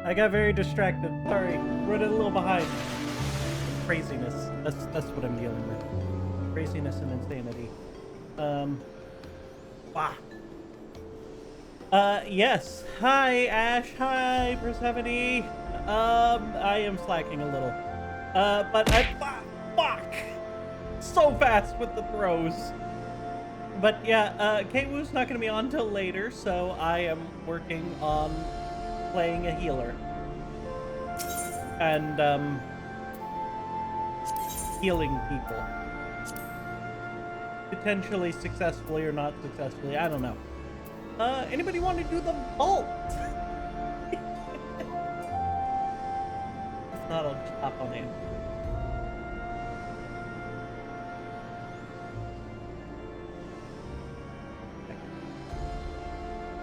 I got very distracted. Sorry, running a little behind. Craziness. That's what I'm dealing with. Craziness and insanity. Wow. Yes. Hi, Ash. Hi, Persephone. I am slacking a little. But fuck! So fast with the throws. But yeah, K-Woo's not gonna be on till later, so I am working on playing a healer. And, healing people. Potentially successfully or not successfully, I don't know. Anybody want to do the vault? If not, I'll just hop on in.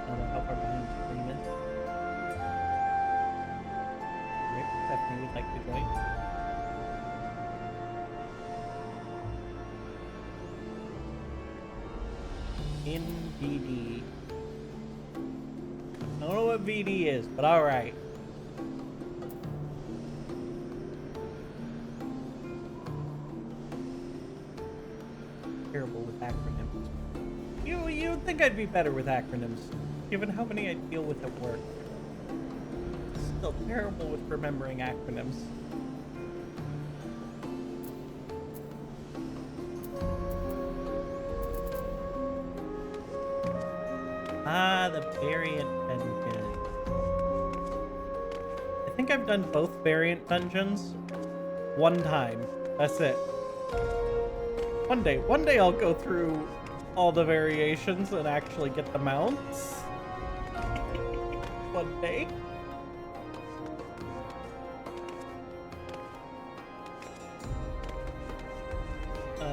I don't know how far behind the screen is. Rick, Stephanie would like to join. In VD. I don't know what VD is, but alright. Terrible with acronyms. You'd think I'd be better with acronyms, given how many I deal with at work. Still terrible with remembering acronyms. Ah, the variant dungeon. I think I've done both variant dungeons one time. That's it. One day I'll go through all the variations and actually get the mounts. One day.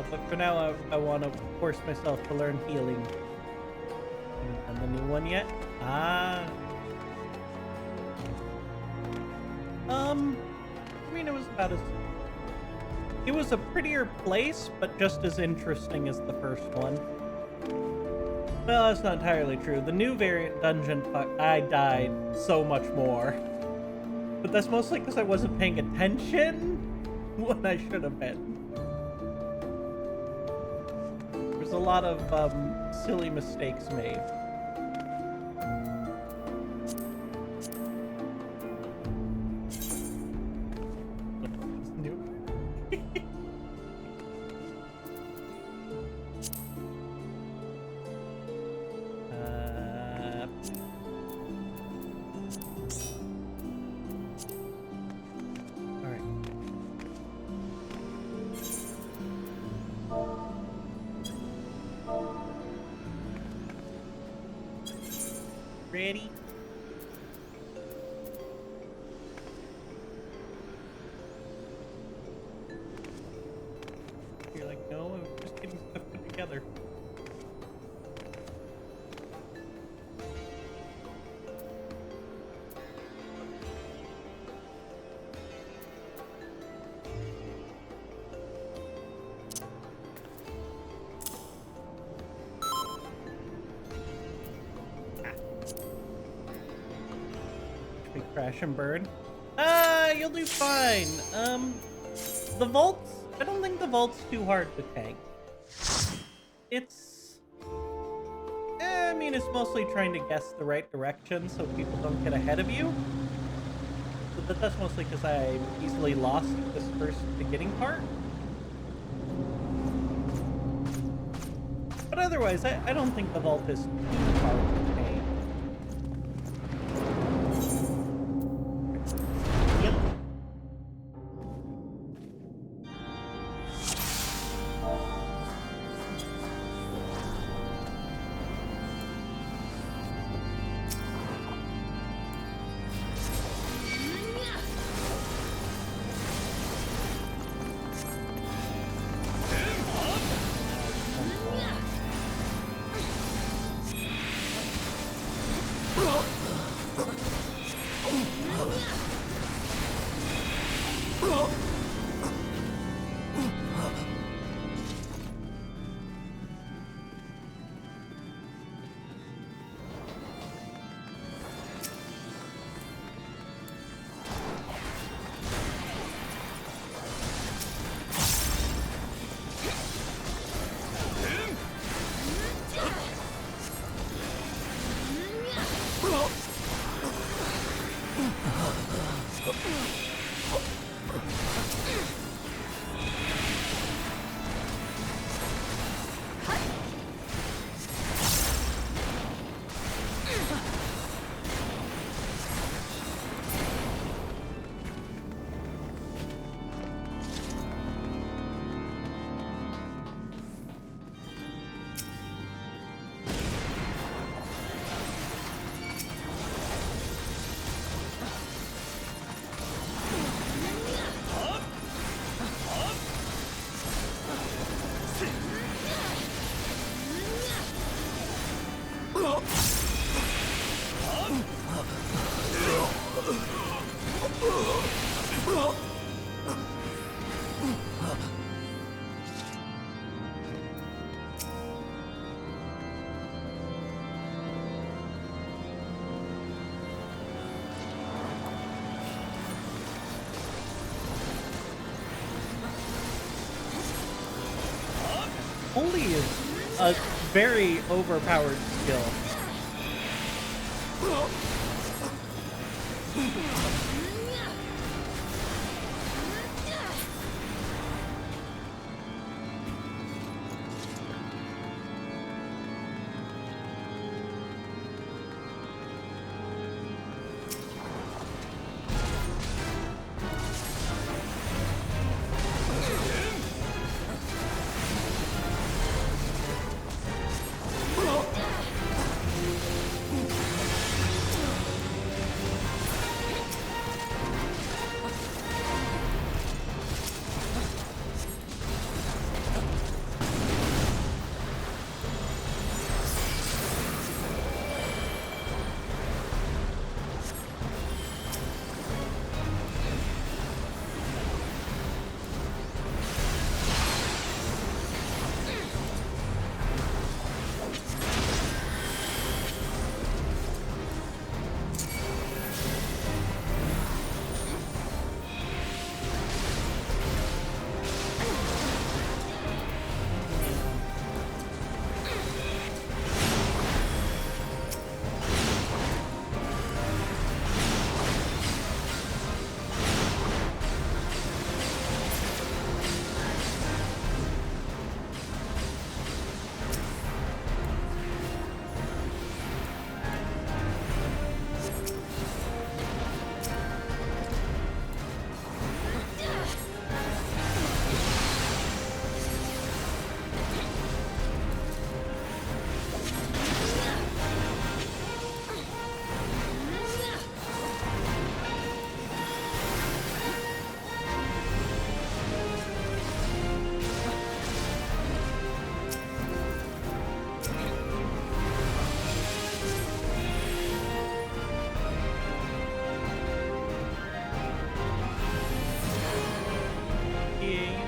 But for now, I want to force myself to learn healing. And the new one yet? Ah. I mean, it was about as... It was a prettier place, but just as interesting as the first one. Well, that's not entirely true. The new variant dungeon, I died so much more. But that's mostly because I wasn't paying attention when I should have been. There's a lot of silly mistakes made. Ready? You're like, no, I was just getting stuff put together. Crash and burn. You'll do fine. The vaults, I don't think the vault's too hard to tank. It's... I mean, it's mostly trying to guess the right direction so people don't get ahead of you. But that's mostly because I easily lost this first beginning part. But otherwise, I don't think the vault is too hard to tank. Holy is a very overpowered skill.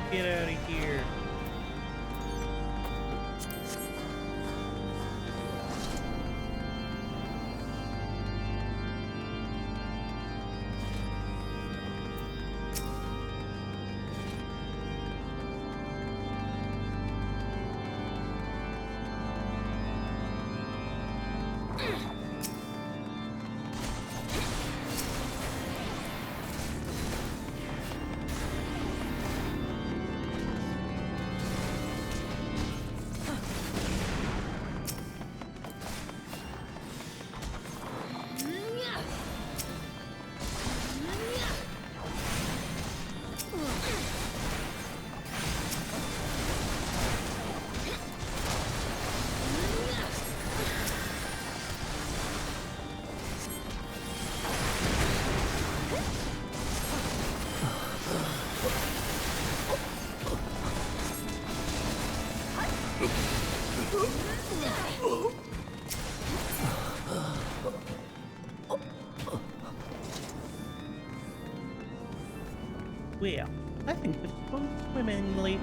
Get out of here. Well, I think this goes swimmingly.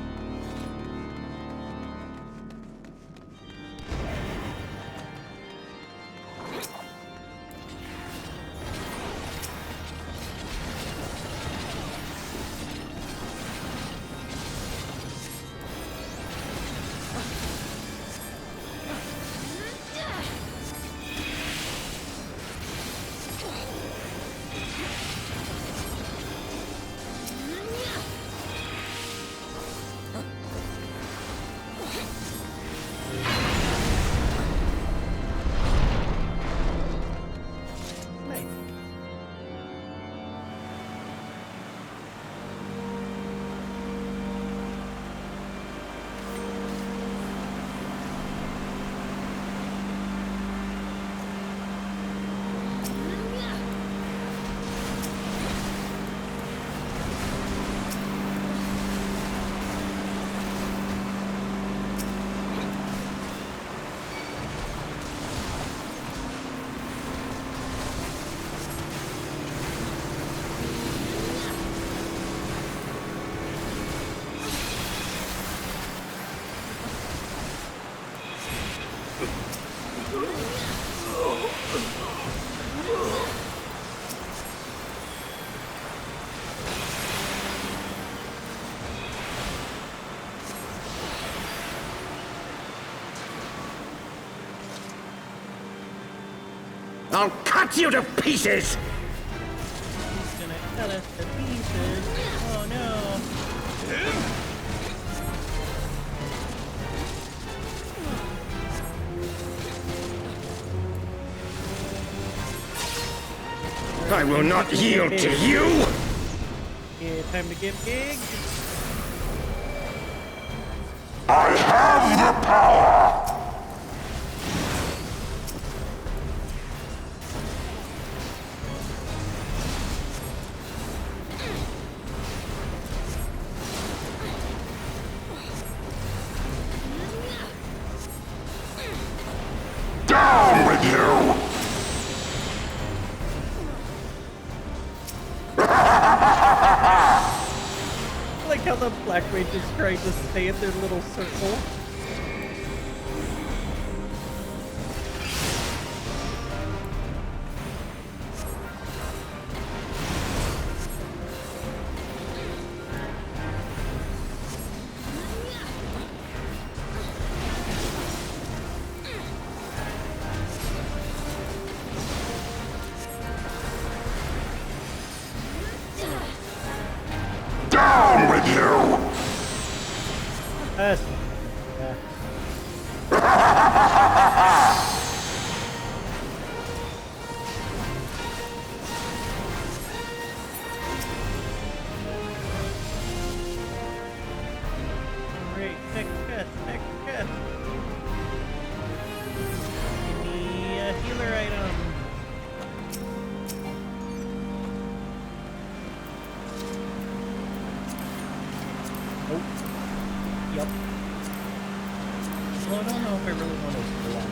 I'll cut you to pieces! He's gonna cut us to pieces. Oh no. I will not yield to you! Yeah, time to get big. I have the power! Down with you! I like how the Black Mage is trying to stay in their little circle. Down with you! Yeah. Great, next quest. Give me a healer item. Nope. Yep. Well, I don't know if I really want to do that.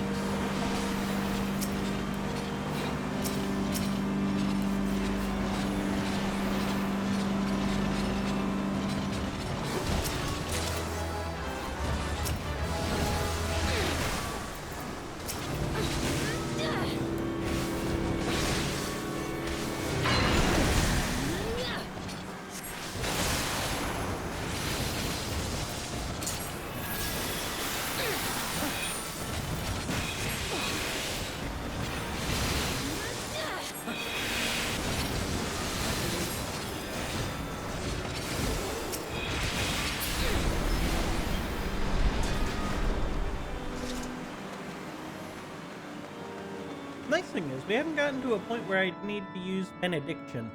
Nice thing is, we haven't gotten to a point where I need to use benediction.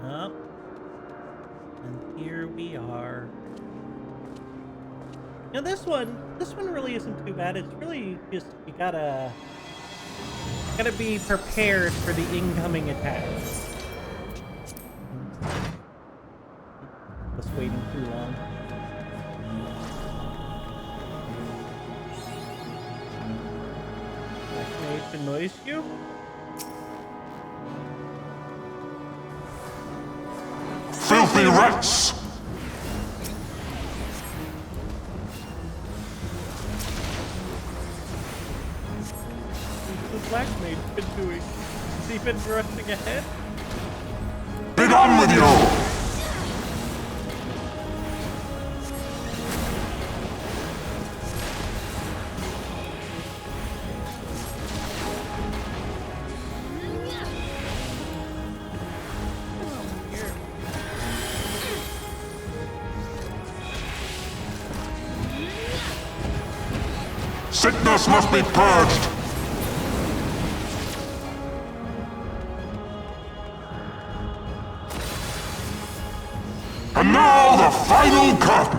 Up. And here we are. Now this one really isn't too bad. It's really just, you gotta be prepared for the incoming attacks. Just waiting too long. Vaccination noise you? filthy rats! What's the Black Mage been doing? Has he been rushing ahead? Be done with you! Sickness must be purged! And now the final cut!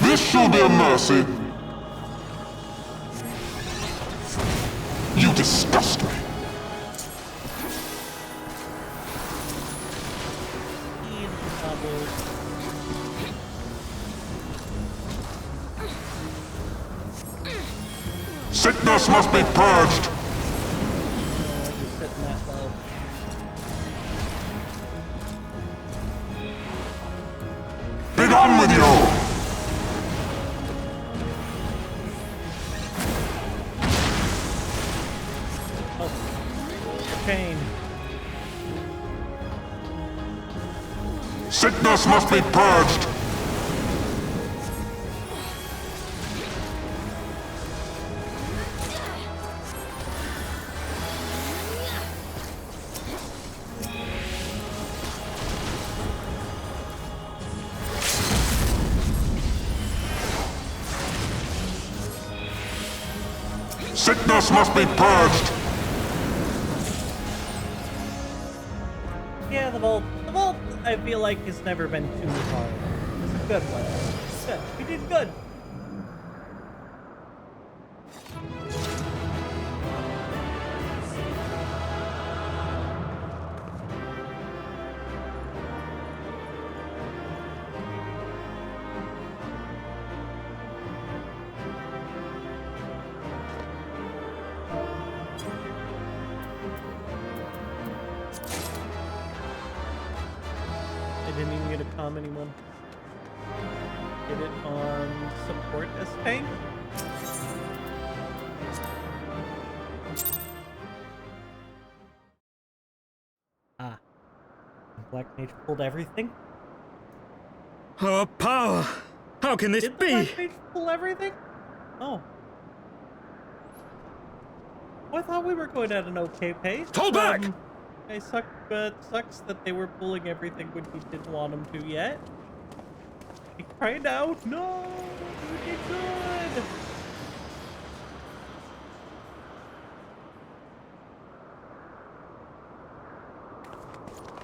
This shall be a mercy. You disgust me. Sickness must be purged. Be done with you. Chain. Sickness must be purged. Sickness must be purged. Yeah, the vault, I feel like has never been too hard. It's a good one. Good. We did good. I didn't even get a comm anyone. Get it on support as tank. Ah. Black Mage pulled everything? Our power! How can this Did the be? Black Mage pull everything? Oh. Well, I thought we were going at an okay pace. Fall back! Sucks that they were pulling everything when we didn't want them to yet. He cried out, no! We did good!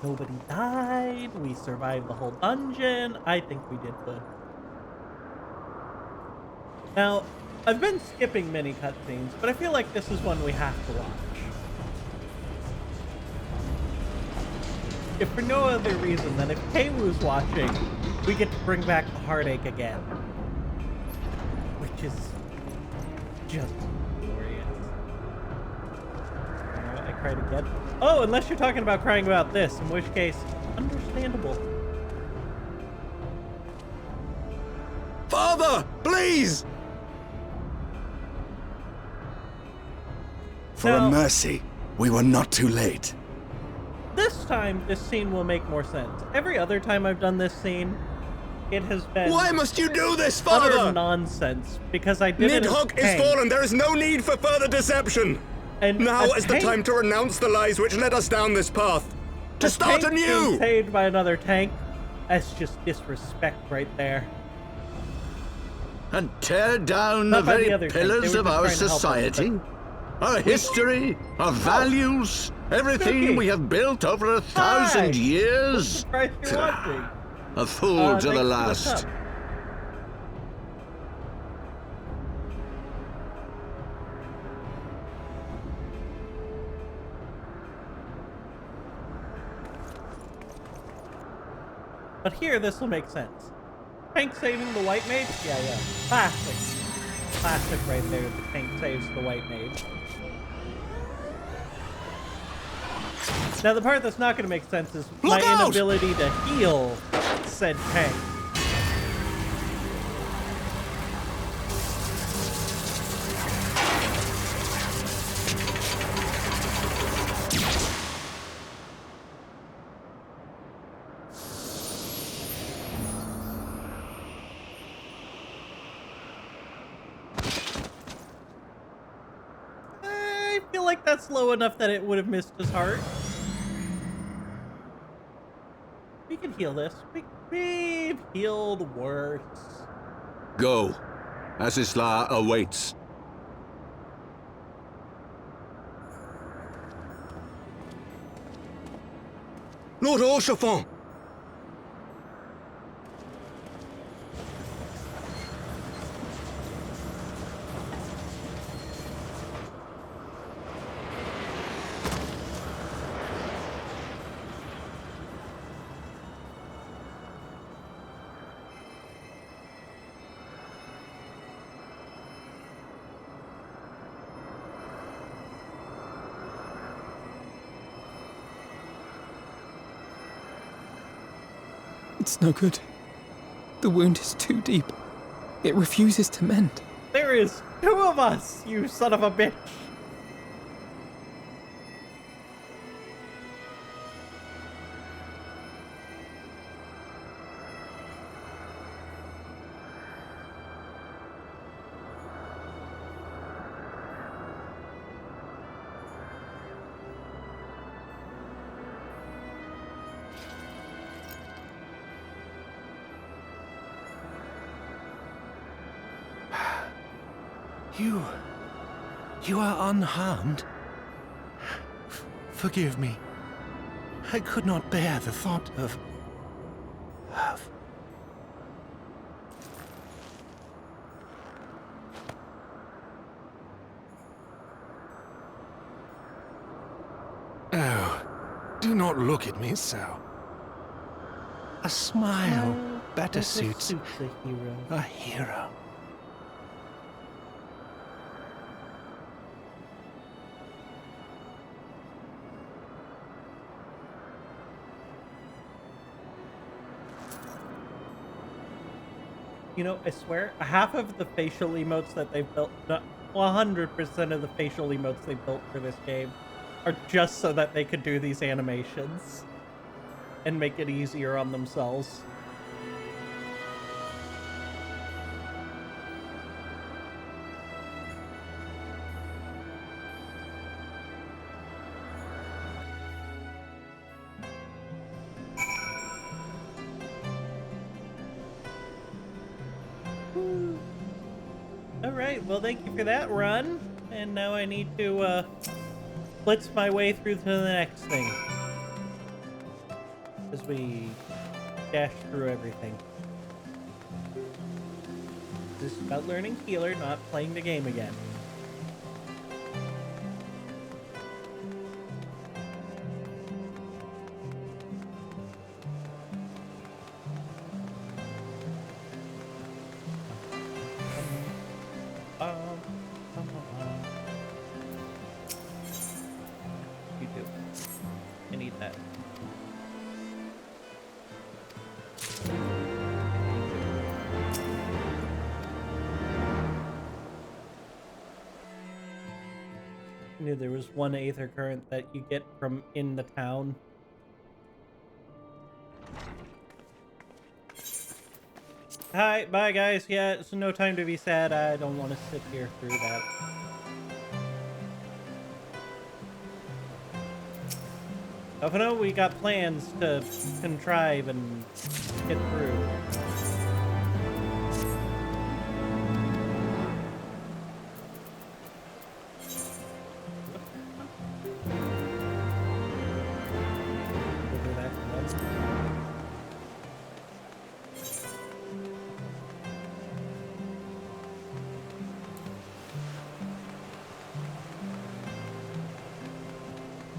Nobody died. We survived the whole dungeon. I think we did good. Now, I've been skipping many cutscenes, but I feel like this is one we have to watch. If for no other reason than if Kaywoo's watching, we get to bring back the heartache again. Which is just glorious. I cried again. Oh, unless you're talking about crying about this, in which case, understandable. Father, please! For a mercy, we were not too late. This time, this scene will make more sense. Every other time I've done this scene, it has been Why must you do this, utter Father? nonsense. Because I did it as Nidhogg is tank. fallen. There is no need for further deception. And Now a is the tank- time to renounce the lies which led us down this path. To a start tank being anew! saved by another tank. That's just disrespect right there. And tear down Not the by the very other tank, they pillars were of just our trying to help us, society, our history, our values, everything Spooky. we have built over 1,000 Hi. years. Surprised you're watching. A fool to Thanks the for what's last. up. But here, this will make sense. Tank saving the white mage? Yeah. Classic. Classic right there. The tank saves the white mage. Now, the part that's not going to make sense is my inability to heal said tank. I feel like that's low enough that it would have missed his heart. We can heal this. We've healed worse. Go. Asisla awaits. Lord Orchefort! It's no good. The wound is too deep. It refuses to mend. There is 2 of us, you son of a bitch. You are unharmed? Forgive me. I could not bear the thought of... Oh, do not look at me so. A smile better suits a hero. a hero. You know, I swear, half of the facial emotes that they've built, 100% of the facial emotes they built for this game are just so that they could do these animations and make it easier on themselves. Alright, well thank you for that run. And now I need to blitz my way through to the next thing. As we dash through everything. This is about learning healer, not playing the game again. You do. I need that. I knew there was one aether current that you get from in the town. Hi, bye guys. Yeah, it's no time to be sad. I don't want to sit here through that. Oh no, we got plans to contrive and get through. Over that once.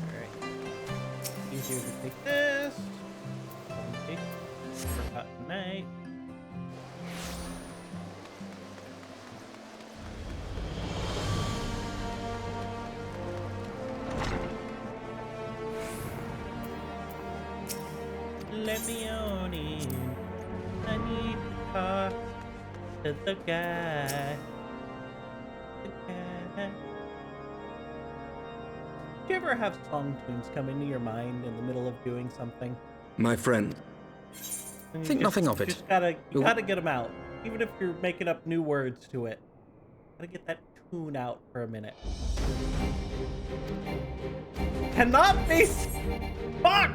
Alright. Easier to take this. Perfect. Leone. I need to talk to the guy. The guy. Do you ever have song tunes come into your mind in the middle of doing something? My friend, And you Think nothing of it. Just gotta You'll- gotta get them out, even if you're making up new words to it. Gotta get that tune out for a minute. Cannot be. Fuck.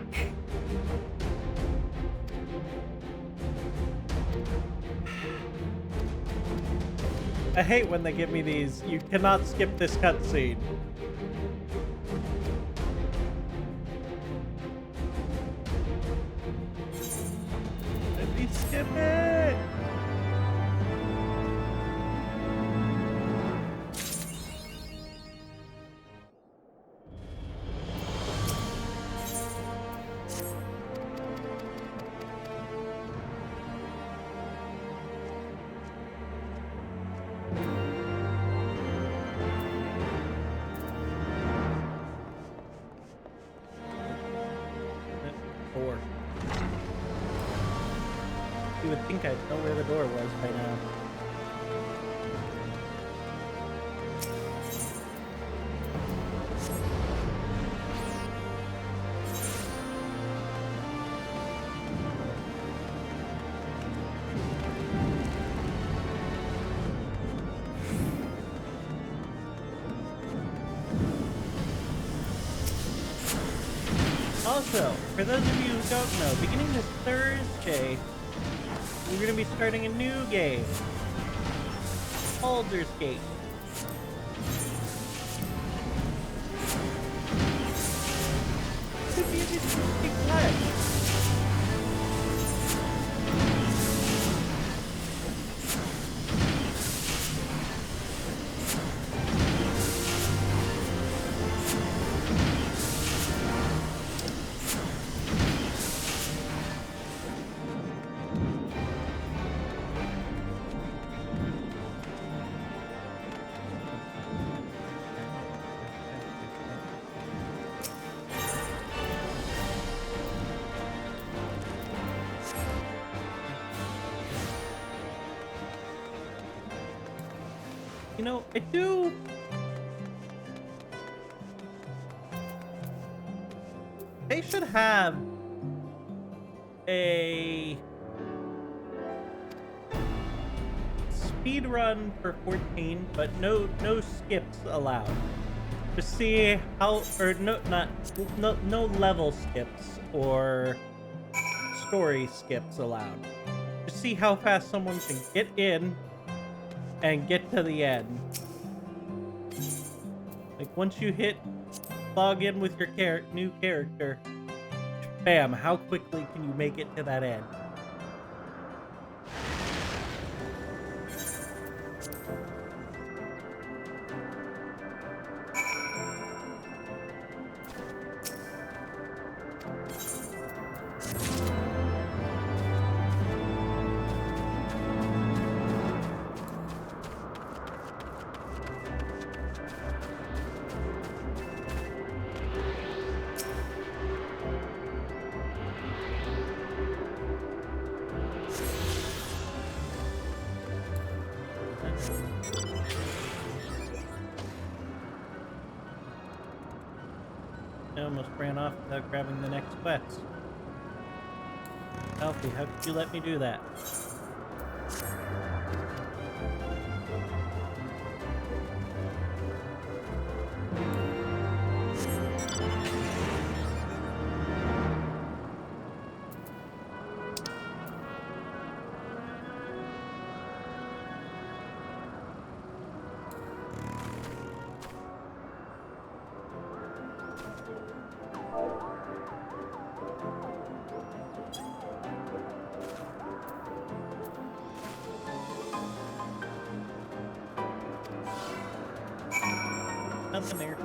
I hate when they give me these. You cannot skip this cutscene. Let me skip it. Door. You would think I'd know where the door was by now. Also, for those of you who don't know, beginning this Thursday, we're going to be starting a new game, Baldur's Gate. Could be an interesting time. You know, I do. They should have a speed run for 14, but no skips allowed. To see how, or no level skips or story skips allowed. To see how fast someone can get in and get to the end. Like once you hit log in with your new character, bam, how quickly can you make it to that end? I almost ran off without grabbing the next quest. Alfie, how could you let me do that? Nothing there.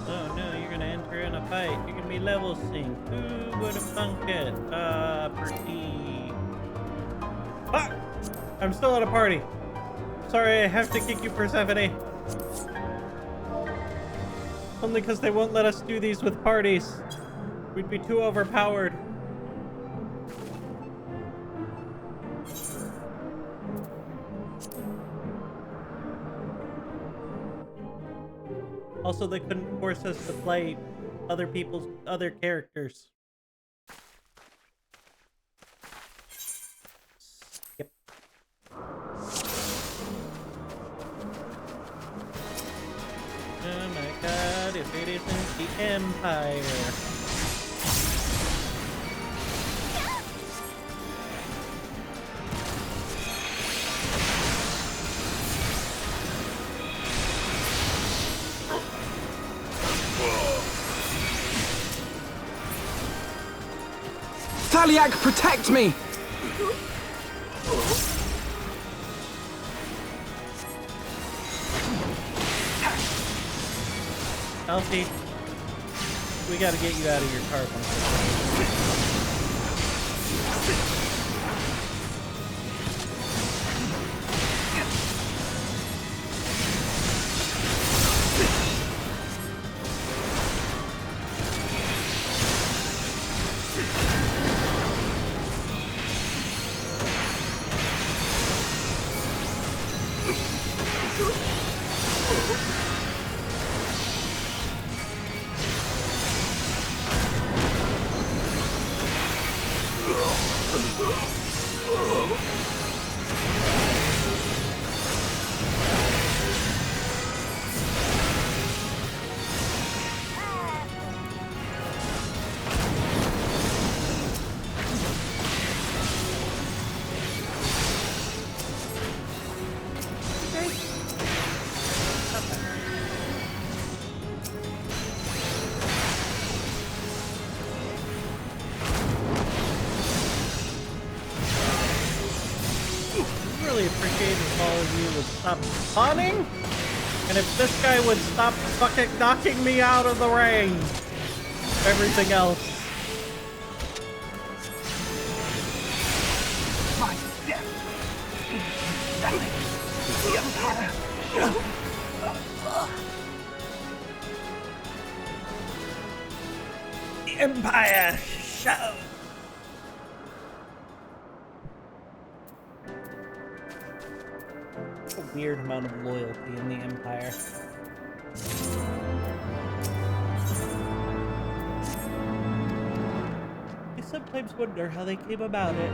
Oh no, you're gonna enter in a fight. You're gonna me level sync. Who would have thunk it? Pretty. Fuck! I'm still at a party. Sorry, I have to kick you, Persephone. Only because they won't let us do these with parties. We'd be too overpowered. Also, they couldn't force us to play other people's other characters. Skip. Oh my god, if it isn't the Empire. Thaliak, protect me! Elsie, we gotta get you out of your car. Really appreciate if all of you would stop spawning, and if this guy would stop fucking knocking me out of the range. Everything else. My death is selling the Empire. The Empire show. A weird amount of loyalty in the Empire. I sometimes wonder how they came about it.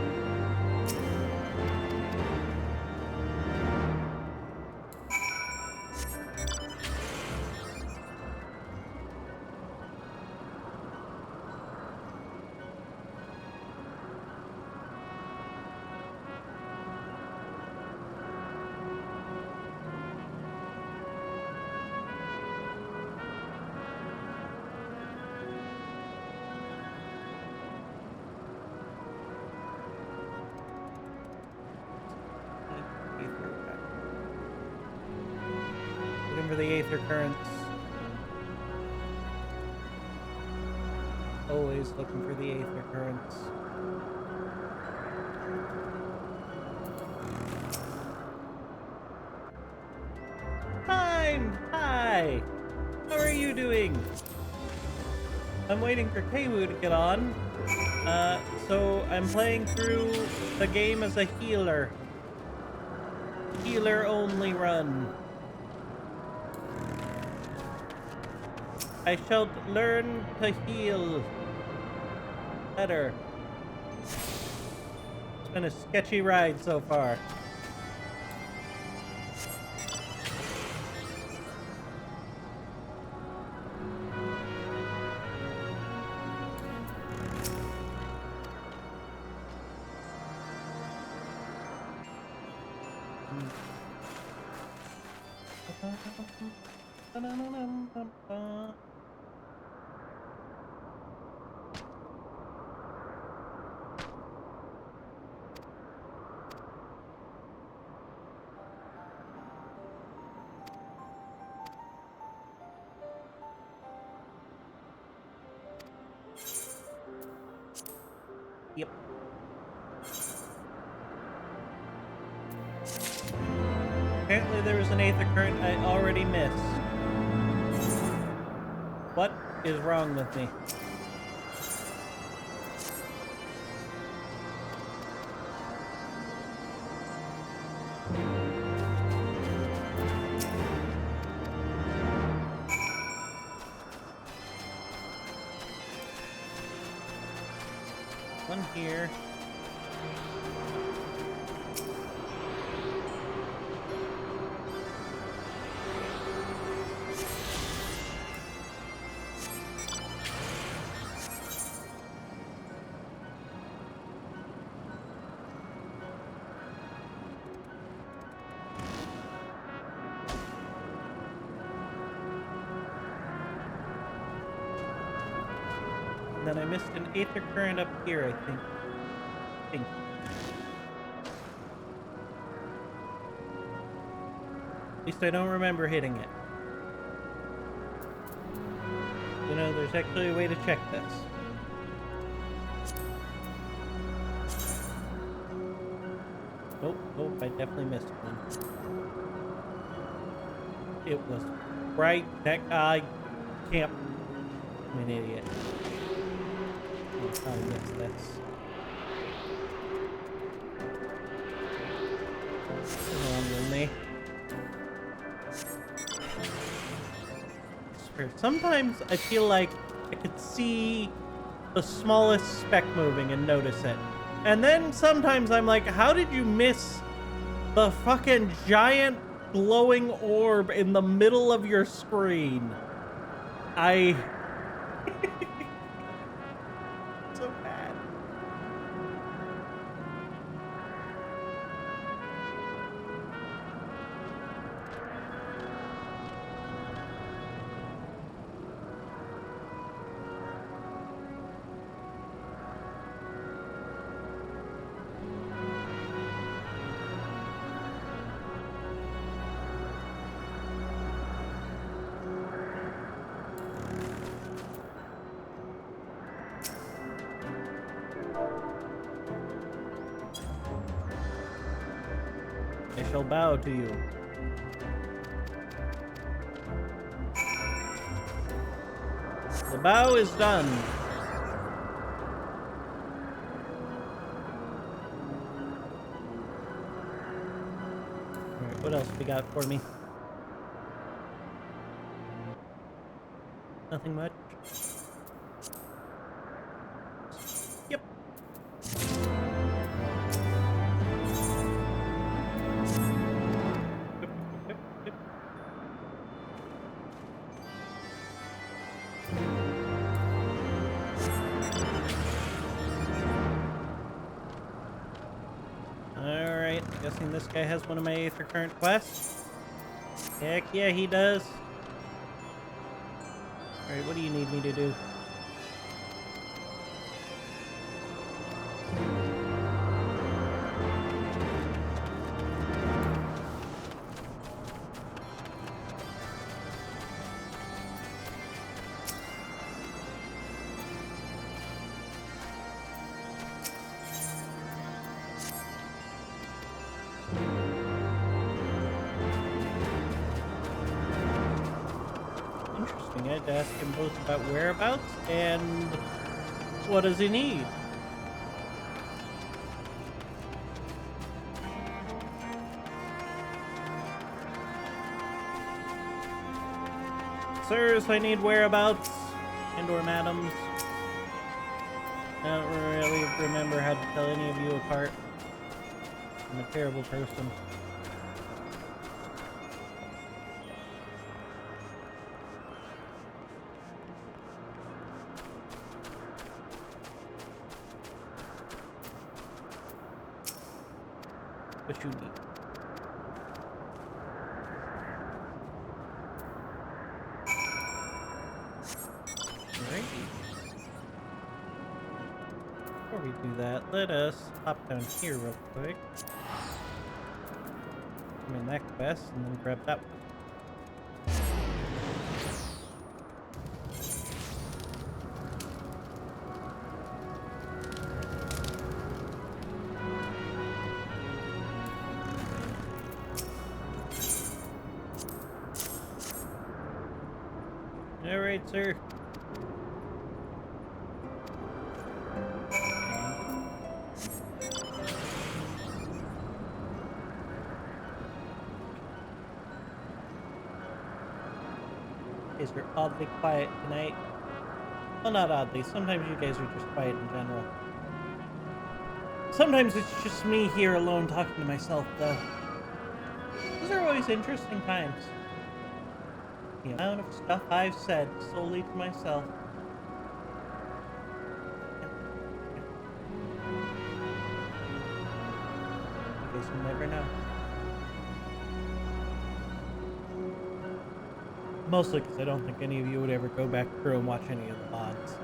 Looking for the Aether Currents. Always looking for the Aether Currents. Time! Hi! How are you doing? I'm waiting for Keiwu to get on. So I'm playing through the game as a healer. Healer only run. I shall learn to heal better. It's been a sketchy ride so far. Yep. Apparently there was an aether current I already missed. What is wrong with me? One here. And then I missed an aether current up here, I think. At least I don't remember hitting it. You know, there's actually a way to check this. Oh, I definitely missed one. It was right that I can't. I'm an idiot. I missed this. What's wrong with me? I swear, sometimes I feel like I could see the smallest speck moving and notice it. And then sometimes I'm like, how did you miss the fucking giant glowing orb in the middle of your screen? So bad. I shall bow to you. The bow is done. Alright, what else we got for me? Nothing much. Yep. Alright, guessing this guy has one of my aether current quests. Heck yeah, he does. Alright, what do you need me to do? Interesting. I had to ask him both about whereabouts and what does he need. Sirs, I need whereabouts and/or madams. I don't really remember how to tell any of you apart. I'm a terrible person. What you need. Alright. Before we do that, let us hop down here real quick. I'm in that quest and then grab that one. All right, sir. You guys are oddly quiet tonight. Well, not oddly. Sometimes you guys are just quiet in general. Sometimes it's just me here alone talking to myself, though. Those are always interesting times. The amount of stuff I've said solely to myself. You guys will never know. Mostly because I don't think any of you would ever go back through and watch any of the VODs.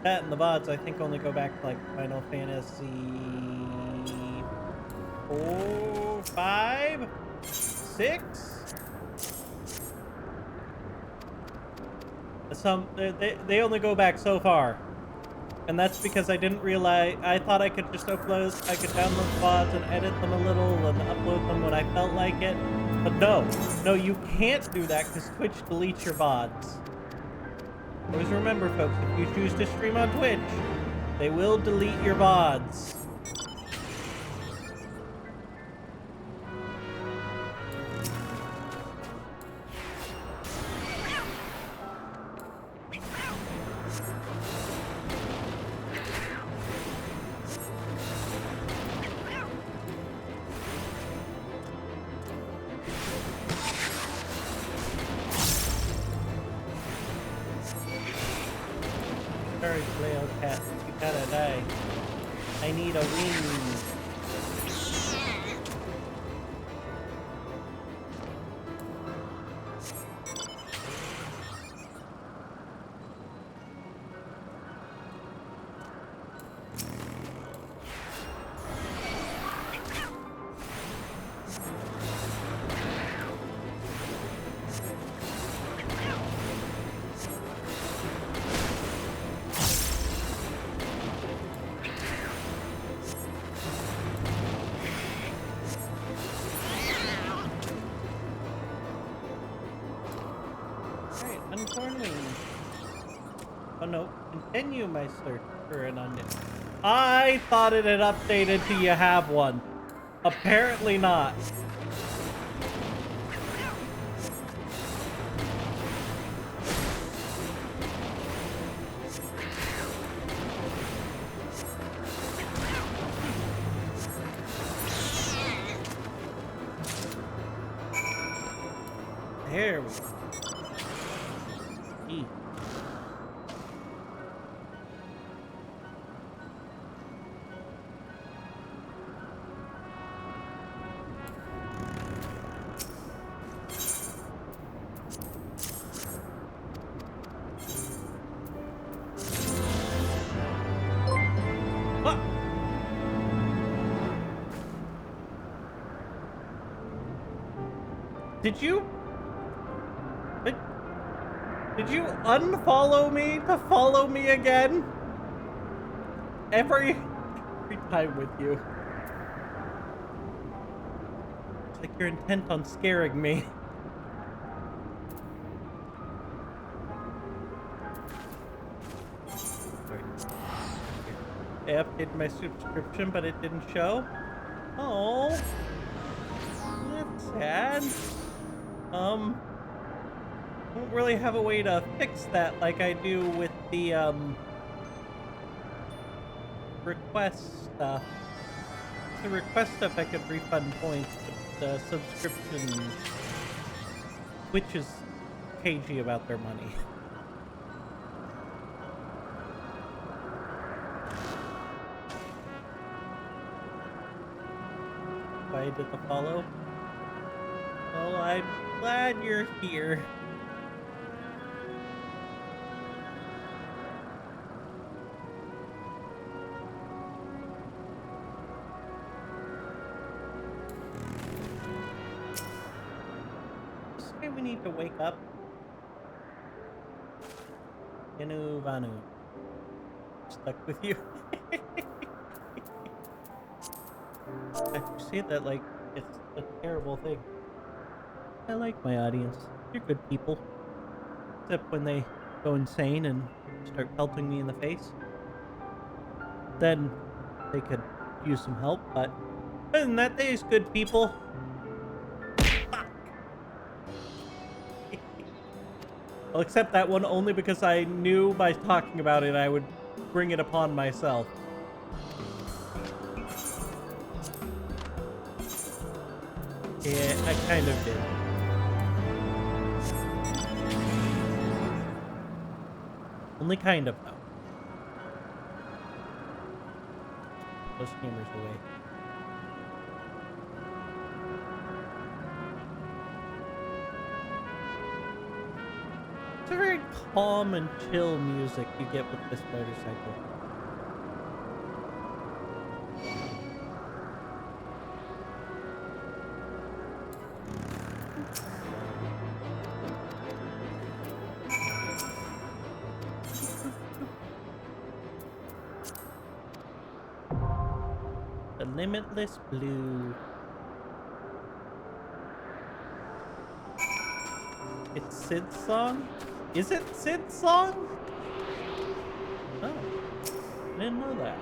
That and the VODs, I think, only go back to like Final Fantasy 4, 5, 6. They only go back so far. And that's because I didn't realize, I thought I could just download VODs and edit them a little and upload them when I felt like it. But no, you can't do that because Twitch deletes your VODs. Always remember, folks, if you choose to stream on Twitch, they will delete your VODs. Sorry, Flail Cat, you gotta die. I need a wing. Untorn wings. Oh no, continue my search for an onion. I thought it had updated to you have one. Apparently not. There we go. Did you unfollow me to follow me again? Every time with you. It's like you're intent on scaring me. I updated my subscription, but it didn't show. Oh, that's sad. I don't really have a way to fix that like I do with the request stuff. The request stuff I could refund points, but the subscription, Twitch is cagey about their money. Why did the follow? Well, I'm glad you're here. We need to wake up. Inu Vanu. Stuck with you. I see that like it's a terrible thing. I like my audience. They're good people. Except when they go insane and start pelting me in the face. Then they could use some help, but other than that, they's good people. Fuck. I'll accept that one only because I knew by talking about it I would bring it upon myself. Yeah, I kind of did. Only kind of, though. Those gamers away. It's a very calm and chill music you get with this motorcycle. The Limitless Blue. It's Sid's song? Is it Sid's song? Oh, I didn't know that.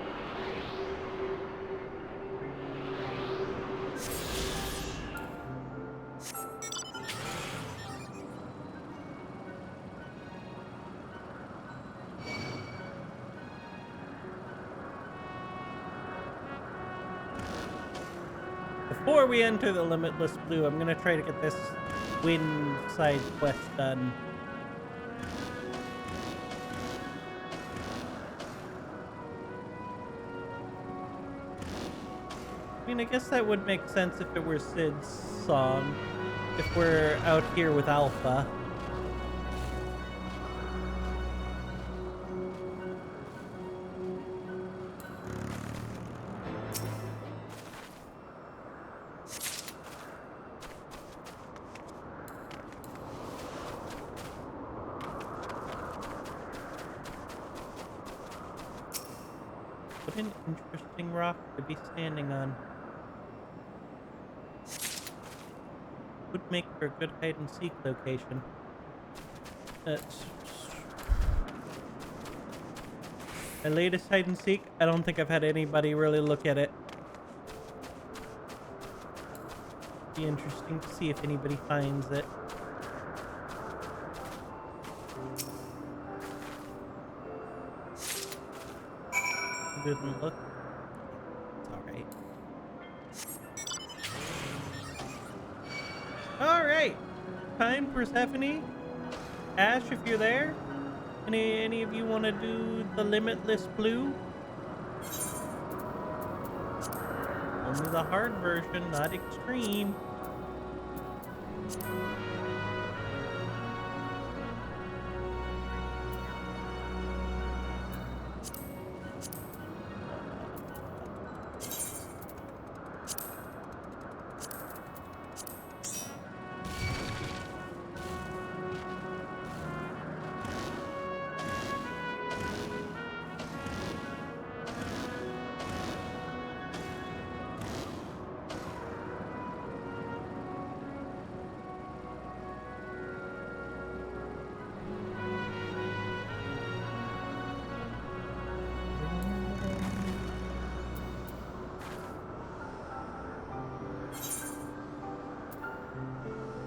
Before we enter the Limitless Blue, I'm gonna try to get this wind side quest done. I mean, I guess that would make sense if it were Sid's song. If we're out here with Alpha. What an interesting rock to be standing on. Would make for a good hide and seek location. My latest hide and seek, I don't think I've had anybody really look at it. Be interesting to see if anybody finds it. Didn't look. It's alright. Alright. Time, Persephone. Ash, if you're there. Any of you want to do the Limitless Blue? Only the hard version, not extreme.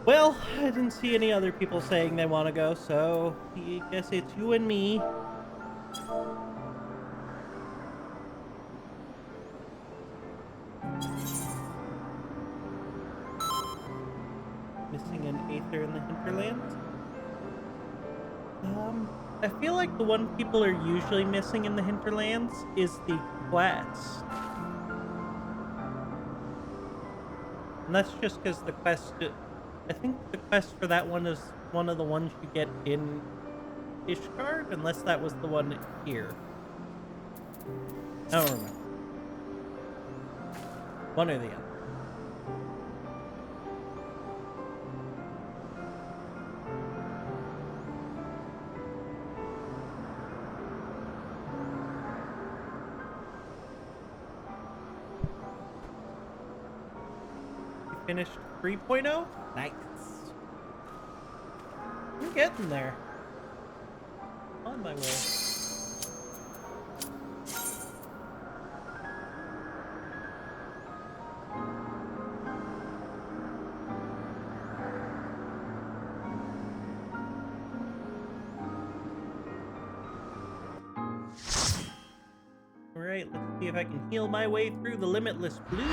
Well, I didn't see any other people saying they want to go, so I guess it's you and me. Missing an Aether in the hinterlands? I feel like the one people are usually missing in the hinterlands is the quest. And that's just because the quest... I think the quest for that one is one of the ones you get in Ishgard, unless that was the one here. I don't remember. One or the other. You finished 3.0? Nice. getting there. On my way. Alright, let's see if I can heal my way through the limitless blue.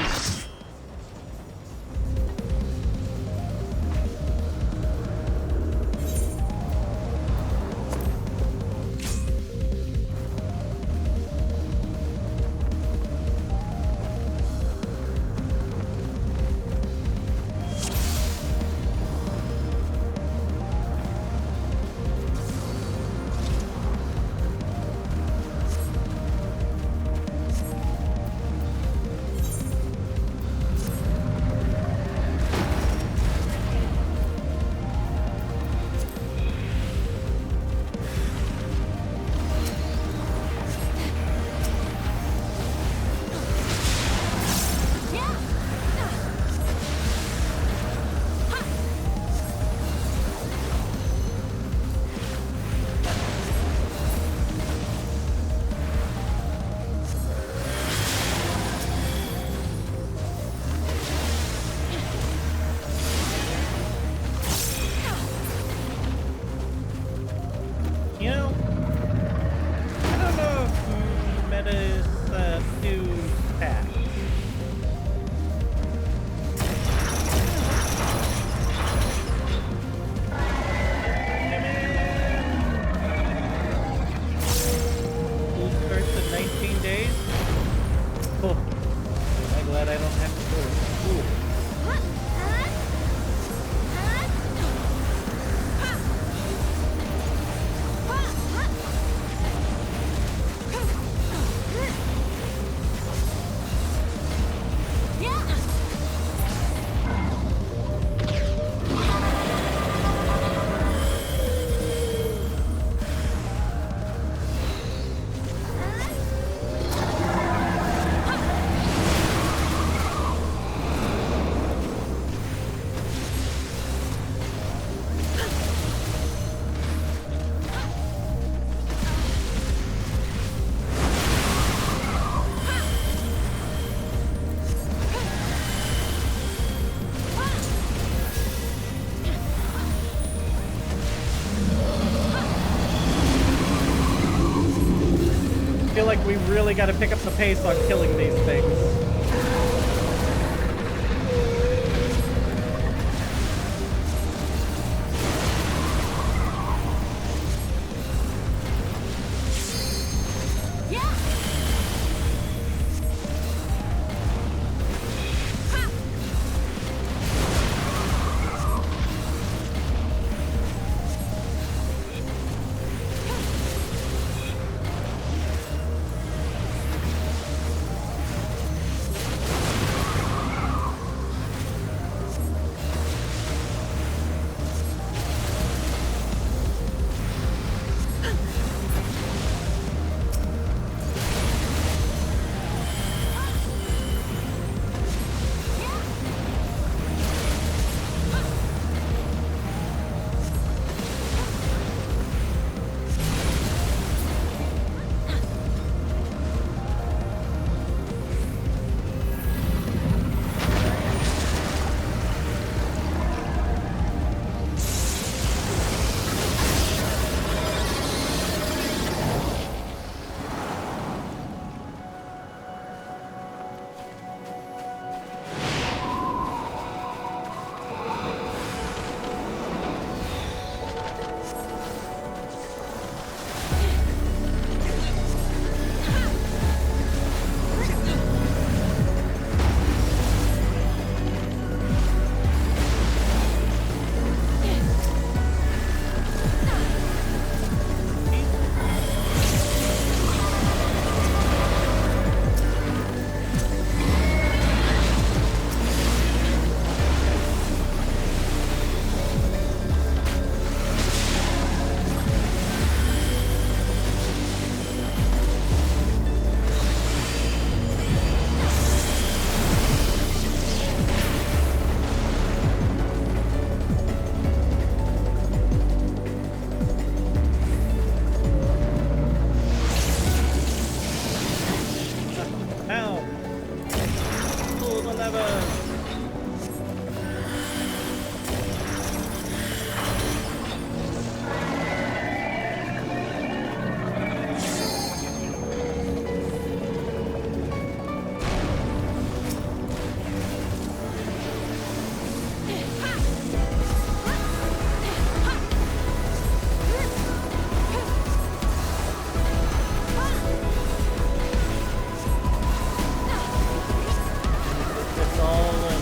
You know, I don't know if meta is too fast. School starts in 19 days. Oh, I'm glad I don't have to go to school. I feel like we really got to pick up the pace on killing these things. lava. It's all in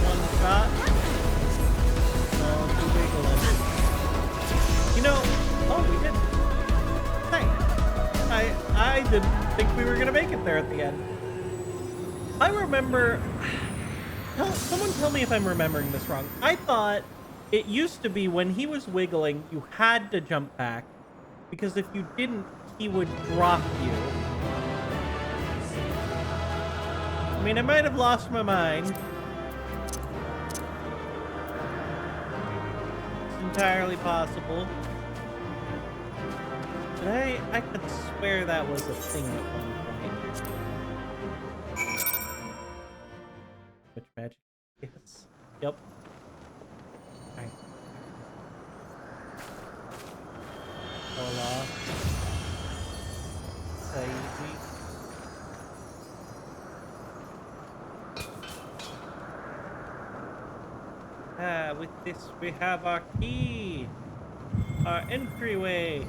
one shot. All too wiggling. You know, oh, we did. Hey, I didn't think we were gonna make it there at the end. I remember. Someone tell me if I'm remembering this wrong. I thought it used to be when he was wiggling, you had to jump back, because if you didn't, he would drop you. I mean, I might have lost my mind. It's entirely possible. But I could swear that was a thing at one point. Which magic? Yes. Yep. Alright. Hola. Saidi. With this we have our key, our entryway,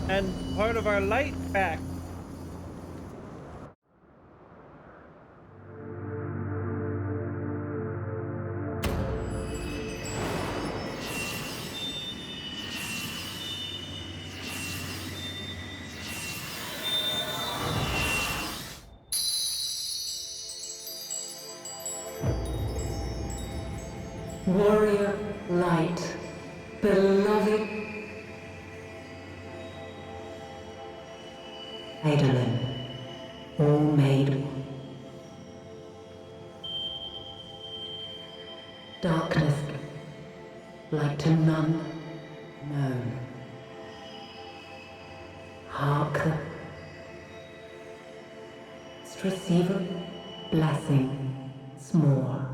and part of our light back. Warrior light, beloved Eidolon, all made one. Darkness, like to none known. Hark the receiver blessing s'more.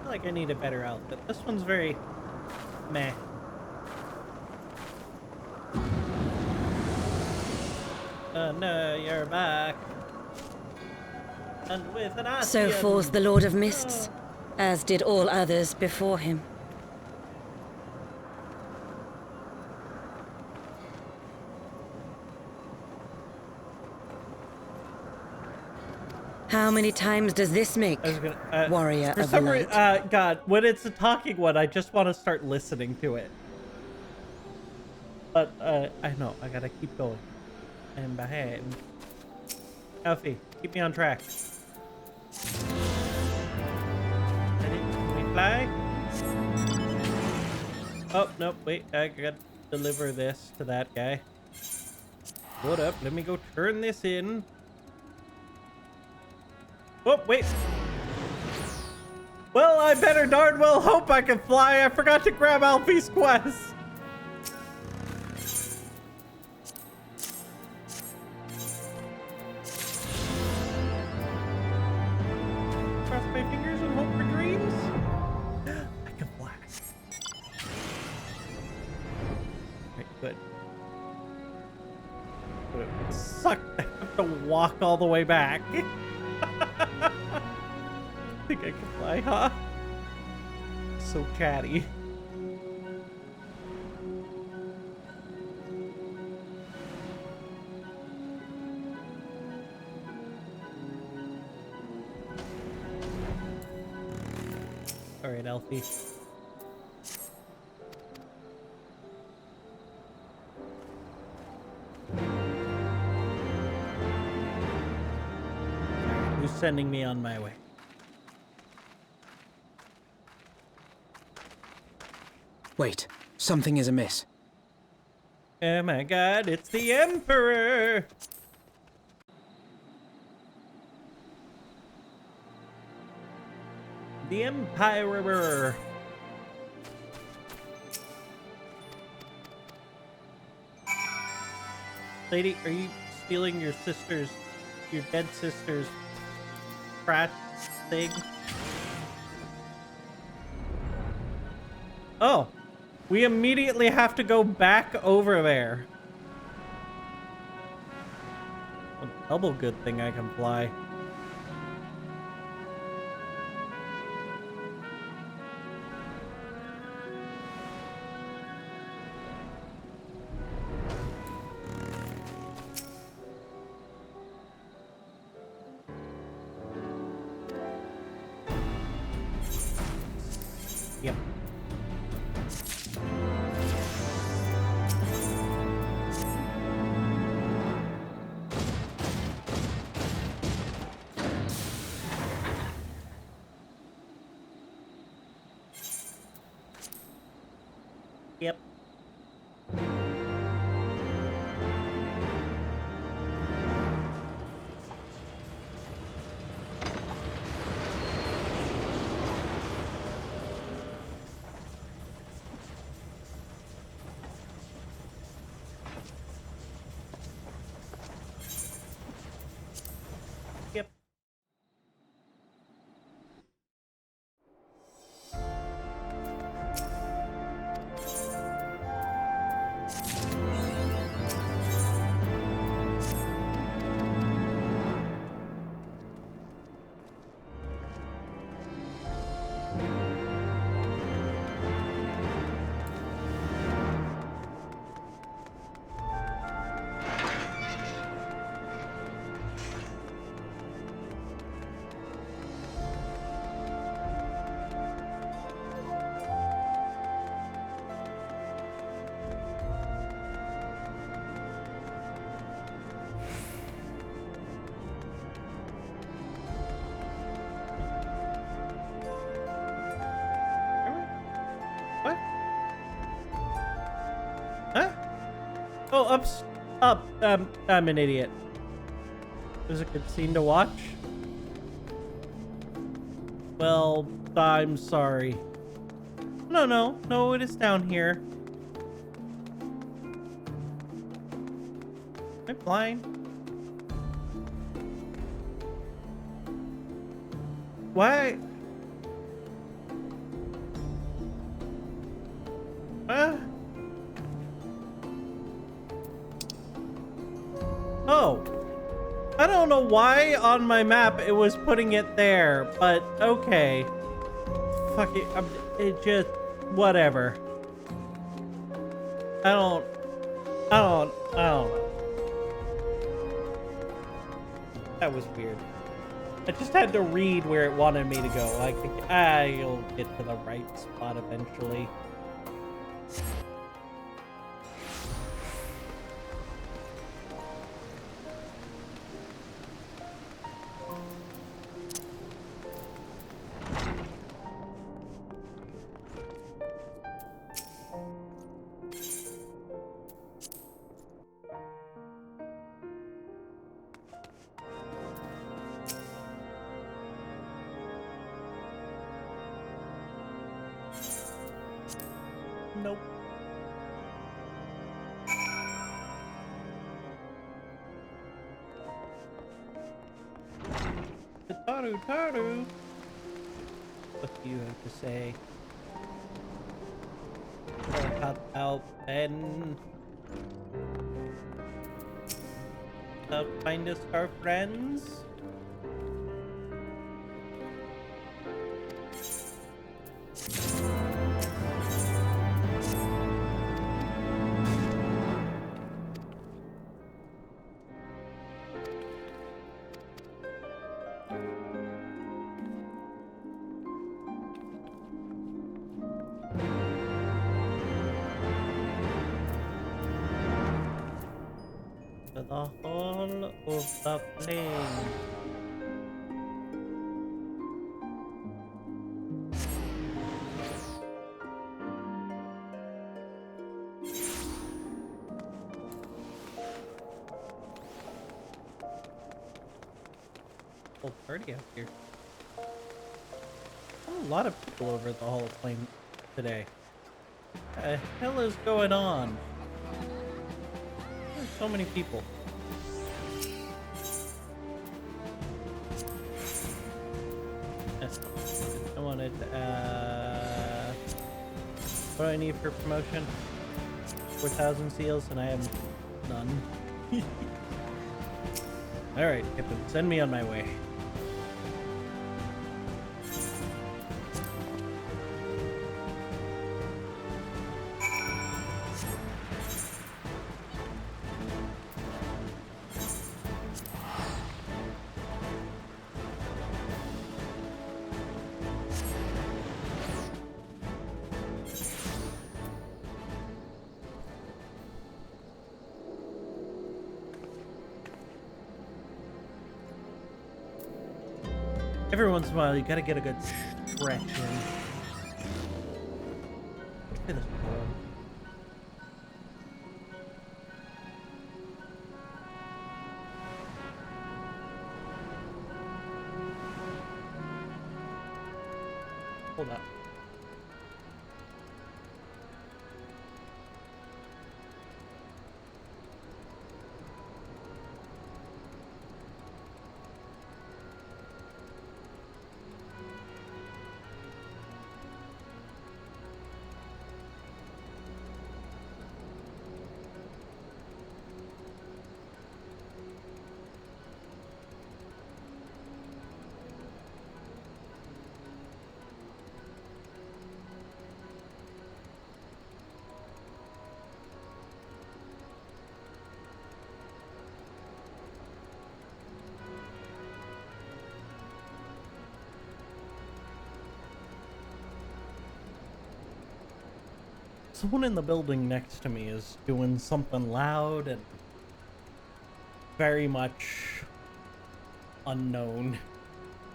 Like I need a better outfit. This one's very meh. No, you're back. And with an So falls the Lord of Mists, as did all others before him. How many times does this make, warrior of the light? God, when it's a talking one, I just want to start listening to it. But, I know, I gotta keep going. And behind. Alfie, keep me on track. Ready? Can we fly? Oh, nope, wait, I gotta deliver this to that guy. Hold up, let me go turn this in. Oh, wait. Well, I better darn well hope I can fly. I forgot to grab Alfie's quest. Cross my fingers and hope for dreams. I can fly. Right, good. But it would suck to have to walk all the way back. Think I can fly, huh? So chatty. All right, Alfie. Who's sending me on my way? Wait, something is amiss. Oh my god, it's the Emperor! The Empirer. Lady, are you stealing your dead sister's crash thing? Oh, we immediately have to go back over there. A double good thing I can fly. Yep. Yep. Yep. What? Huh? Oh, up. I'm an idiot. It was a good scene to watch. Well, I'm sorry. No, it is down here. Am I blind? Why? Oh. I don't know why on my map it was putting it there, but okay. Fuck it. It just... whatever. I don't know. That was weird. I just had to read where it wanted me to go. I'll get to the right spot eventually. Nope. Taru. What do you have to say? About then find us our friends. To the Hall of the Flame. Whole party out here. A lot of people over at the Hall of Flame today. What the hell is going on? There's so many people. Yes. I wanted, what do I need for promotion? 4,000 seals, and I have none. Alright, Captain, send me on my way. Every once in a while, you gotta get a good stretch in. Look at this poem. Hold up. Someone in the building next to me is doing something loud and very much unknown.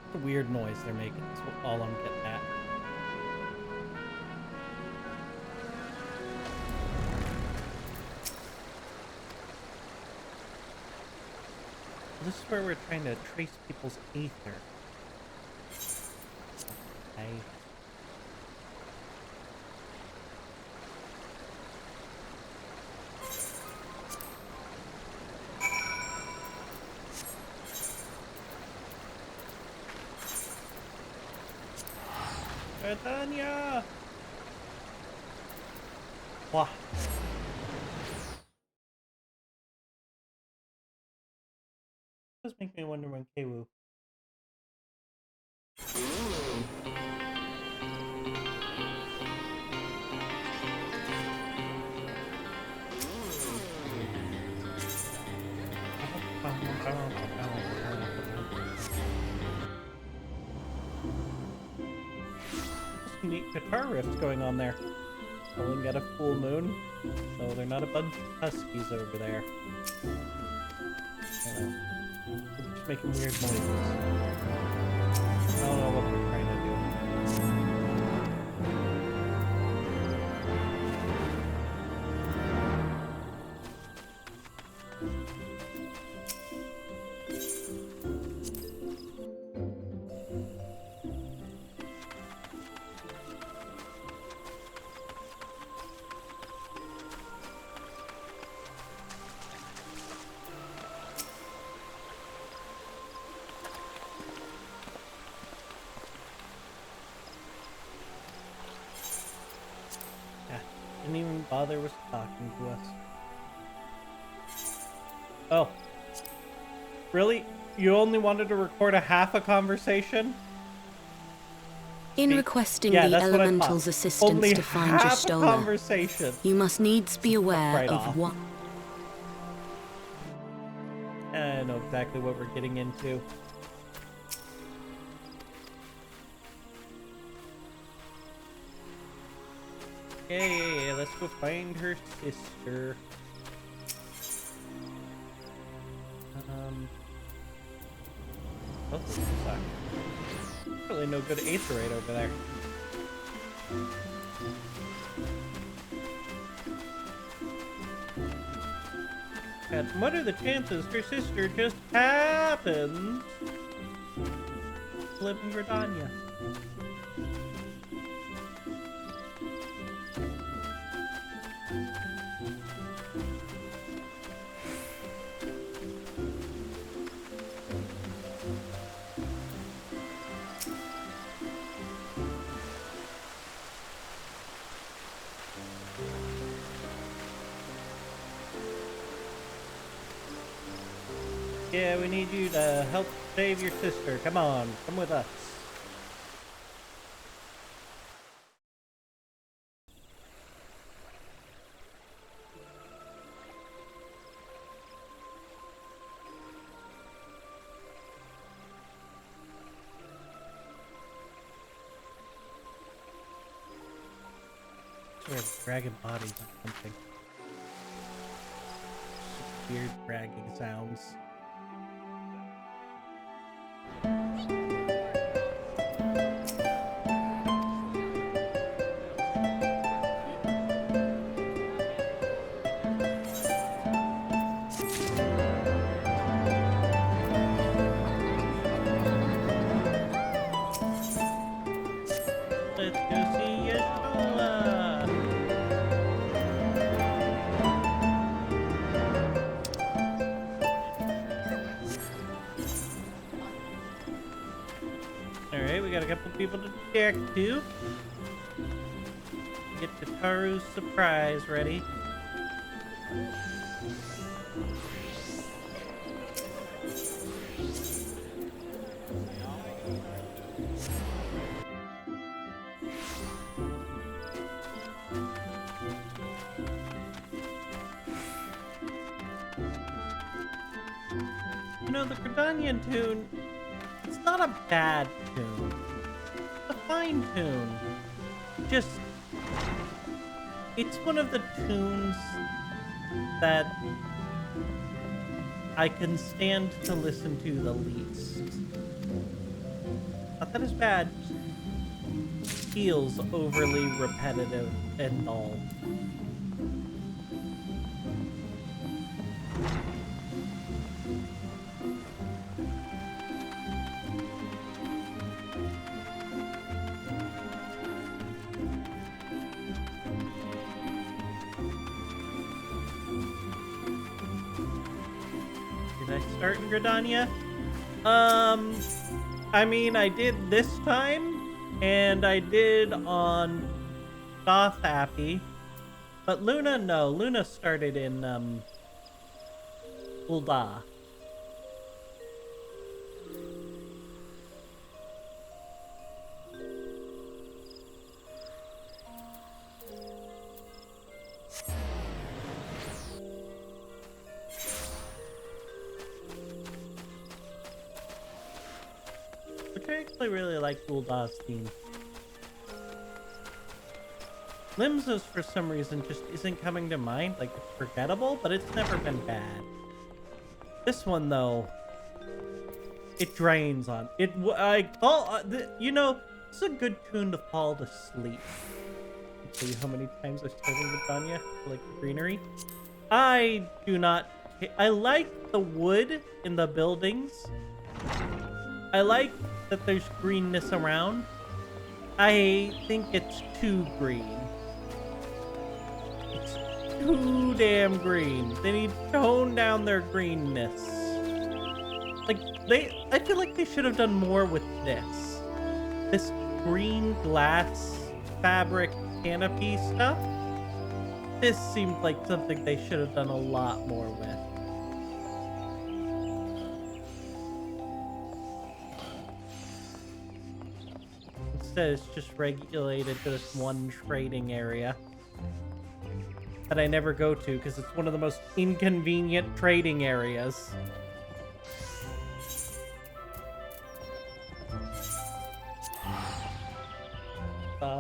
It's a weird noise they're making, that's all I'm getting at. This is where we're trying to trace people's aether. Okay. Britannia! Wow. Does make me wonder when Kwu. Neat guitar riffs going on there. Calling at a full moon, so they're not a bunch of huskies over there. They're just making weird noises. I don't know what they're trying to do. Didn't even bother with talking to us. Oh. Really? You only wanted to record a half a conversation? In requesting Yeah, the that's what I Elemental's thought. assistance Only to find your half a stolen, conversation. you must needs be aware Right of off. what... I know exactly what we're getting into. Yeah, let's go find her sister. Both of them suck. Really no good aetherite over there. And what are the chances her sister just happens to live in Gridania? Yeah, we need you to help save your sister. Come on, come with us. Swear, dragon bodies or something. Weird dragging sounds. Let's go see Yeshua. Alright, we got a couple people to check to. Get Tataru's surprise ready. You know, the Gridanian tune, it's not a bad tune. It's a fine tune. Just, it's one of the tunes that I can stand to listen to the least. Not that it's bad. Feels overly repetitive and dull. Did I start in Gridania? I mean, I did this time, and I did on Goth Appy, but Luna, no. Luna started in, Ul'dah. Which I actually really like Ul'dah's theme. Limsa's for some reason just isn't coming to mind. Like, it's forgettable, but it's never been bad. This one, though, it drains on. You know, it's a good tune to fall to sleep. I'll tell you how many times I've started with Danya for, like, the greenery. I do not... I like the wood in the buildings. I like that there's greenness around. I think it's too green. It's too damn green. They need to tone down their greenness. Like, I feel like they should have done more with this. This green glass fabric canopy stuff. This seemed like something they should have done a lot more with. Instead, it's just regulated to this one trading area that I never go to because it's one of the most inconvenient trading areas.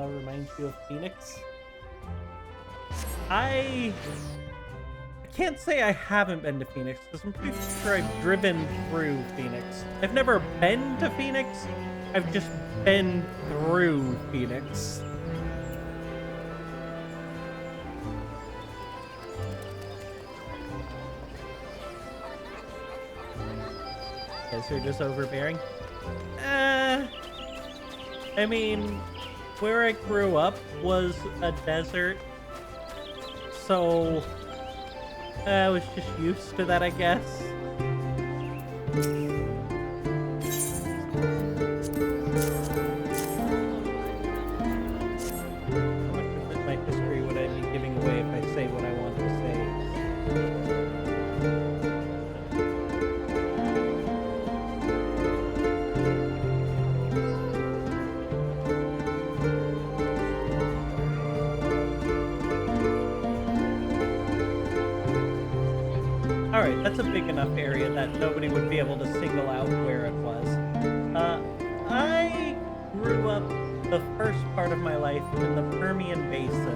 Reminds you of Phoenix? I can't say I haven't been to Phoenix because I'm pretty sure I've driven through Phoenix. I've never been to Phoenix. I've just been through Phoenix. Guys are just overbearing. I mean, where I grew up was a desert, so I was just used to that, I guess. How much of my history would I be giving away if I say what I want to say? Alright, that's a big enough area that nobody would be able to single out where it was. I grew up the first part of my life in the Permian Basin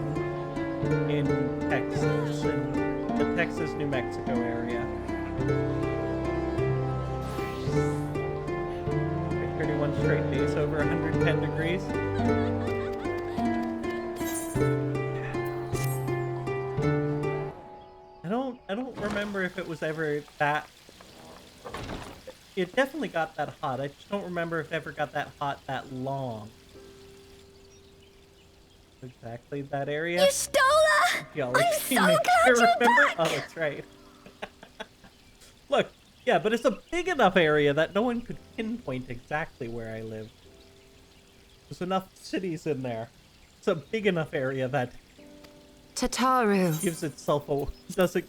in Texas, in the Texas-New Mexico area. 31 straight days over 110 degrees. I don't remember if it was ever that... It definitely got that hot. I just don't remember if it ever got that hot that long. Exactly that area. You stole her! Y'all I'm so glad you're remember? back! Oh, that's right. Look, yeah, but it's a big enough area that no one could pinpoint exactly where I live. There's enough cities in there. It's a big enough area that Tataru. doesn't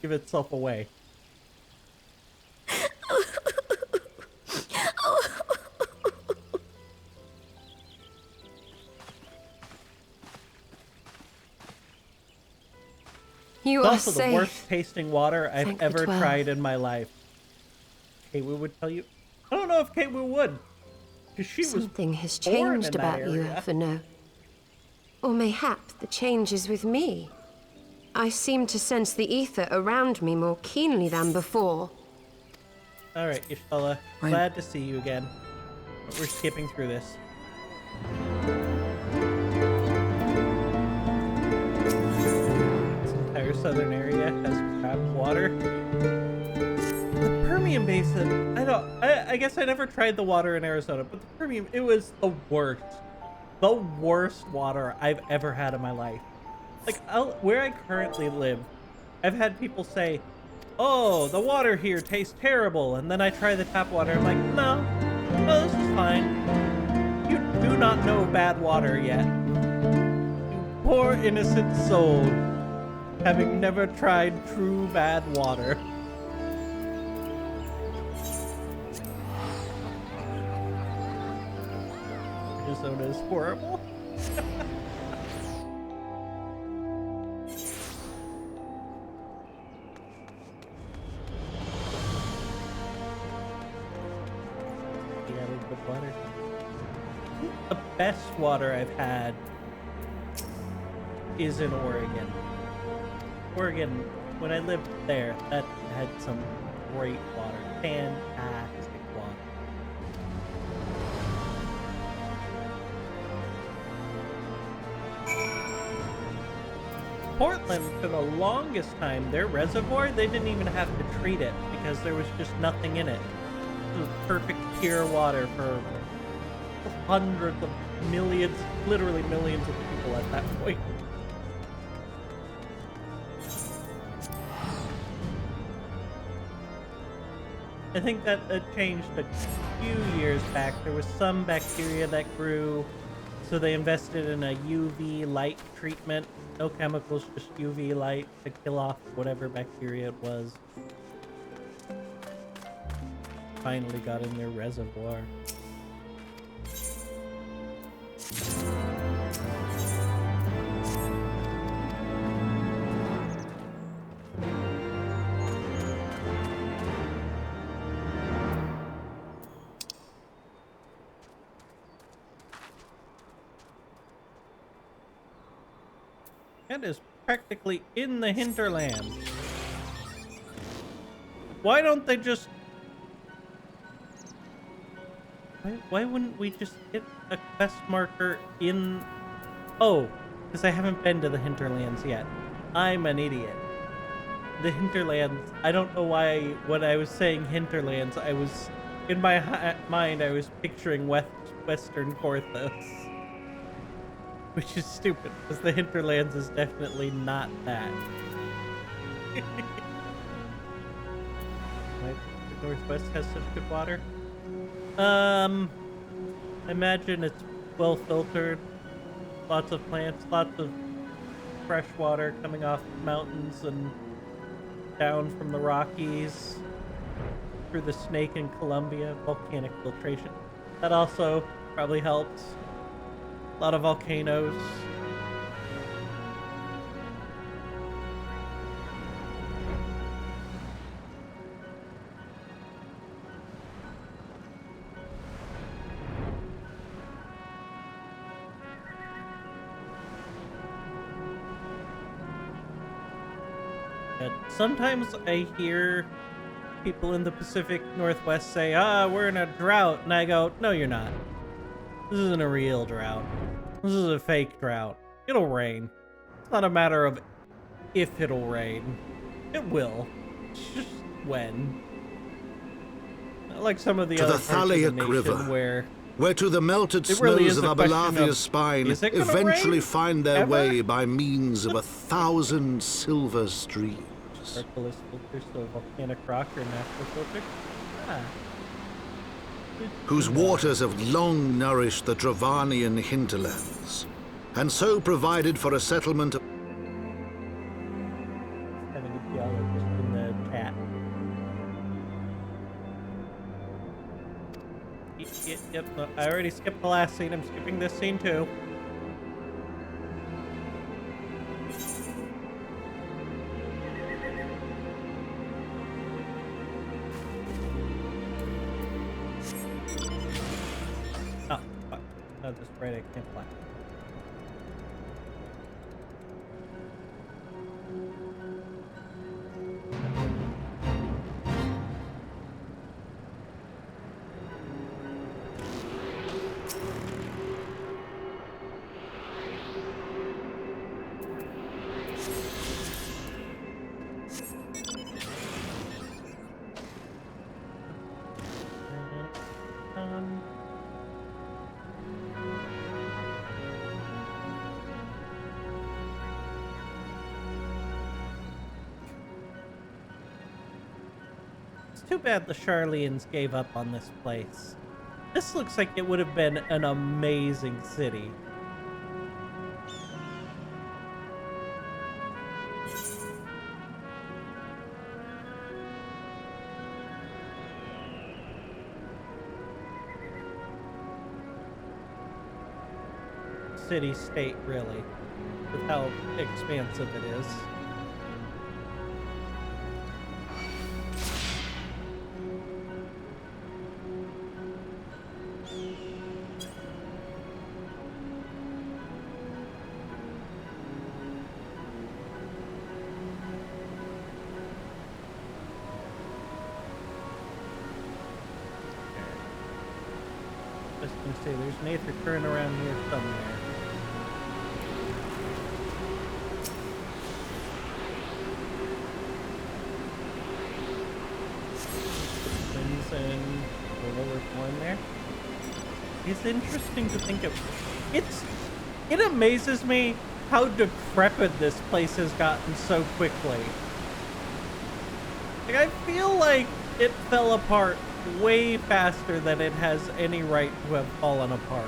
give itself away. You It's are also safe. the worst tasting water I've Thank the ever 12. tried in my life. Kaywu would tell you. I don't know if Kaywu would. Because she Something was has born changed in that about you, area. Everno. Or mayhap the change is with me. I seem to sense the ether around me more keenly than before. Alright, Ishbala. Glad to see you again. But we're skipping through this. This entire southern area has crap water. The Permian Basin, I guess I never tried the water in Arizona, but the Permian, it was the worst. The worst water I've ever had in my life. Like, where I currently live, I've had people say, oh, the water here tastes terrible, and then I try the tap water, I'm like, no, this is fine. You do not know bad water yet. You poor innocent soul, having never tried true bad water. Arizona is horrible. Water. The best water I've had is in Oregon. Oregon, when I lived there, that had some great water. Fantastic water. Portland, for the longest time, their reservoir, they didn't even have to treat it because there was just nothing in it. It was perfect pure water for hundreds of millions, literally millions of people at that point. I think that changed a few years back. There was some bacteria that grew, so they invested in a UV light treatment. No chemicals, just UV light to kill off whatever bacteria it was. Finally got in their reservoir. That is practically in the hinterland. Why don't they just... Why wouldn't we just hit a quest marker in... Oh, because I haven't been to the hinterlands yet. I'm an idiot. The hinterlands, I don't know why when I was saying hinterlands, I was... In my mind, I was picturing Western Porthos. Which is stupid, because the hinterlands is definitely not that. Why the Northwest has such good water? I imagine it's well filtered. Lots of plants, lots of fresh water coming off the mountains and down from the Rockies through the Snake and Columbia. Volcanic filtration. That also probably helps. A lot of volcanoes. And sometimes I hear people in the Pacific Northwest say, we're in a drought. And I go, no, you're not. This isn't a real drought. This is a fake drought. It'll rain. It's not a matter of if it'll rain. It will. It's just when. Not like some of the other parts of the nation River, where to the melted it really snows of Abelathia's spine eventually find their way by means of 1,000 silver streams. Arcalus filter, so volcanic rock or natural filter? Whose waters have long nourished the Dravanian hinterlands, and so provided for a settlement of... Having a geologist in the chat. Yep, no, I already skipped the last scene. I'm skipping this scene too. Oh, fuck. No, just right, I can't fly. Too bad the Charlians gave up on this place. This looks like it would have been an amazing city. City-state, really, with how expansive it is. Just gonna say there's an Aether current around here somewhere. And the lower one there. It's interesting to think of. It amazes me how decrepit this place has gotten so quickly. Like, I feel like it fell apart way faster than it has any right to have fallen apart.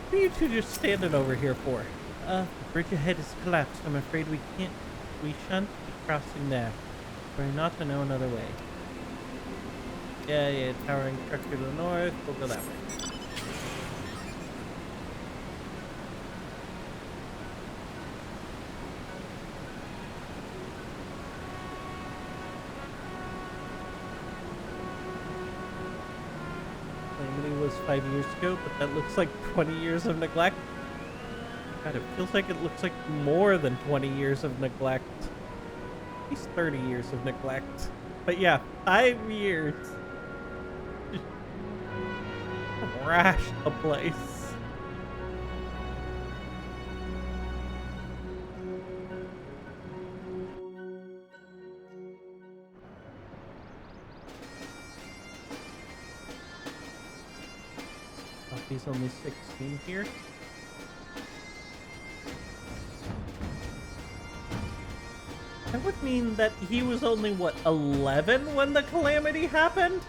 What are you two just standing over here for? The bridge ahead is collapsed. I'm afraid we shan't be crossing there. We're not to know another way. Yeah, towering structure to the north. We'll go that way. Was 5 years ago, but that looks like 20 years of neglect. God, it feels like it looks like more than 20 years of neglect. At least 30 years of neglect. But yeah, 5 years. Just trashed the place. He's only 16 here. That would mean that he was only, what, 11 when the calamity happened?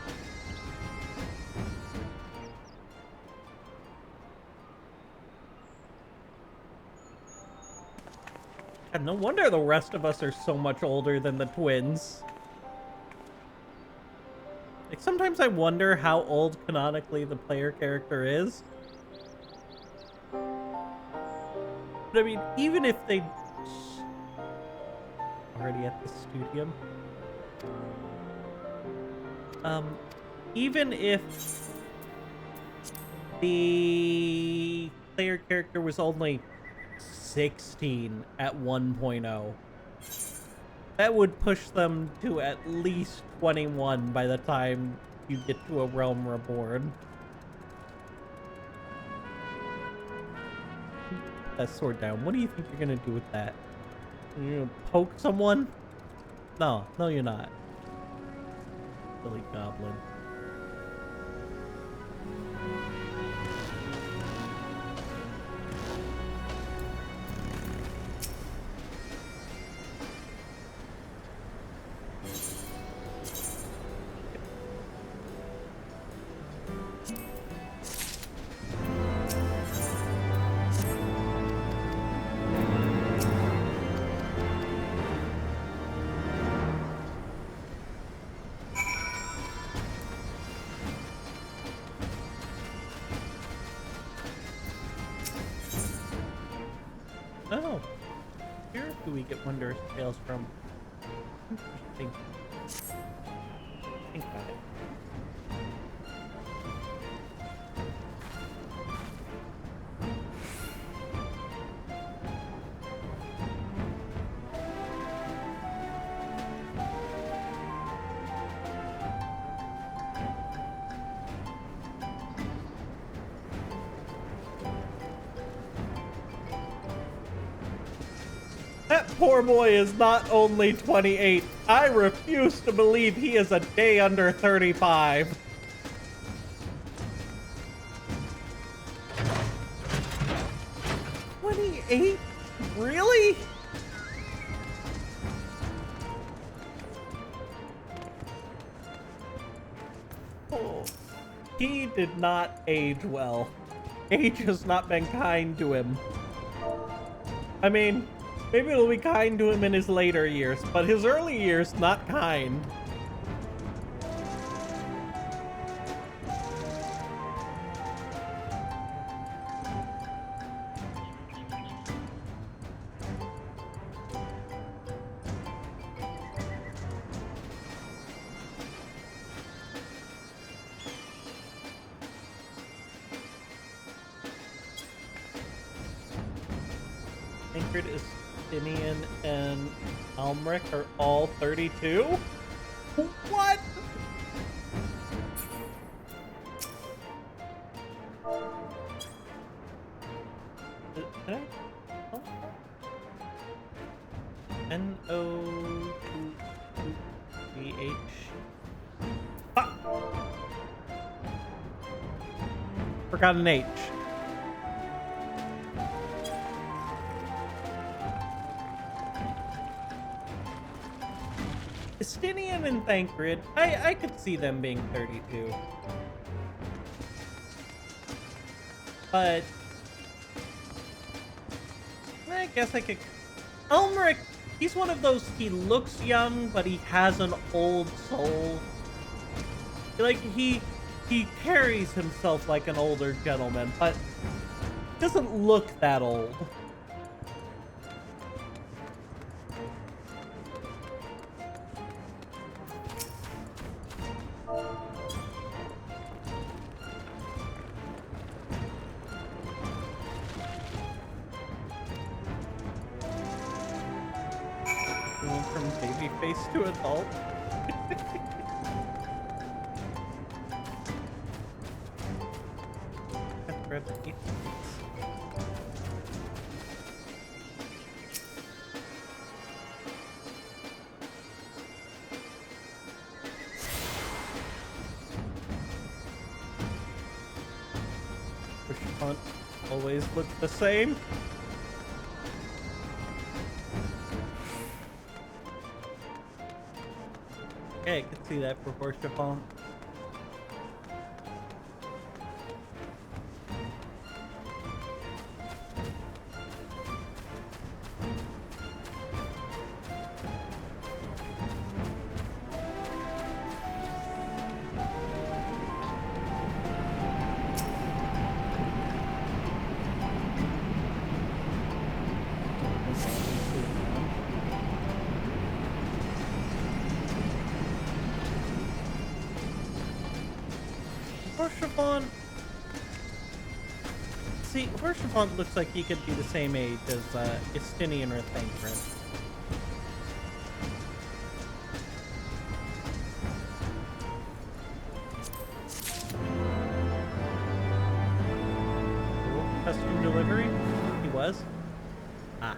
And no wonder the rest of us are so much older than the twins. Like, sometimes I wonder how old canonically the player character is. But I mean, even if they... Already at the studium. Even if the player character was only 16 at 1.0, that would push them to at least 21 by the time you get to A Realm Reborn. Put that sword down. What do you think you're gonna do with that? You're gonna poke someone? No, you're not. Silly goblin. Oh, here do we get wondrous tales from? Interesting. Think about it. That poor boy is not only 28. I refuse to believe he is a day under 35. "28? Really?" Oh, he did not age well. Age has not been kind to him. I mean, maybe it'll be kind to him in his later years, but his early years, not kind. Ingrid, Estinian, and Almric are all 32? What? Did I? Oh. N-O-G-H. Ah! Forgot an H. Estinian and Thancred, I could see them being 32. But I guess I could... Elmeric, he's one of those, he looks young, but he has an old soul. Like, he carries himself like an older gentleman, but doesn't look that old. From baby face to adult. font always look the same. Yeah, I can see that proportion font. Horsefont. See, Horsefont looks like he could be the same age as Istinian or Thancred. Cool. Custom delivery? He was? Ah.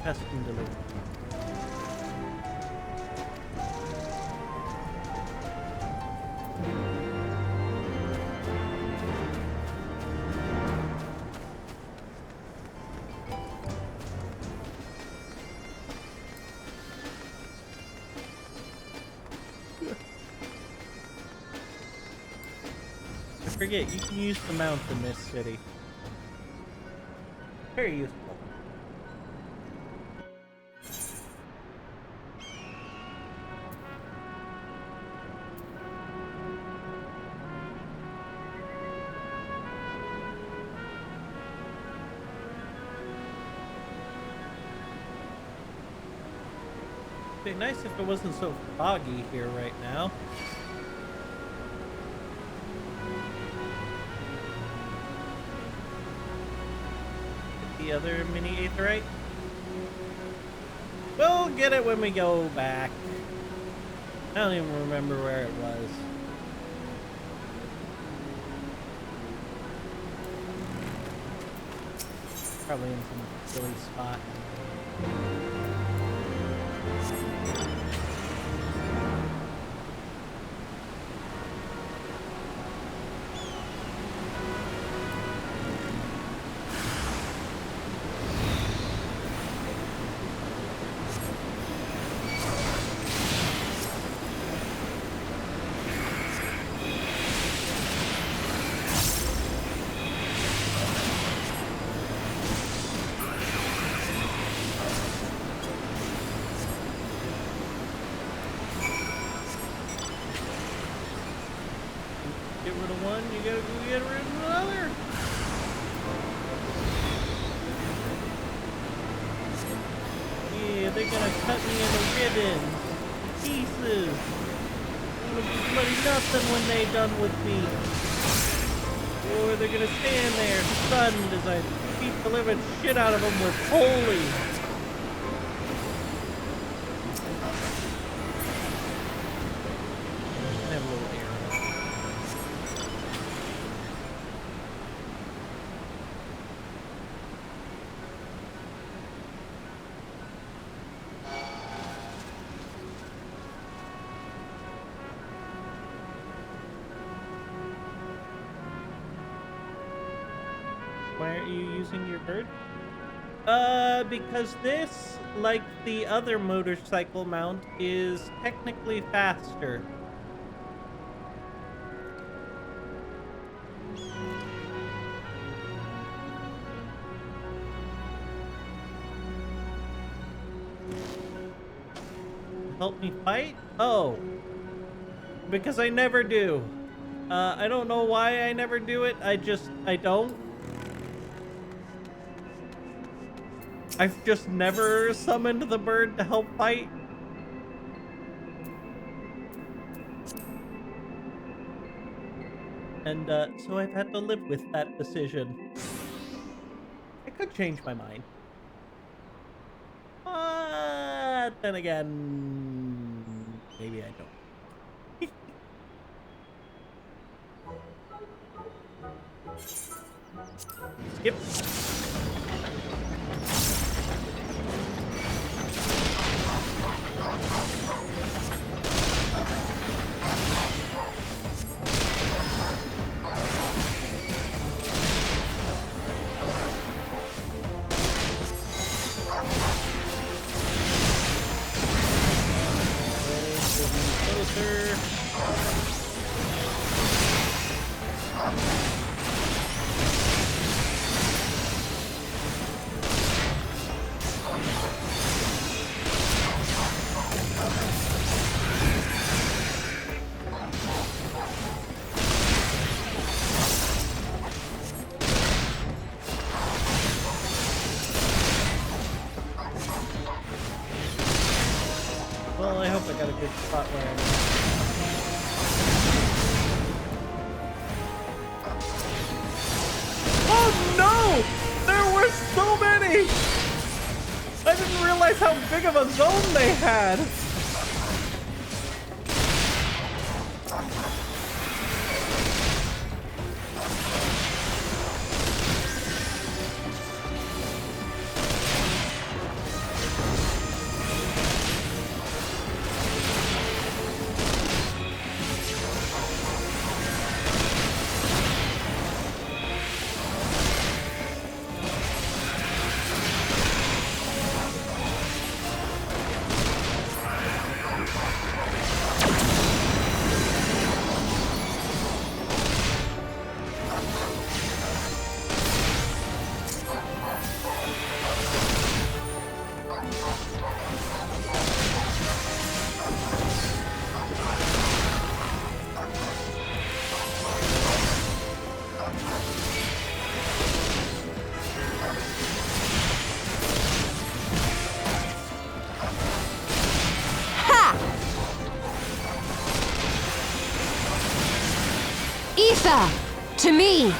Custom delivery. I forget, you can use the mount in this city. Very useful. It'd be nice if it wasn't so foggy here right now. The other mini aetherite. We'll get it when we go back. I don't even remember where it was. Probably in some silly spot. Get rid of one, you gotta go get rid of another. Yeah, they're gonna cut me into ribbons, pieces. I'm gonna be bloody nothing when they're done with me. Or they're gonna stand there stunned as I beat the living shit out of them with holy. Why aren't you using your bird? Because this, like the other motorcycle mount, is technically faster. Help me fight? Oh. Because I never do. I don't know why I never do it. I don't. I've just never summoned the bird to help fight. And so I've had to live with that decision. I could change my mind. But then again, maybe I don't. Skip. spot where I Oh no! There were so many! I didn't realize how big of a zone they had! Ether! To me!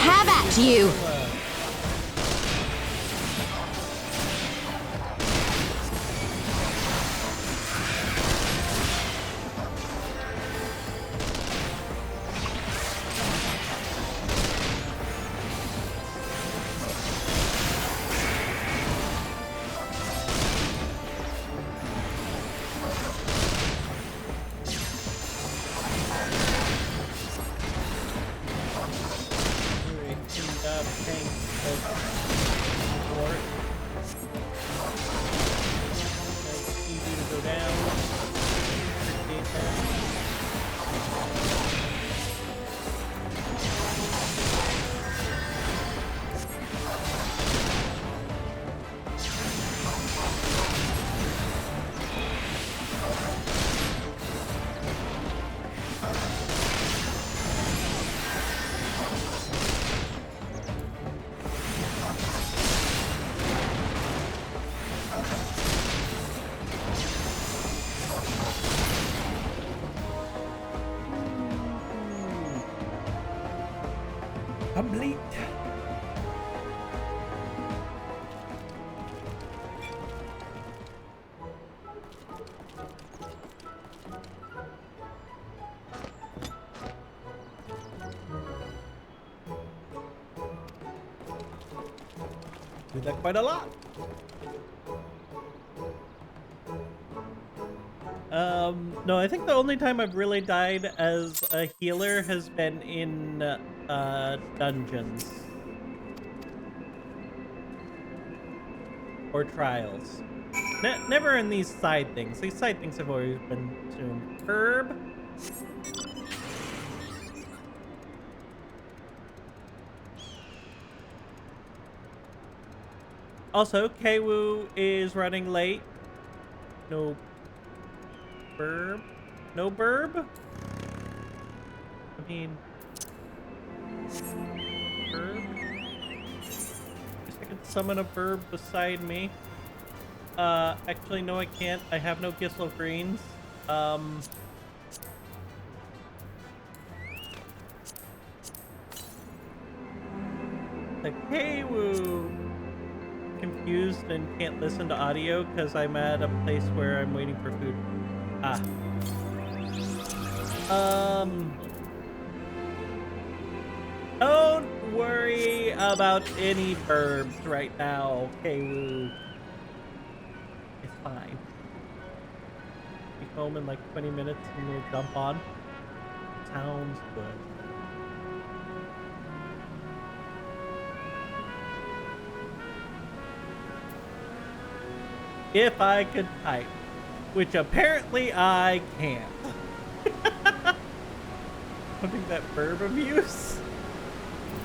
Have at you! Complete. Do that quite a lot. No, I think the only time I've really died as a healer has been in dungeons or trials. Never in these side things. These side things have always been soon. Herb. Also, Kwu is running late. No burb? No burb? I mean... burb? Guess I could summon a burb beside me. Actually, no I can't. I have no Gissel Greens. The Kwu confused and can't listen to audio because I'm at a place where I'm waiting for food. Don't worry about any burbs right now, Kwu. It's fine. Be home in like 20 minutes and we'll jump on. Sounds good. If I could type, which apparently I can't. Having that burb abuse.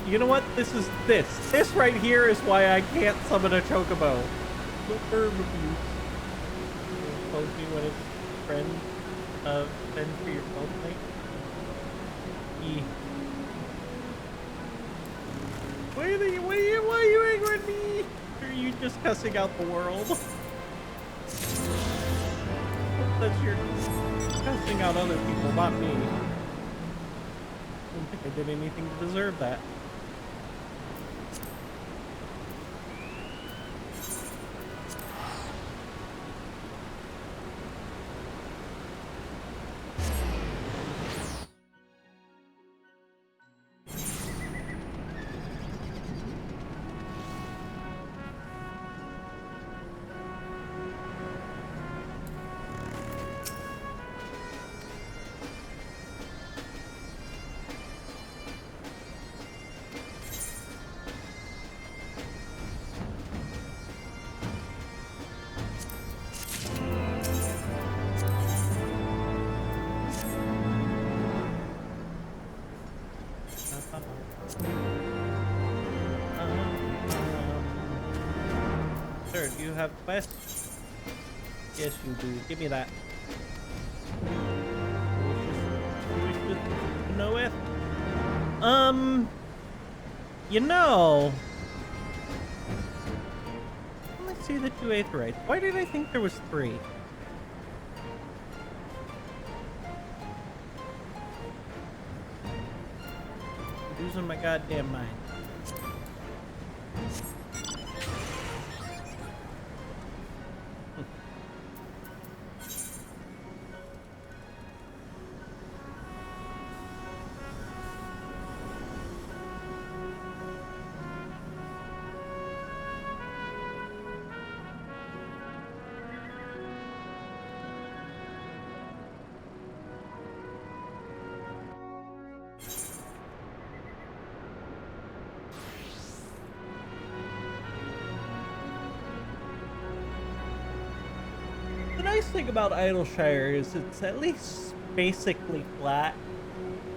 You know what? This right here is why I can't summon a chocobo. The burb abuse. Tells me when it's friend send for your soulmate. Why are you angry at me? Or are you just cussing out the world? That's your cussing out other people, not me. I don't think I did anything to deserve that. Sir, do you have quests? Yes, you do. Give me that. To know it? You know, let's see the 2 aetherites. Why did I think there was 3? I'm losing my goddamn mind. The nice thing about Idleshire is it's at least basically flat.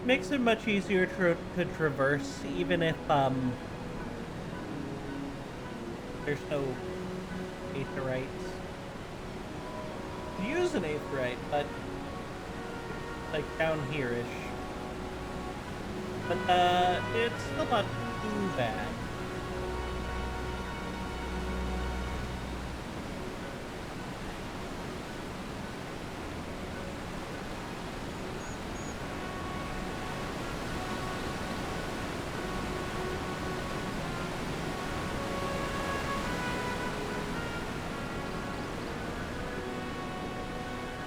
Makes it much easier to traverse, even if there's no aetherites. You use an aetherite, but like down here-ish. But it's still not too bad.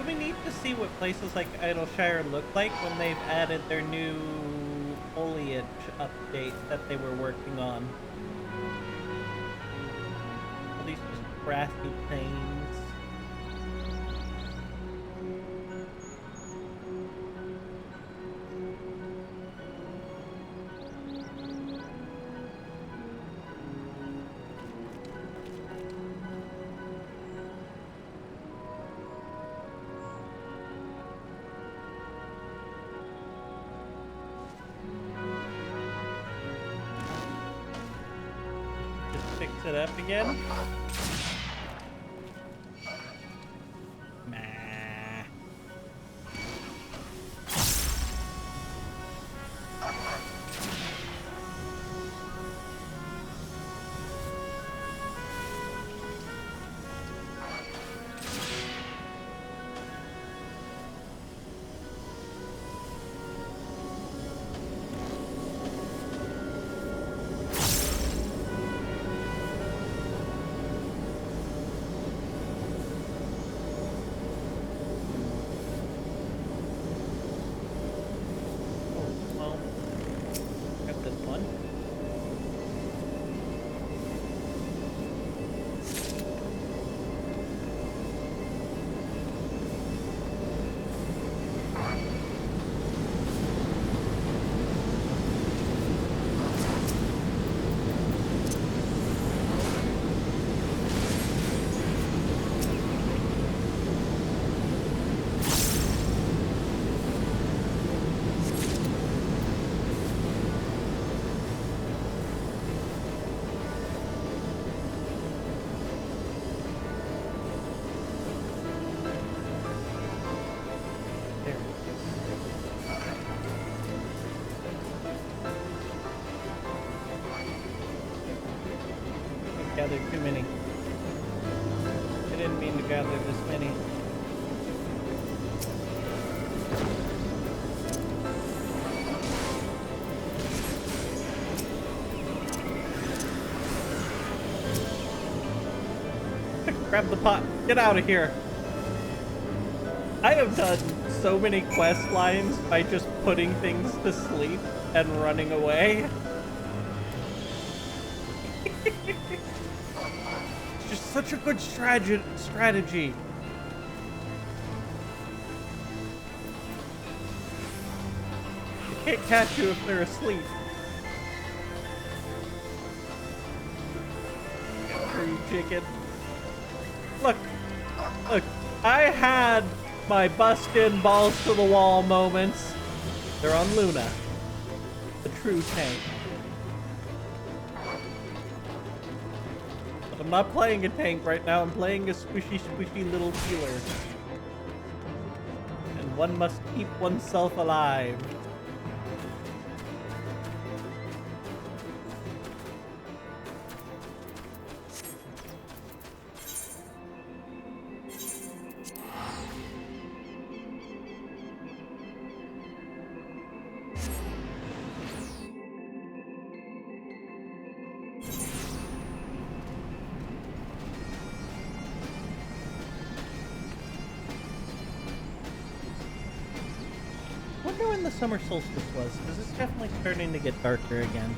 We need to see what places like Idleshire look like when they've added their new foliage update that they were working on. All these just grassy plains. Fix it up again. Gathered too many. I didn't mean to gather this many. Grab the pot. Get out of here. I have done so many quest lines by just putting things to sleep and running away. It's just such a good strategy. They can't catch you if they're asleep. Free chicken. Look, I had my bust-in balls to the wall moments. They're on Luna, the true tank. But I'm not playing a tank right now. I'm playing a squishy little healer. And one must keep oneself alive. I wonder when the summer solstice was, because it's definitely starting to get darker again.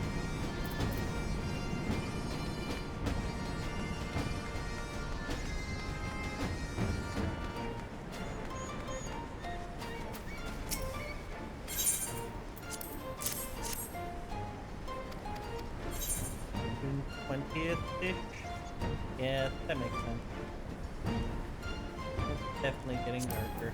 June 20th-ish? Yeah, that makes sense. It's definitely getting darker.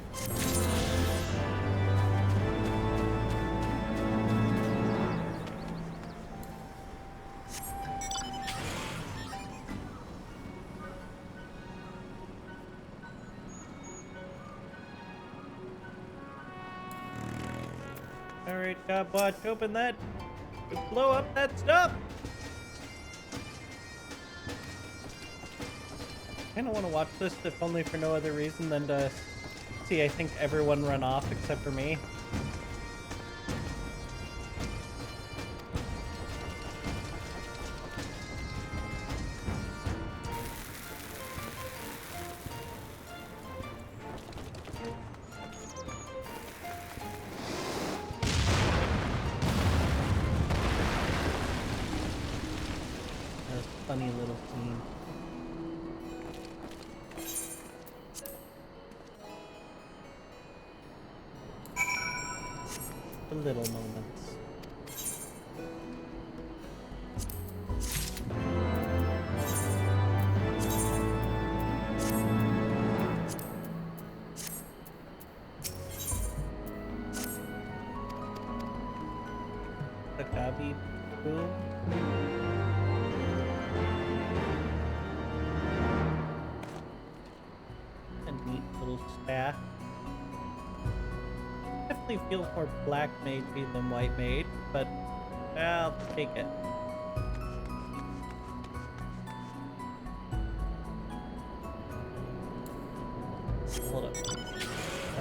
Alright, job watch, open that. Blow up that stuff! I kinda wanna watch this, if only for no other reason than to see, I think, everyone run off except for me. Funny little scene. The little moments. The Gabi boom. Staff. Definitely feels more black magey than white mage, but I'll take it. Hold up.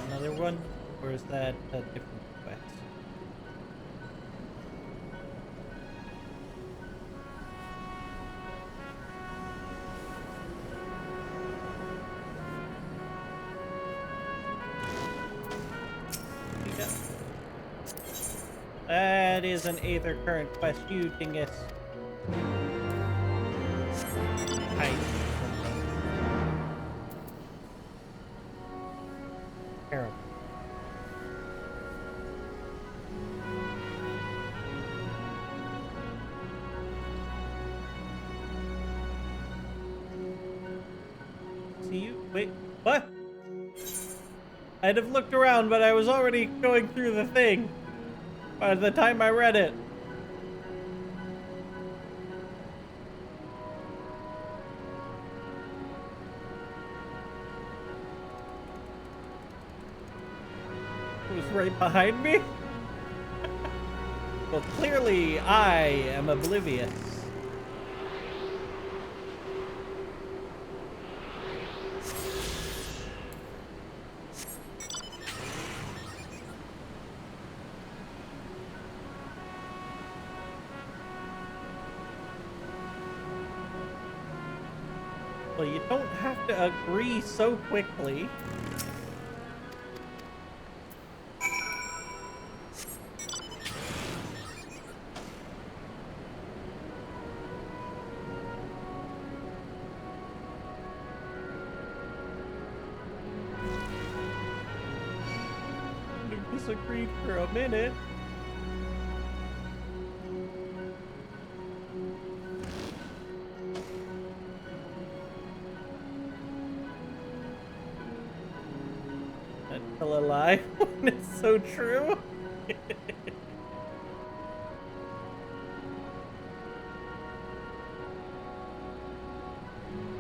Another one? Or is that a different quest? That is an Aether Current quest, you dingus. Hi. Terrible. See you? Wait, what? I'd have looked around, but I was already going through the thing by the time I read it. It was right behind me? Well, clearly I am oblivious. Well, you don't have to agree so quickly. We disagreed for a minute. Tell a lie when it's so true.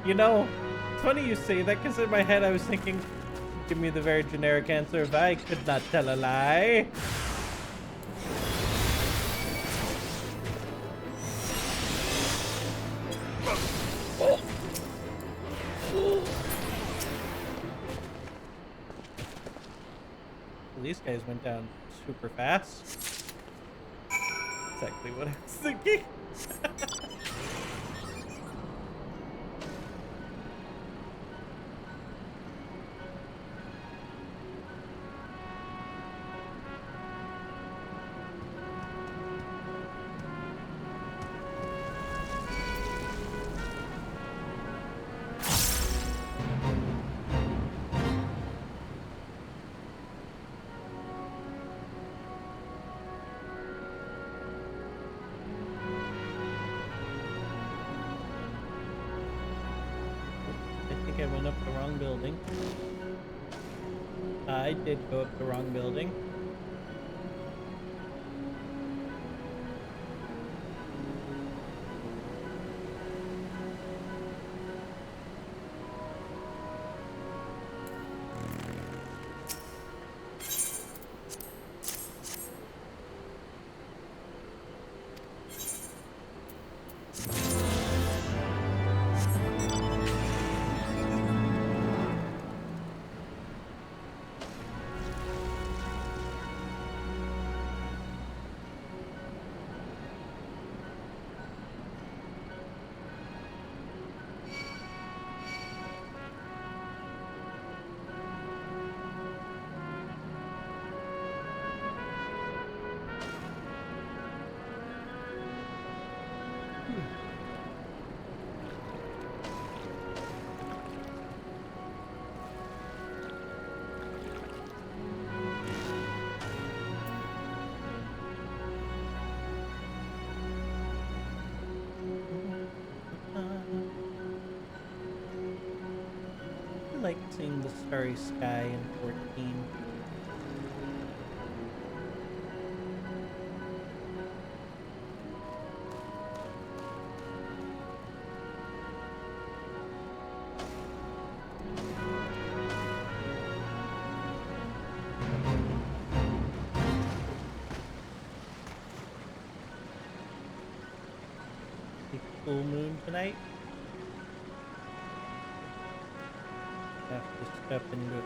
You know, it's funny you say that because in my head I was thinking, give me the very generic answer if I could not tell a lie. These guys went down super fast. Exactly what I was thinking. I went up the wrong building. I did go up the wrong building. I like seeing the starry sky in 14. Full moon tonight. Have to step into it.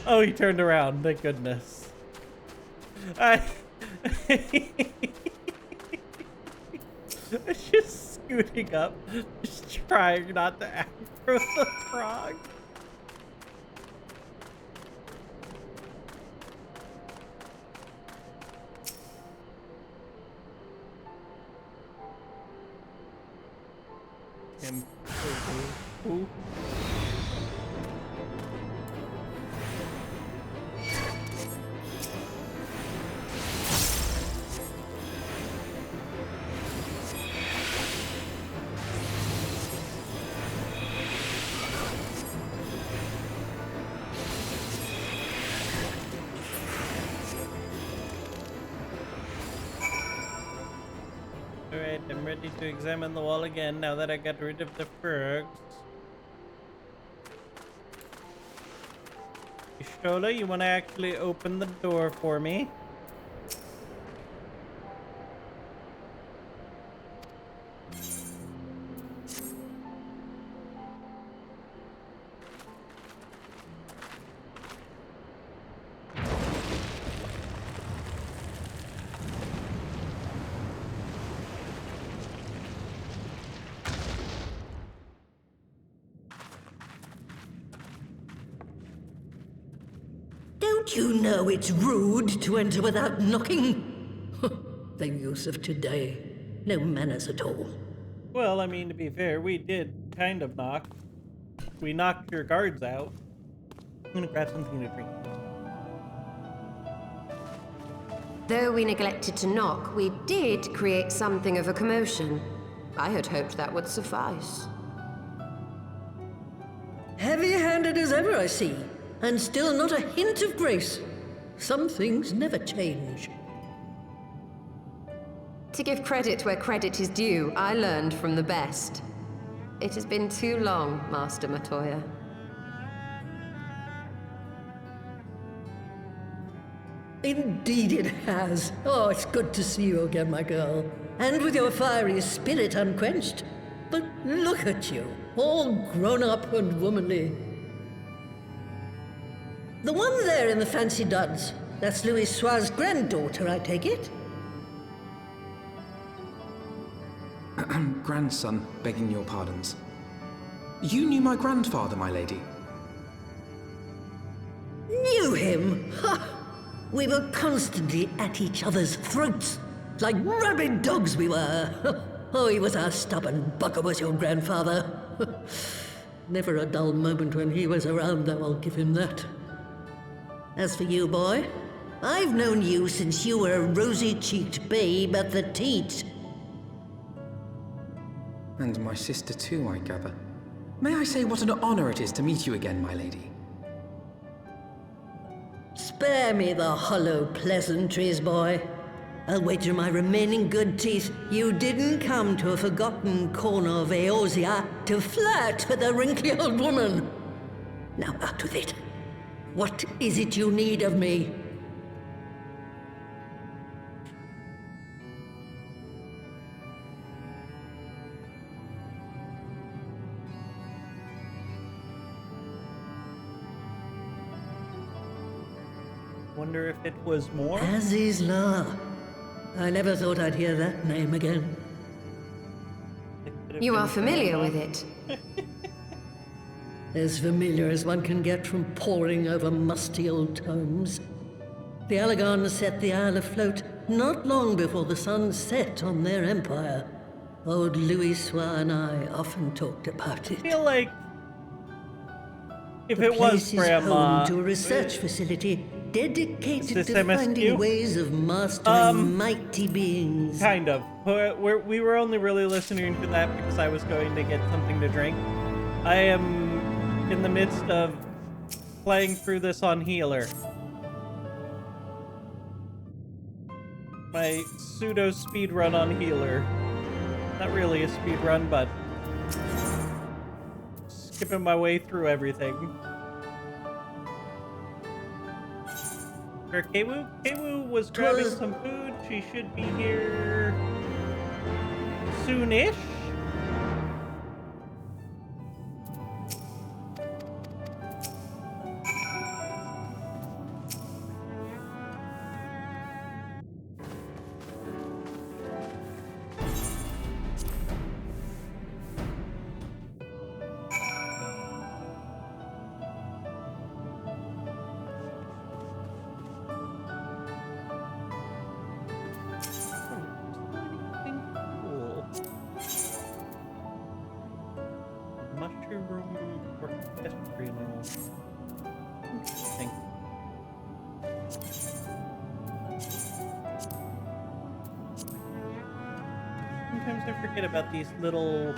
Oh, he turned around. Thank goodness. I just scooting up, just trying not to aggro the frog. Him. Ooh. need to examine the wall again now that I got rid of the frogs. Ishtola, you want to actually open the door for me? Don't you know it's rude to enter without knocking? The youth of today. No manners at all. Well, I mean, to be fair, we did kind of knock. We knocked your guards out. I'm gonna grab something to drink. Though we neglected to knock, we did create something of a commotion. I had hoped that would suffice. Heavy-handed as ever, I see. And still not a hint of grace. Some things never change. To give credit where credit is due, I learned from the best. It has been too long, Master Matoya. Indeed it has. Oh, it's good to see you again, my girl. And with your fiery spirit unquenched. But look at you, all grown up and womanly. The one there in the fancy duds, that's Louis Soir's granddaughter, I take it? Grandson, begging your pardons. You knew my grandfather, my lady. Knew him? Ha! We were constantly at each other's throats, like rabid dogs we were. Oh, he was a stubborn bugger, was your grandfather. Never a dull moment when he was around, though, I'll give him that. As for you, boy, I've known you since you were a rosy-cheeked babe at the teat. And my sister too, I gather. May I say what an honor it is to meet you again, my lady? Spare me the hollow pleasantries, boy. I'll wager my remaining good teeth you didn't come to a forgotten corner of Eorzea to flirt with a wrinkly old woman. Now out with it. What is it you need of me? Wonder if it was more? Azizla. I never thought I'd hear that name again. You are familiar with it. As familiar as one can get from poring over musty old tomes. The Alagons set the Isle afloat not long before the sun set on their empire. Old Louis Soir and I often talked about it. I feel like if the it was place is Grandma, home to a research facility dedicated this to MSQ? finding ways of mastering mighty beings. Kind of. We were only really listening to that because I was going to get something to drink. I am in the midst of playing through this on healer. My pseudo speed run on healer. Not really a speed run, but skipping my way through everything. Or Kewu? Kewu was grabbing some food. She should be here soonish. Sometimes I forget about these little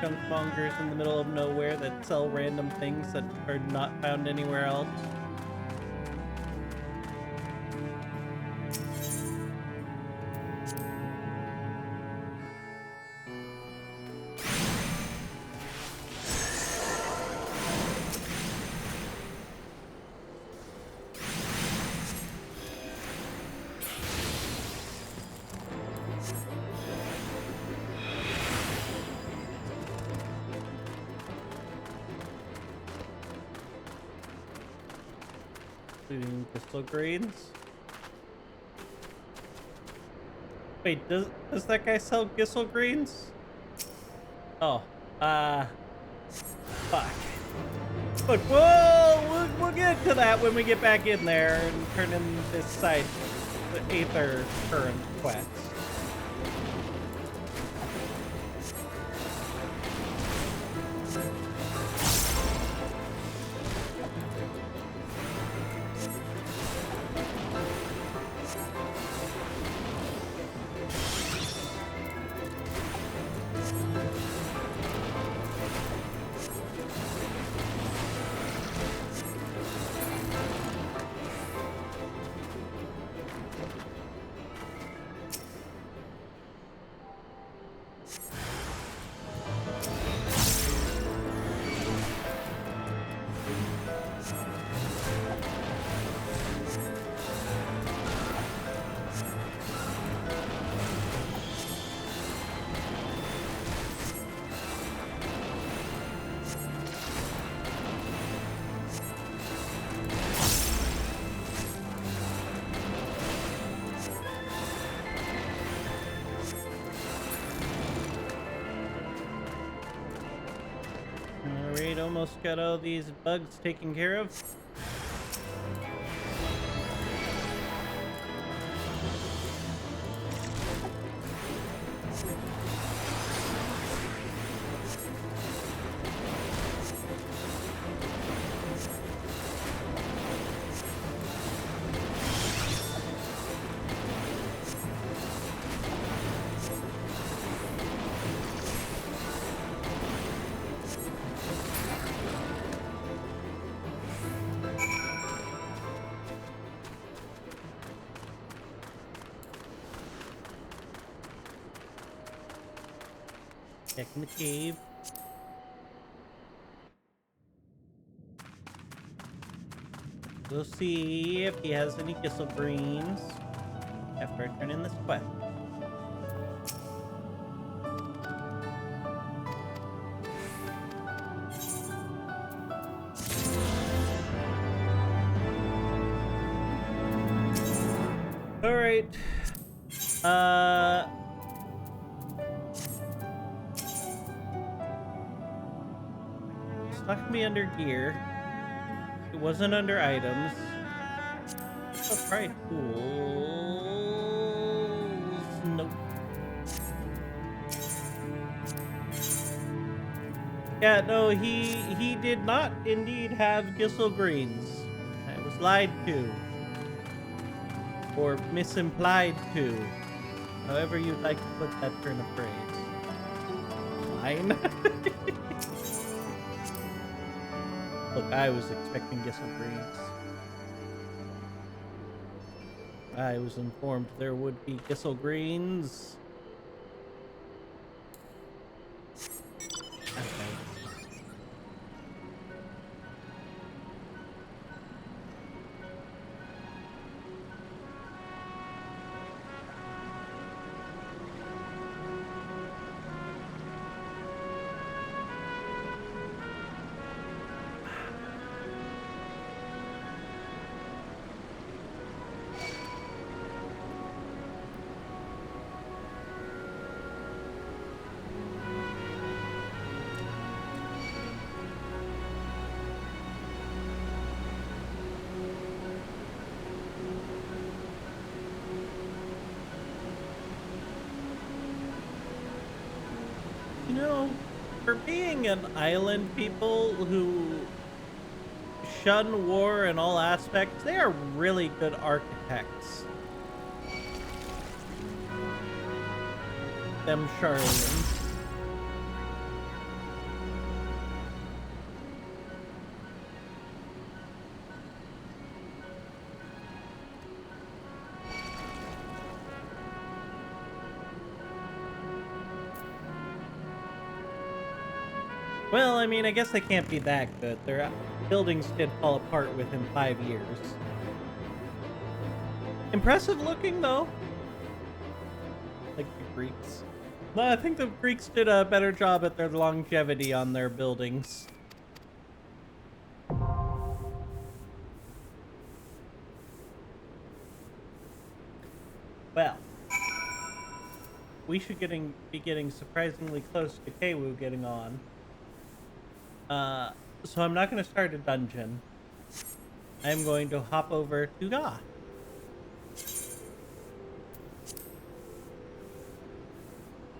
junk mongers in the middle of nowhere that sell random things that are not found anywhere else. Including crystal greens. Wait, does that guy sell Gissel greens? Oh, fuck. Look, we'll get to that when we get back in there and turn in this side, the Aether Current quest. Alright, almost got all these bugs taken care of. Checking the cave. We'll see if he has any Gissel greens after I turn in this quest. All right. It's not gonna be under gear. It wasn't under items. Oh, probably tools. Nope. Yeah, no, he did not indeed have Gissel greens. I was lied to. Or misimplied to. However you'd like to put that turn of phrase. Fine. Look, I was expecting Gissel greens. I was informed there would be Gissel greens. Okay. You know, for being an island people who shun war in all aspects, they are really good architects. Them Charlians. Well, I mean, I guess they can't be that good. Their buildings did fall apart within 5 years. Impressive looking, though. Like the Greeks. No, I think the Greeks did a better job at their longevity on their buildings. we should be getting surprisingly close to Keiwu getting on. So I'm not going to start a dungeon. I'm going to hop over to Ga.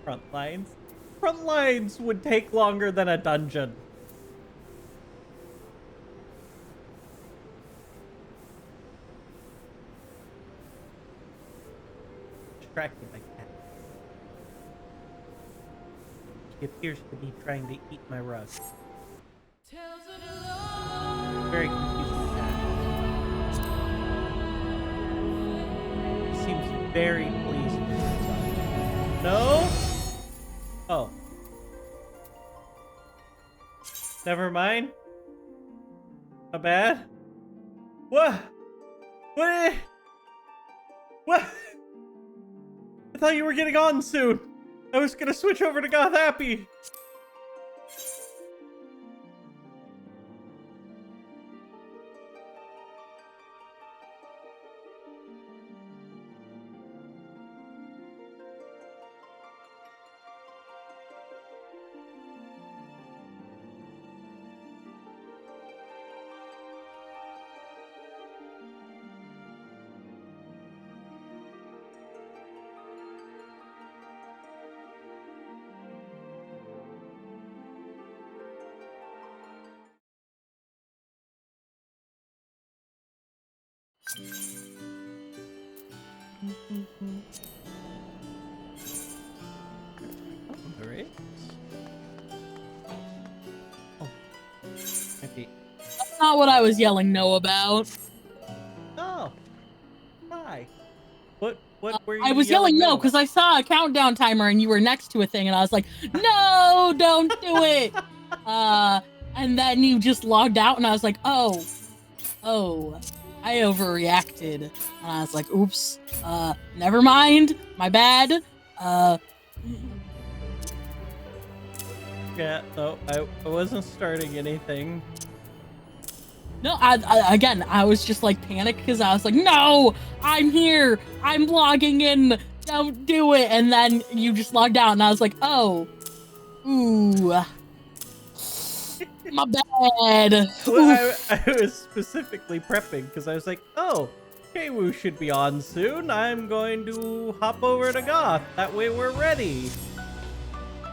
Front lines. Front lines would take longer than a dungeon. Distracted by cat. He appears to be trying to eat my rug. Very confusing cat. He seems very pleased with himself. No? Oh. Never mind. Not bad. What? What? What? I thought you were getting on soon. I was gonna switch over to Goth Happy. Alright. Oh. Okay. That's not what I was yelling no about. Oh. Hi. What were you I was yelling no about? because I saw a countdown timer and you were next to a thing and I was like, no, don't do it. And then you just logged out and I was like, oh, I overreacted. And I was like, oops, never mind, my bad. Yeah, no, I wasn't starting anything. No, I was just like panicked because I was like, no, I'm here, I'm logging in, don't do it. And then you just logged out and I was like, oh, ooh, my bad. Well, I was specifically prepping because I was like, oh, Keiwu should be on soon. I'm going to hop over to Goth. That way we're ready.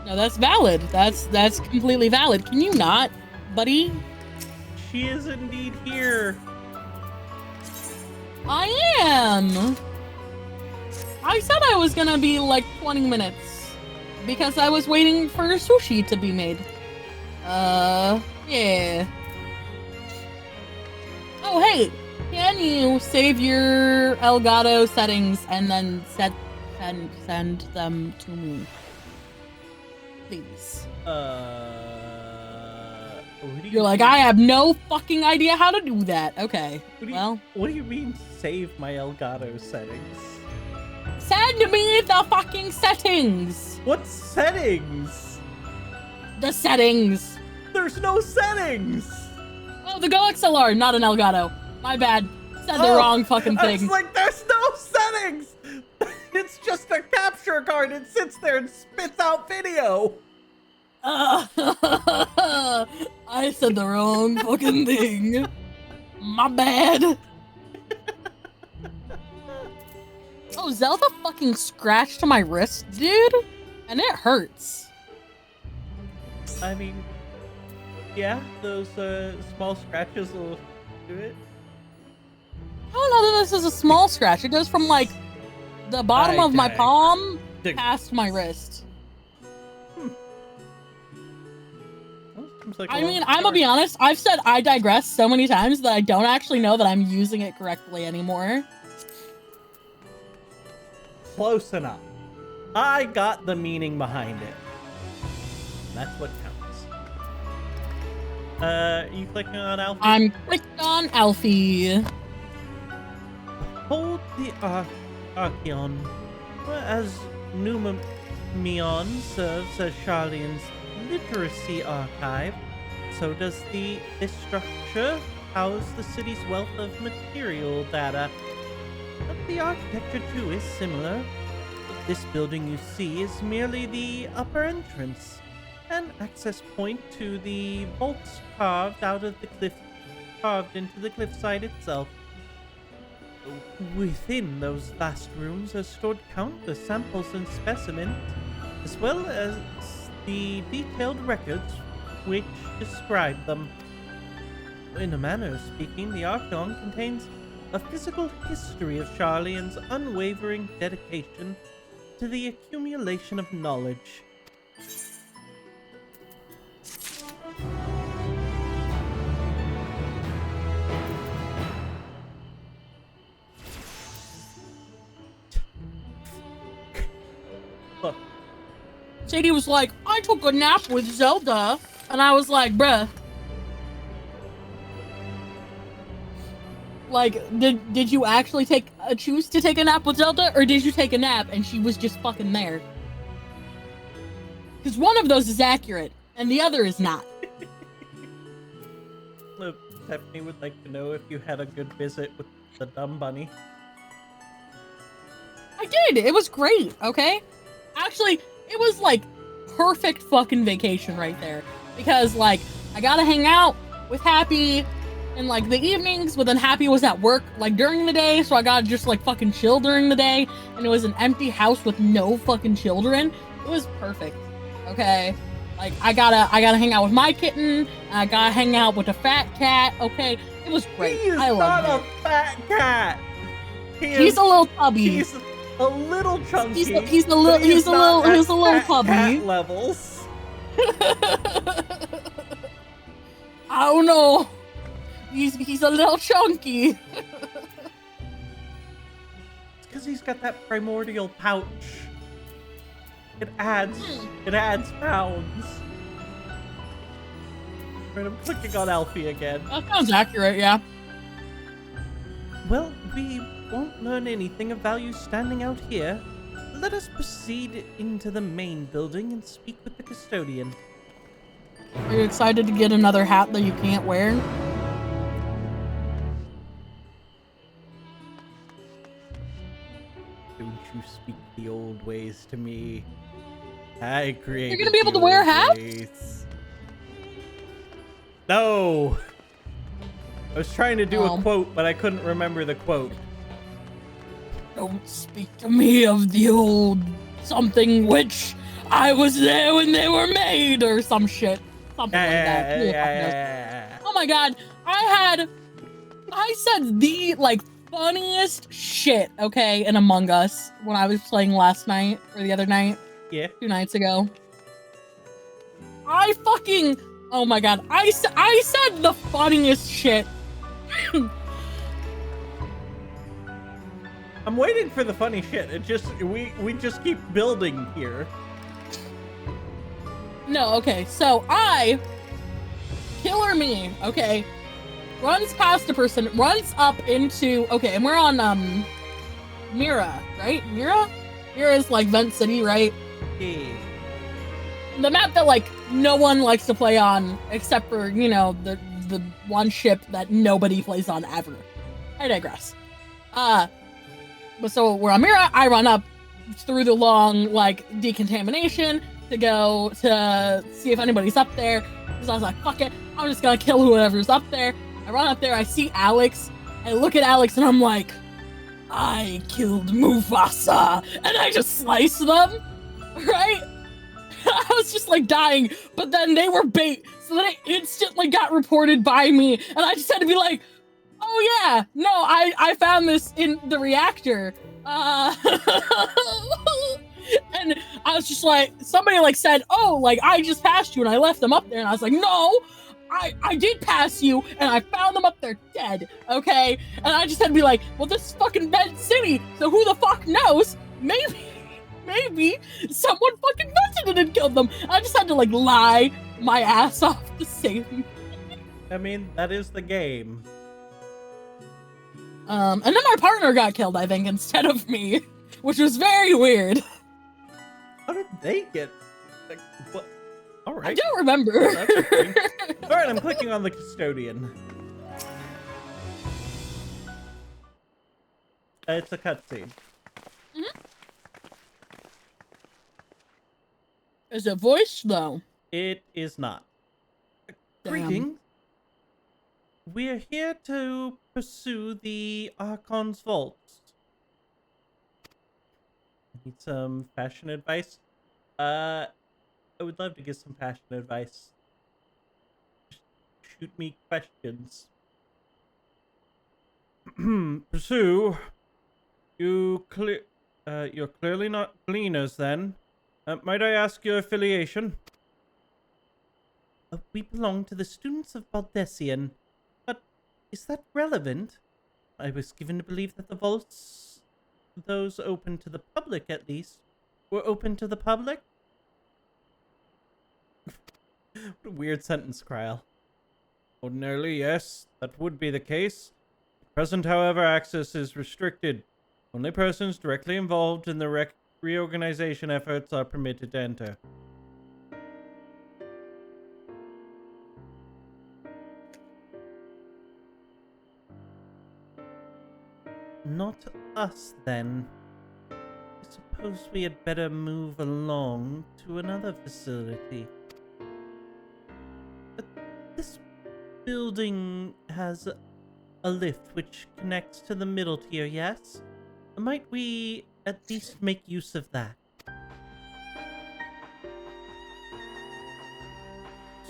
No, that's valid. That's completely valid. Can you not, buddy? She is indeed here. I am. I said I was gonna be like 20 minutes because I was waiting for sushi to be made. Yeah. Oh, hey, can you save your Elgato settings and then send them to me? Please. You're like, I have no fucking idea how to do that. Okay, what do you mean save my Elgato settings? Send me the fucking settings! What settings? The settings! There's no settings! Oh, the Go XLR, not an Elgato. My bad. Said the wrong fucking thing. I was like, there's no settings! It's just a capture card. It sits there and spits out video. I said the wrong fucking thing. My bad. Oh, Zelda fucking scratched my wrist, dude. And it hurts. I mean, yeah, those small scratches will do it. I don't know that this is a small scratch. It goes from like the bottom of my palm past my wrist. Like I mean, I'm gonna be honest, I've said I digress so many times that I don't actually know that I'm using it correctly anymore. Close enough. I got the meaning behind it. That's what counts. You clicking on Alfie? I'm clicked on Alfie. Hold the Archeon. As Numion serves as Charlian's literacy archive, so does this structure house the city's wealth of material data. But the architecture too is similar. This building you see is merely the upper entrance, an access point to the vaults carved into the cliffside itself. Within those vast rooms are stored countless samples and specimens, as well as the detailed records which describe them. In a manner of speaking, the Archon contains a physical history of Charlian's unwavering dedication to the accumulation of knowledge. Sadie was like, I took a nap with Zelda. And I was like, bruh. Like, did you actually choose to take a nap with Zelda? Or did you take a nap and she was just fucking there? Because one of those is accurate, and the other is not. Look, Stephanie would like to know if you had a good visit with the dumb bunny. I did. It was great, okay? Actually, it was like perfect fucking vacation right there. Because like, I got to hang out with Happy in like the evenings, but then Happy was at work like during the day, so I got to just like fucking chill during the day. And it was an empty house with no fucking children. It was perfect, okay? Like, I gotta hang out with my kitten. I gotta hang out with a fat cat, okay? It was great. I love it. He's not a fat cat. He's a little tubby. He's a little chunky. He's a little tubby. Cat levels. I don't know. He's a little chunky. It's because he's got that primordial pouch. It adds pounds. Right, I'm clicking on Alfie again. That sounds accurate, yeah. Well, we won't learn anything of value standing out here. Let us proceed into the main building and speak with the custodian. Are you excited to get another hat that you can't wear? Don't you speak the old ways to me. I created. You're gonna be able to wear hats? Ways. No. I was trying to do a quote, but I couldn't remember the quote. Don't speak to me of the old something which I was there when they were made, or some shit. Something like that. Yeah. Oh my god. I said the like funniest shit, okay, in Among Us when I was playing last night or the other night. Yeah. 2 nights ago. Oh my god. I said the funniest shit. I'm waiting for the funny shit. It just we just keep building here. No, okay. So Killer Me, okay, runs past a person, runs up into, okay, and we're on Mira, right? Mira is like Vent City, right? Yeah. The map that like no one likes to play on except for, you know, the one ship that nobody plays on ever. I digress. But so we're on Mira, I run up through the long like decontamination to go to see if anybody's up there. Because I was like, fuck it, I'm just gonna kill whoever's up there. I run up there, I see Alex, I look at Alex and I'm like, I killed Mufasa, and I just slice them, right? I was just like dying, but then they were bait, so then it instantly got reported by me, and I just had to be like, oh yeah, no, I found this in the reactor. And I was just like, somebody like said, oh, like I just passed you and I left them up there, and I was like, no, I did pass you and I found them up there dead, okay? And I just had to be like, well, this is fucking Vent City, so who the fuck knows? Maybe someone fucking vented it and killed them. I just had to like lie my ass off to save me. I mean, that is the game. And then my partner got killed, I think, instead of me, which was very weird. How did they get? Like, what? All right. I don't remember. All right, I'm clicking on the custodian. It's a cutscene. Is it voiced, though? It is not. Damn. Greetings. We're here to pursue the Archon's vaults. Need some fashion advice? I would love to get some fashion advice. Just shoot me questions. Pursue. You're clearly not gleaners then. Might I ask your affiliation? We belong to the students of Baldessian. But is that relevant? I was given to believe that the vaults, those open to the public at least, were open to the public? What a weird sentence, Kryl. Ordinarily, yes, that would be the case. At present, however, access is restricted. Only persons directly involved in the reorganization efforts are permitted to enter. Not us, then. I suppose we had better move along to another facility. This building has a lift which connects to the middle tier, yes? Might we at least make use of that?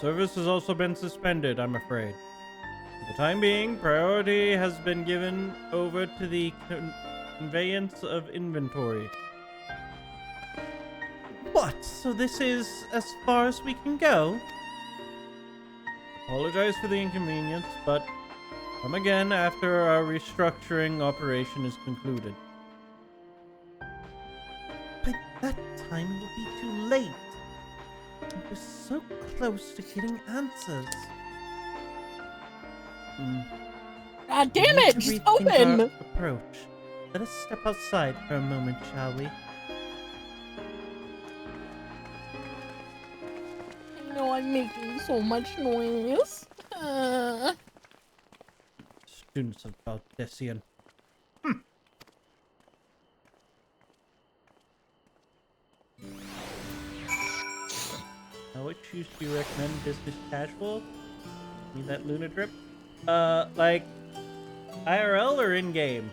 Service has also been suspended, I'm afraid. For the time being, priority has been given over to the conveyance of inventory. What? So this is as far as we can go? Apologize for the inconvenience, but come again after our restructuring operation is concluded. By that time, it will be too late. We're so close to getting answers. God damn it! Just open! Our approach. Let us step outside for a moment, shall we? I know I'm making so much noise. Students of Baldessian. Now, which shoes do you recommend? Business casual? Need that Luna drip? Like IRL or in-game?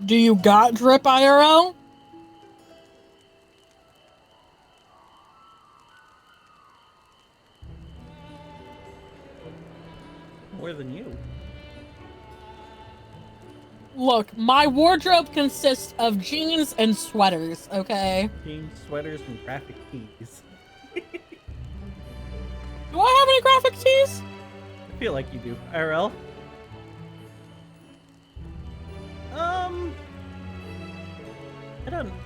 Do you got drip IRL? More than you. Look, my wardrobe consists of jeans and sweaters, okay? Jeans, sweaters, and graphic tees. Do I have any graphic tees? I feel like you do. IRL?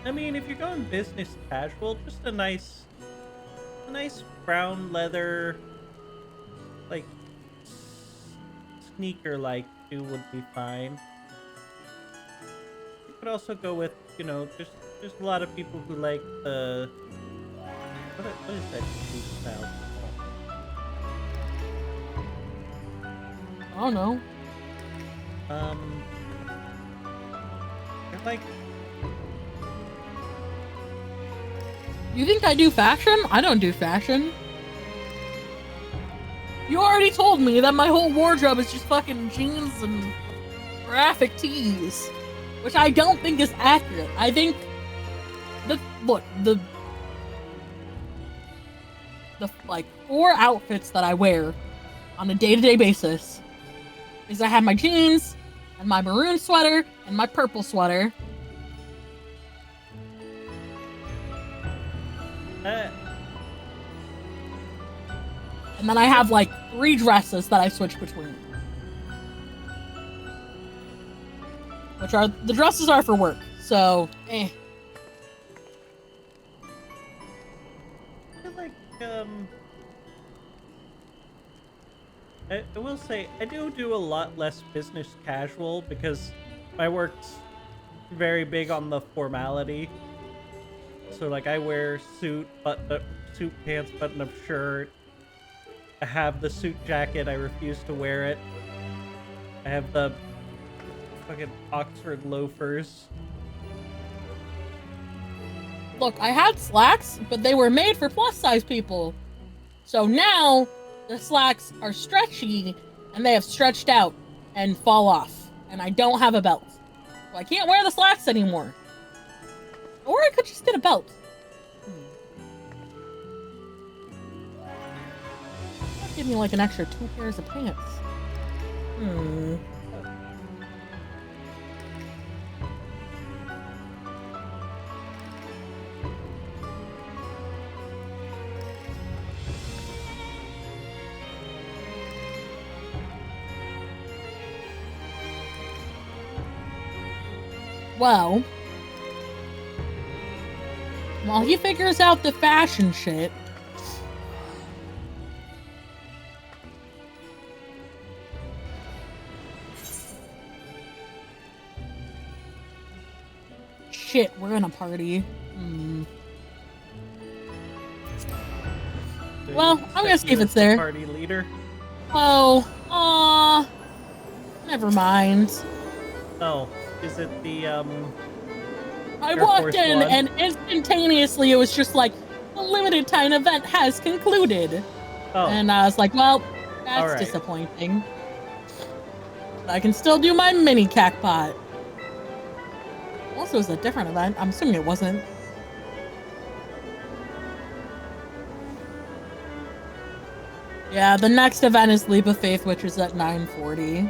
I mean, if you're going business casual, just a nice brown leather, like, sneaker-like shoe would be fine. You could also go with, you know, there's a lot of people who like the, what is that shoe style? I don't know. They're like... You think I do fashion? I don't do fashion. You already told me that my whole wardrobe is just fucking jeans and graphic tees. Which I don't think is accurate. I think... the like 4 outfits that I wear on a day-to-day basis is I have my jeans, and my maroon sweater, and my purple sweater. And then I have like 3 dresses that I switch between. Which are, the dresses are for work, so, eh. I feel like, I will say, I do a lot less business casual because my work's very big on the formality. So, like, I wear suit pants, button-up shirt. I have the suit jacket, I refuse to wear it. I have the fucking Oxford loafers. Look, I had slacks, but they were made for plus-size people. So now, the slacks are stretchy, and they have stretched out and fall off. And I don't have a belt. So I can't wear the slacks anymore. Or I could just get a belt. That'd give me like an extra 2 pairs of pants. Well, while he figures out the fashion shit, shit, we're gonna party. Well, I'm gonna see if it's there. Party leader. Oh, never mind. Oh, is it the I Air walked Force in One? and instantaneously it was just like, a limited time event has concluded. Oh. And I was like, well, that's All right. disappointing. But I can still do my mini cackpot. Also, it was a different event. I'm assuming it wasn't. Yeah, the next event is Leap of Faith, which is at 9:40.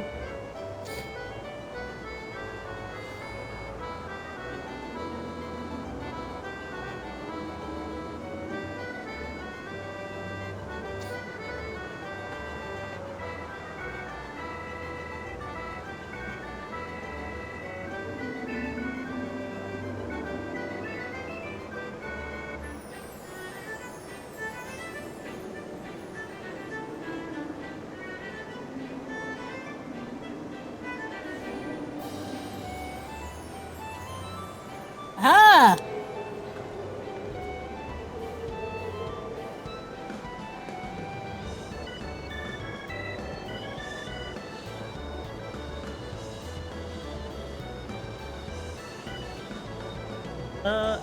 Ah!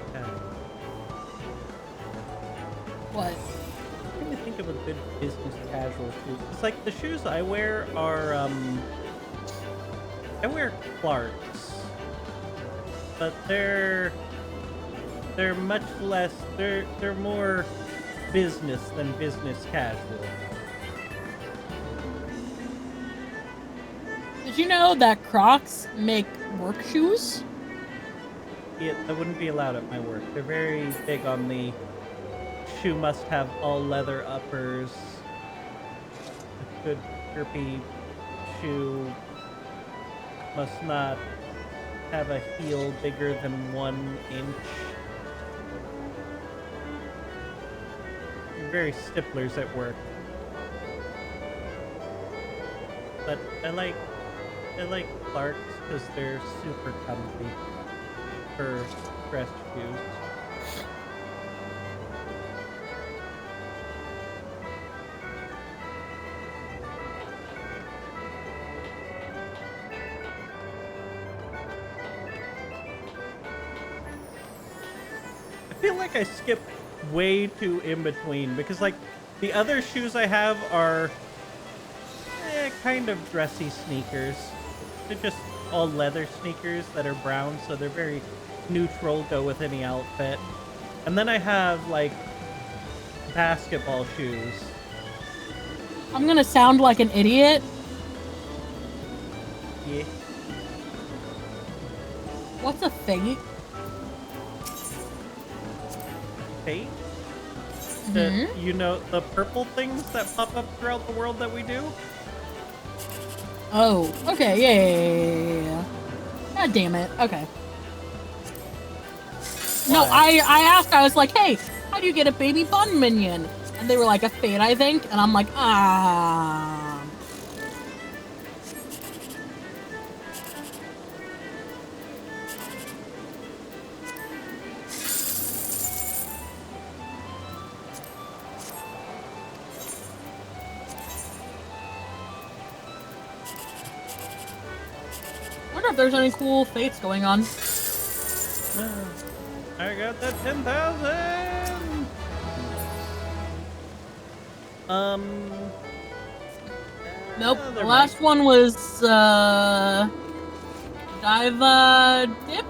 Okay. What? I'm trying to think of a good business casual shoe. It's like the shoes I wear are I wear Clarks, but they're much less. They're more business than business casual. Did you know that Crocs make work shoes? Yeah, that wouldn't be allowed at my work. They're very big on the shoe must have all leather uppers. A good grippy shoe must not have a heel bigger than 1 inch. You're very stiflers at work. But I like Clarks because they're super comfy for dress shoes. I feel like I skip way too in between because like the other shoes I have are kind of dressy sneakers. They're just all leather sneakers that are brown, so they're very neutral, go with any outfit. And then I have like basketball shoes. I'm gonna sound like an idiot. Yeah. What's a fate? Fate? Mhm. You know, the purple things that pop up throughout the world that we do? Oh, okay, yeah. God damn it. Okay. No, I asked, I was like, hey, how do you get a baby bun minion? And they were like, a fate, I think. And I'm like, ah. I wonder if there's any cool fates going on. at that 10,000. Nope. The never last one was Diva Dip.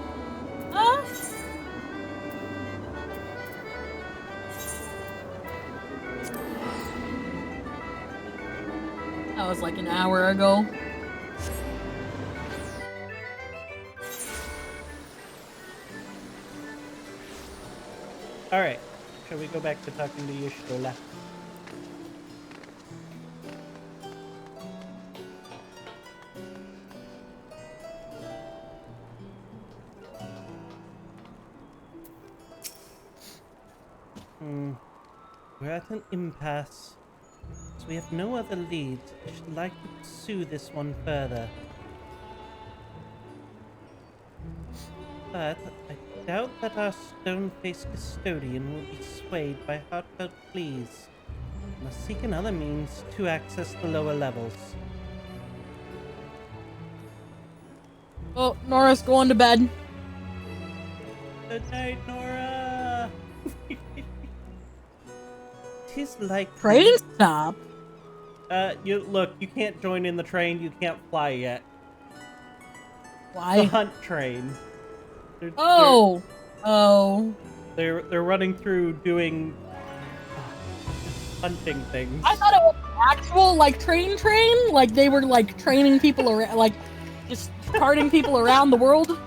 That was like an hour ago. All right. Shall we go back to talking to Yishtola? We're at an impasse, so we have no other leads. I should like to pursue this one further. But I doubt that our stone-faced custodian will be swayed by heartfelt pleas. I must seek another means to access the lower levels. Oh, Nora's going to bed. Good night, Nora! Tis like Train stop. You can't join in the train. You can't fly yet. Why? The hunt train. They're running through doing hunting things. I thought it was actual like train, like they were like training people around, like just carting people around the world.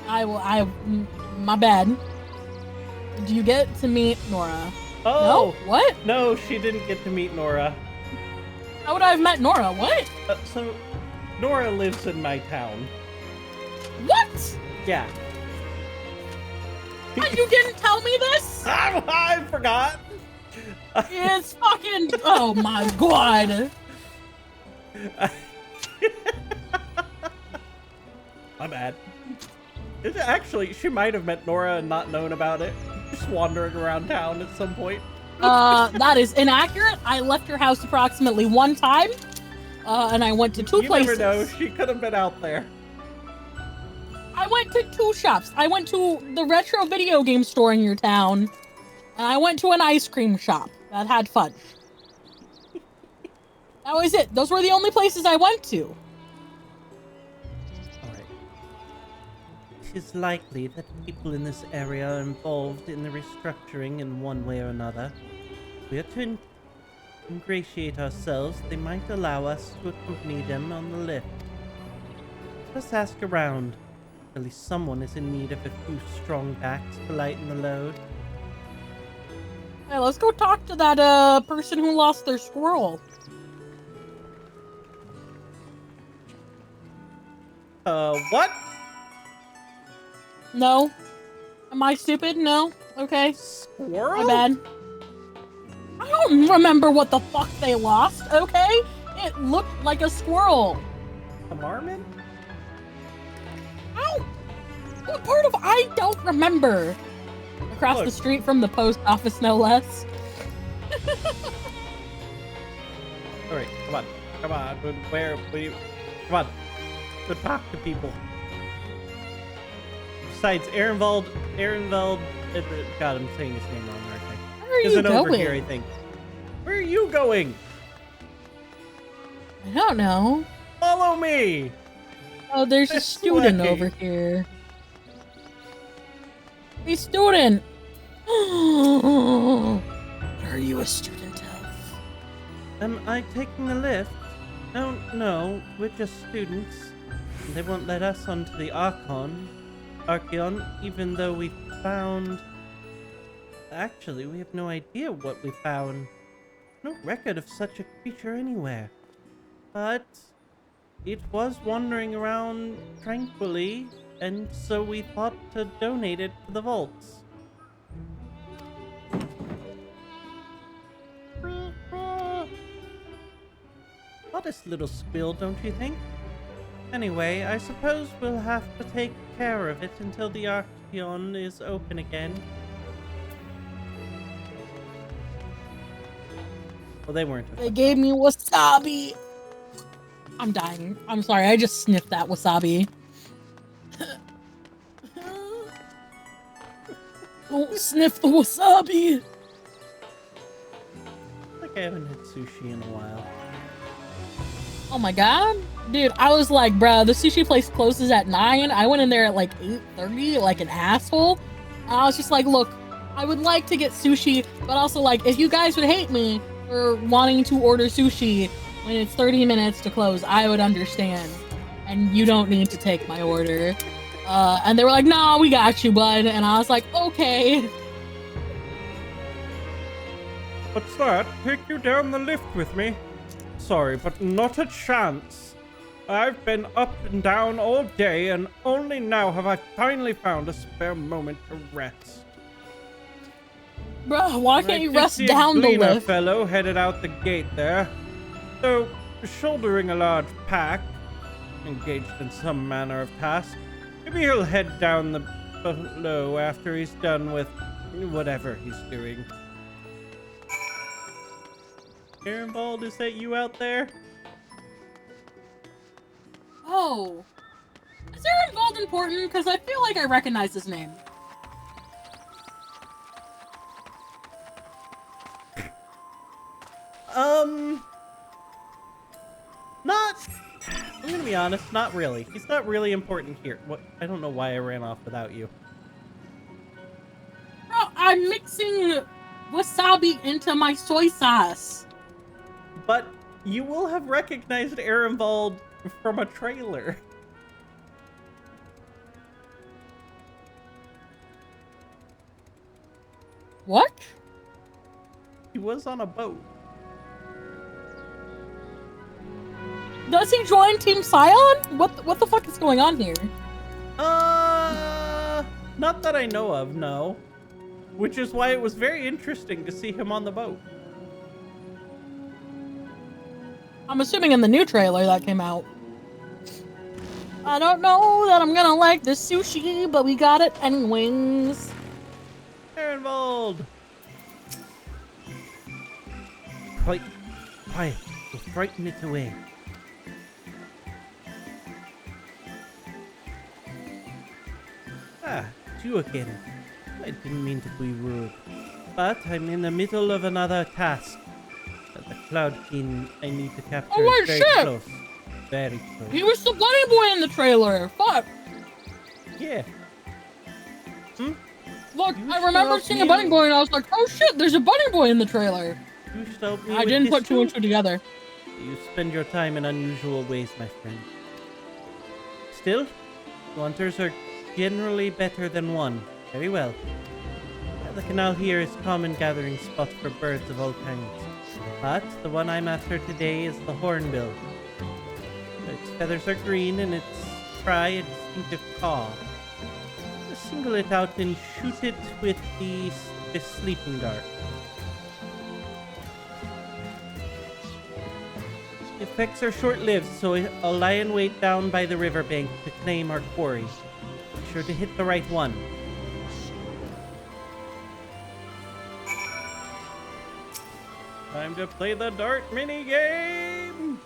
My bad. Do you get to meet Nora? Oh, no? What? No, she didn't get to meet Nora. How would I have met Nora? What? So, Nora lives in my town. What? Yeah. You didn't tell me this? I forgot. It's fucking. Oh my god. My bad. Actually, she might have met Nora and not known about it. Just wandering around town at some point. That is inaccurate. I left your house approximately one time, and I went to two places. You never know. She could have been out there. I went to two shops. I went to the retro video game store in your town, and I went to an ice cream shop that had fun. That was it. Those were the only places I went to. It is likely that people in this area are involved in the restructuring in one way or another. We are to ingratiate ourselves. They might allow us to accompany them on the lift. Let us ask around. At least someone is in need of a few strong backs to lighten the load. Hey, let's go talk to that person who lost their squirrel. What? No. Am I stupid? No. Okay. Squirrel? My bad. I don't remember what the fuck they lost, okay? It looked like a squirrel. A marmot? Ow! What part of I don't remember? Across the street from the post office, no less. Alright, come on. Come on. Where you... Come on. Go talk to people. Besides, Ehrenwald, God, I'm saying his name wrong, aren't I? Where are you going? Over here, I think. Where are you going? I don't know. Follow me! Oh, there's a student over here. Hey, student! What are you a student of? Am I taking the lift? No, we're just students. They won't let us onto the Archon, even though we found... Actually, we have no idea what we found. No record of such a creature anywhere. But it was wandering around tranquilly, and so we thought to donate it to the vaults. Modest little spill, don't you think? Anyway, I suppose we'll have to take care of it until the Archeon is open again. Well, they weren't. They gave me wasabi. I'm dying. I'm sorry, I just sniffed that wasabi. Sniff the wasabi. I think I haven't had sushi in a while. Oh my god. Dude, I was like, bruh, the sushi place closes at 9. I went in there at like 8:30, like an asshole. And I was just like, look, I would like to get sushi, but also like, if you guys would hate me for wanting to order sushi when it's 30 minutes to close, I would understand. And you don't need to take my order. And they were like, nah, we got you, bud. And I was like, okay. What's that? Take you down the lift with me? Sorry, but not a chance. I've been up and down all day, and only now have I finally found a spare moment to rest. Bro, why can't you rest down the Gleaner lift? fellow headed out the gate there. Though, shouldering a large pack, engaged in some manner of task, maybe he'll head down the below after he's done with whatever he's doing. Arenvald, is that you out there? Oh. Is there involved important? Because I feel like I recognize his name. Not... I'm gonna be honest, not really. He's not really important here. What? I don't know why I ran off without you. Bro, I'm mixing wasabi into my soy sauce. But you will have recognized Arenvald from a trailer. What? He was on a boat. Does he join Team Scion? What the fuck is going on here? Not that I know of, no. Which is why it was very interesting to see him on the boat. I'm assuming in the new trailer that came out. I don't know that I'm gonna like the sushi, but we got it anyways. Arenvald! Quiet, quiet. You'll frighten it away. Ah, it's you again. I didn't mean to be rude, but I'm in the middle of another task. The Cloud King I need to capture Oh, wait, is very shit! close. Very close. He was the bunny boy in the trailer. Fuck. Yeah. Hmm? Look, You I remember should seeing help a bunny me. boy and I was like, oh shit, there's a bunny boy in the trailer. You should help me I with didn't this put two and too. two together. You spend your time in unusual ways, my friend. Still, hunters are generally better than one. Very well. The canal here is a common gathering spot for birds of all kinds. But the one I'm after today is the hornbill. Its feathers are green and its cry a distinctive caw. Single it out and shoot it with this sleeping dart. The effects are short-lived, so I'll lie in wait down by the riverbank to claim our quarry. Be sure to hit the right one. Time to play the dart minigame!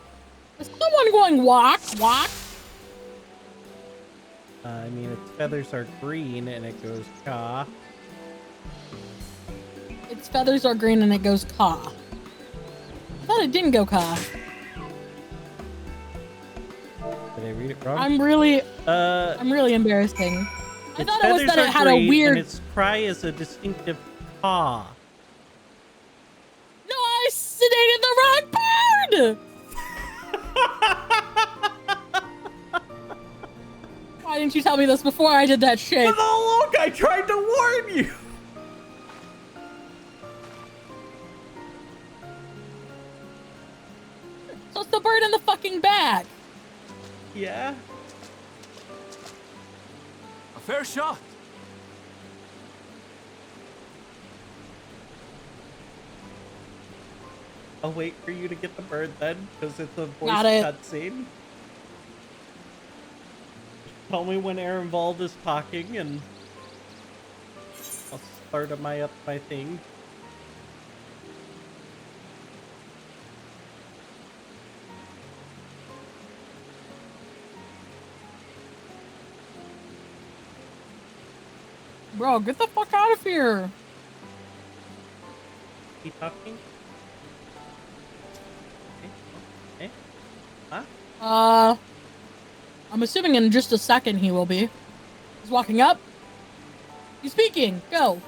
Is someone going walk, walk? I mean, its feathers are green and it goes caw. Its feathers are green and it goes caw. I thought it didn't go caw. Did I read it wrong? I'm really embarrassing. I Its thought it was feathers that it are had a green weird. And its cry is a distinctive caw. No, I sedated the wrong bird! Why didn't you tell me this before I did that shit? But oh, look, I tried to warn you! So it's the bird in the fucking bag. Yeah? A fair shot. I'll wait for you to get the bird then, because it's a voice Got it. cutscene. Tell me when Arenvald is talking, and I'll start up my thing. Bro, get the fuck out of here. Keep talking. Okay. Huh? I'm assuming in just a second he will be. He's walking up. He's speaking. Go.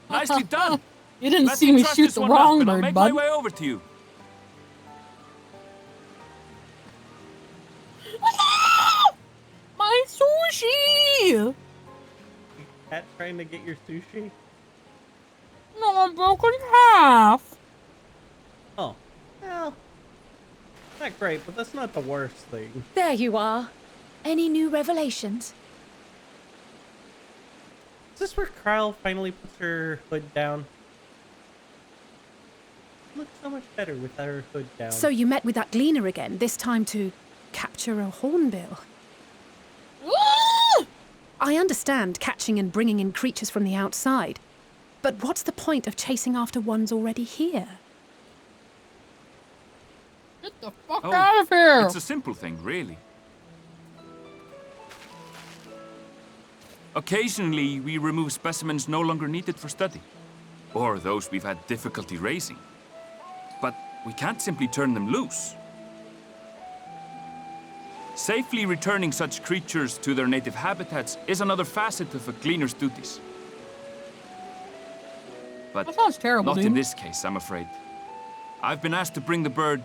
Nicely done. You didn't Let see me trust shoot this the one wrong up, and I'll bird, make bud. my way over to you. My sushi! Cat trying to get your sushi? No, I'm broken in half. Oh. Well. Not great, but that's not the worst thing. There you are. Any new revelations? Is this where Kyle finally puts her hood down? Looks so much better with her hood down. So you met with that gleaner again, this time to capture a hornbill. I understand catching and bringing in creatures from the outside, but what's the point of chasing after ones already here? Get the fuck out of here! It's a simple thing, really. Occasionally, we remove specimens no longer needed for study, or those we've had difficulty raising. But we can't simply turn them loose. Safely returning such creatures to their native habitats is another facet of a cleaner's duties. But that sounds terrible, not dude. in this case, I'm afraid. I've been asked to bring the bird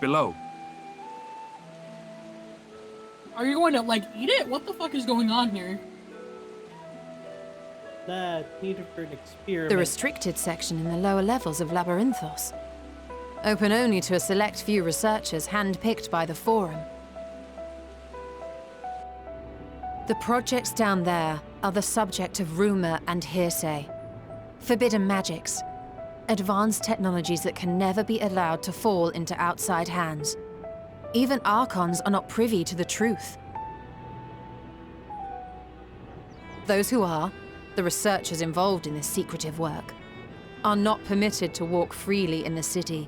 below. Are you going to, like, eat it? What the fuck is going on here? Nah, needed for an experiment. The restricted section in the lower levels of Labyrinthos. Open only to a select few researchers handpicked by the Forum. The projects down there are the subject of rumor and hearsay. Forbidden magics. Advanced technologies that can never be allowed to fall into outside hands. Even Archons are not privy to the truth. Those who are, the researchers involved in this secretive work, are not permitted to walk freely in the city,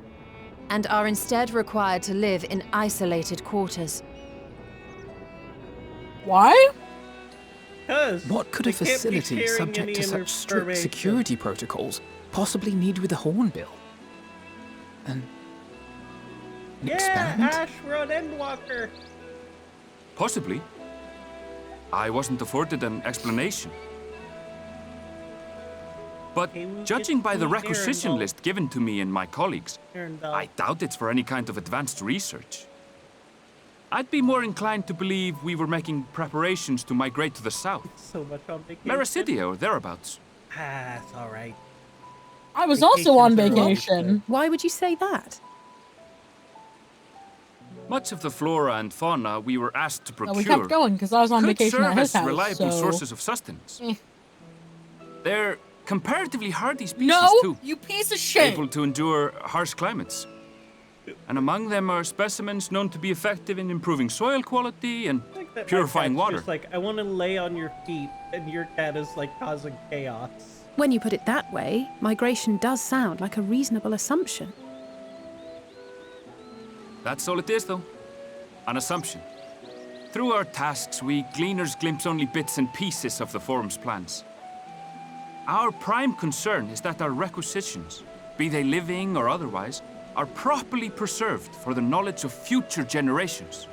and are instead required to live in isolated quarters. Why? What could a facility subject to such strict security protocols possibly need with a hornbill? An experiment? Ash, we're on Endwalker. Possibly. I wasn't afforded an explanation. But judging by the requisition list given to me and my colleagues, I doubt it's for any kind of advanced research. I'd be more inclined to believe we were making preparations to migrate to the south. So much on vacation. Mericidia or thereabouts. It's alright. I was also on vacation. Why would you say that? Much of the flora and fauna we were asked to procure We kept going because I was on vacation at his serve as house. reliable So... sources of sustenance. They're comparatively hardy species No, too. you piece of shit. Able to endure harsh climates. And among them are specimens known to be effective in improving soil quality and That purifying my cat's water. Just like, I want to lay on your feet, and your cat is like causing chaos. When you put it that way, migration does sound like a reasonable assumption. That's all it is, though. An assumption. Through our tasks, we gleaners glimpse only bits and pieces of the Forum's plans. Our prime concern is that our requisitions, be they living or otherwise, are properly preserved for the knowledge of future generations.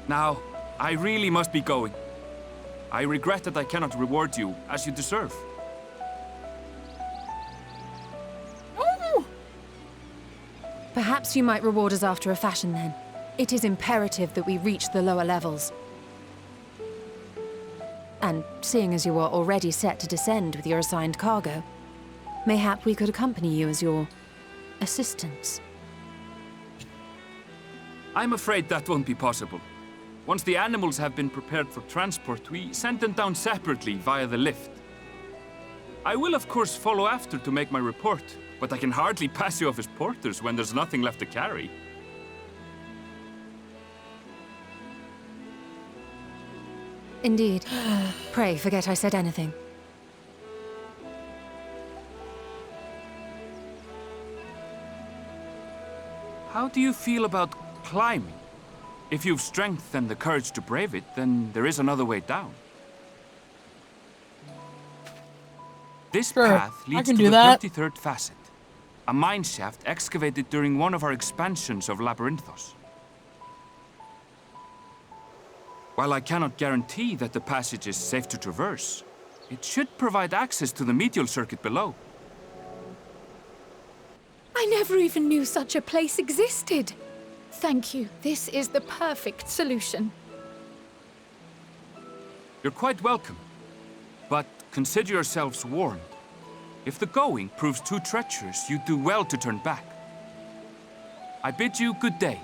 Now, I really must be going. I regret that I cannot reward you as you deserve. Perhaps you might reward us after a fashion then. It is imperative that we reach the lower levels. And seeing as you are already set to descend with your assigned cargo, mayhap we could accompany you as your assistants. I'm afraid that won't be possible. Once the animals have been prepared for transport, we send them down separately via the lift. I will of course follow after to make my report, but I can hardly pass you off as porters when there's nothing left to carry. Indeed. Pray forget I said anything. How do you feel about climbing? If you've strength and the courage to brave it, then there is another way down. This path leads to the 33rd facet, a mine shaft excavated during one of our expansions of Labyrinthos. While I cannot guarantee that the passage is safe to traverse, it should provide access to the medial circuit below. I never even knew such a place existed. Thank you. This is the perfect solution. You're quite welcome, but consider yourselves warned. If the going proves too treacherous, you do well to turn back. I bid you good day.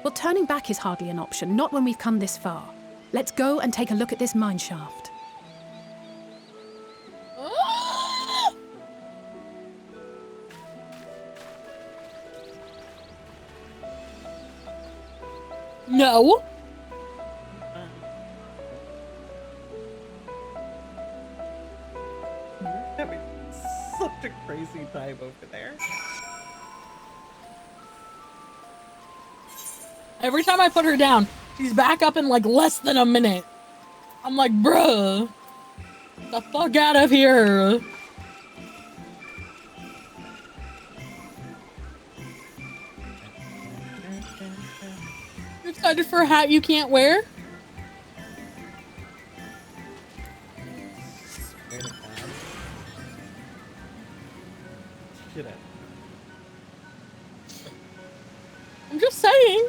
Well, turning back is hardly an option, not when we've come this far. Let's go and take a look at this mine shaft. No. You're having such a crazy time over there. Every time I put her down, she's back up in like less than a minute. I'm like, bruh, get the fuck out of here. You excited for a hat you can't wear? Shit. I'm just saying.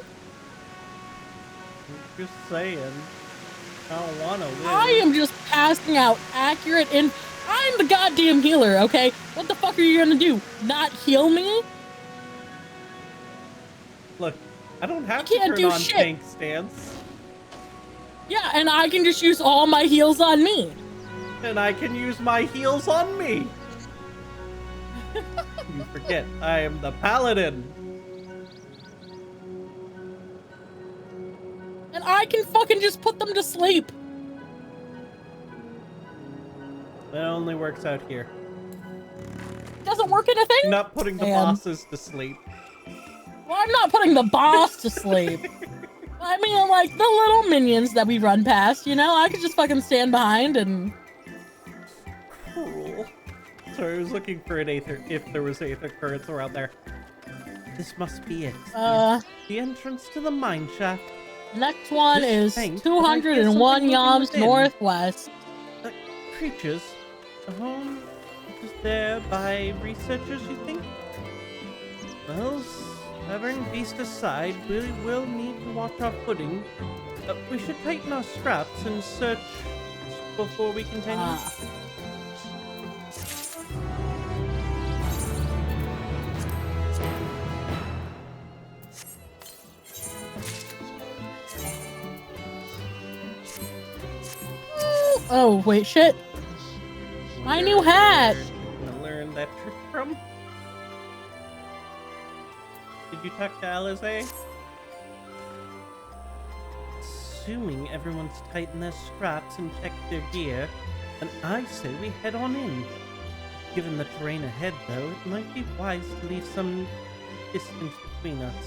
Just saying. I don't wanna win. I am just passing out accurate and I'm the goddamn healer, okay? What the fuck are you gonna do? Not heal me? Look, I don't have to turn on tank stance. Yeah, and I can just use all my heals on me. And I can use my heals on me. You forget, I am the paladin. And I can fucking just put them to sleep. That only works out here. Doesn't work anything? Not putting the bosses to sleep. Well, I'm not putting the boss to sleep. I mean, like, the little minions that we run past, you know? I could just fucking stand behind and... Cruel. Sorry, I was looking for an aether, if there was aether currents around there. This must be it. The entrance to the mine shaft. Next one is 201 yams northwest. Creatures. A home is there by researchers, you think? Well, severing beast aside, we will need to watch our footing. We should tighten our straps and search before we continue. Oh, wait, shit. My new hat! I learned that trick from? Did you talk to Alize? Assuming everyone's tightened their straps and checked their gear, then I say we head on in. Given the terrain ahead, though, it might be wise to leave some distance between us.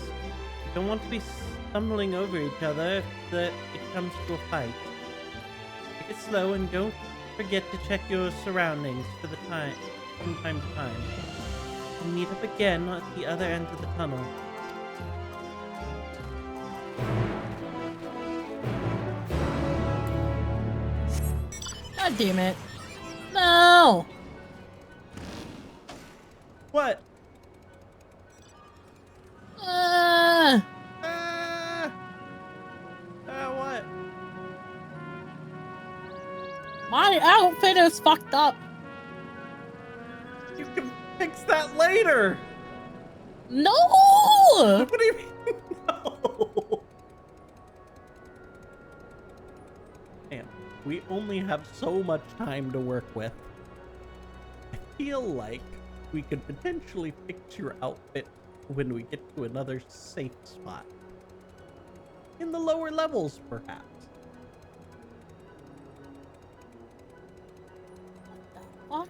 We don't want to be stumbling over each other if it comes to a fight. Take it slow and don't forget to check your surroundings from time to time. We'll meet up again at the other end of the tunnel. God damn it. No! What? What? My outfit is fucked up. You can fix that later. No! What do you mean? No. Man, we only have so much time to work with. I feel like we could potentially fix your outfit when we get to another safe spot. In the lower levels, perhaps. Fuck?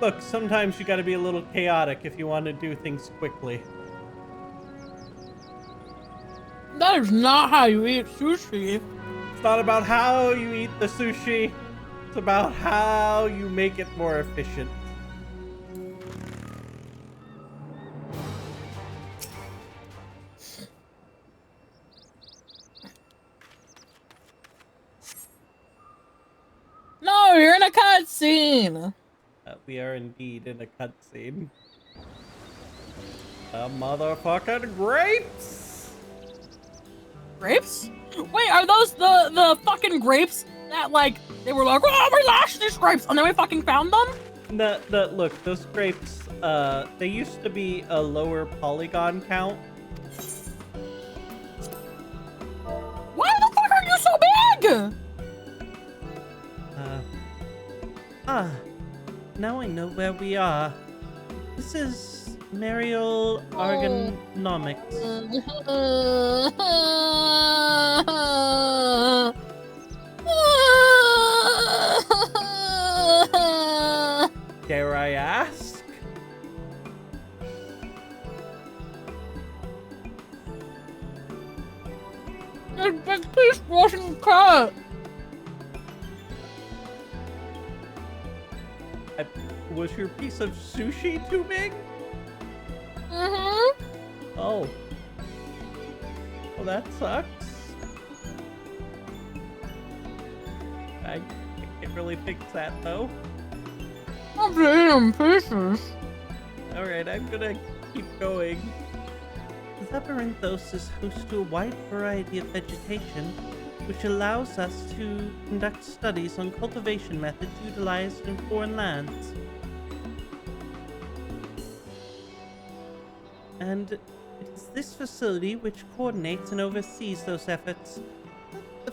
Look, sometimes you gotta be a little chaotic if you want to do things quickly. That is not how you eat sushi. It's not about how you eat the sushi. It's about how you make it more efficient. No, you're in a cutscene. We are indeed in a cutscene. A motherfucking grapes! Grapes? Wait, are those the fucking grapes that, like, they were like, oh, we lost these grapes, and then we fucking found them? Look, those grapes, they used to be a lower polygon count. Why the fuck are you so big? Now I know where we are. This is Mariel Ergonomics. Dare I ask? This piece wasn't cut. Was your piece of sushi too big? Mm-hmm. Oh. Well, that sucks. I can't really fix that, though. I'm eating pieces. Alright, I'm gonna keep going. Labyrinthos is host to a wide variety of vegetation, which allows us to conduct studies on cultivation methods utilized in foreign lands. And it is this facility which coordinates and oversees those efforts. The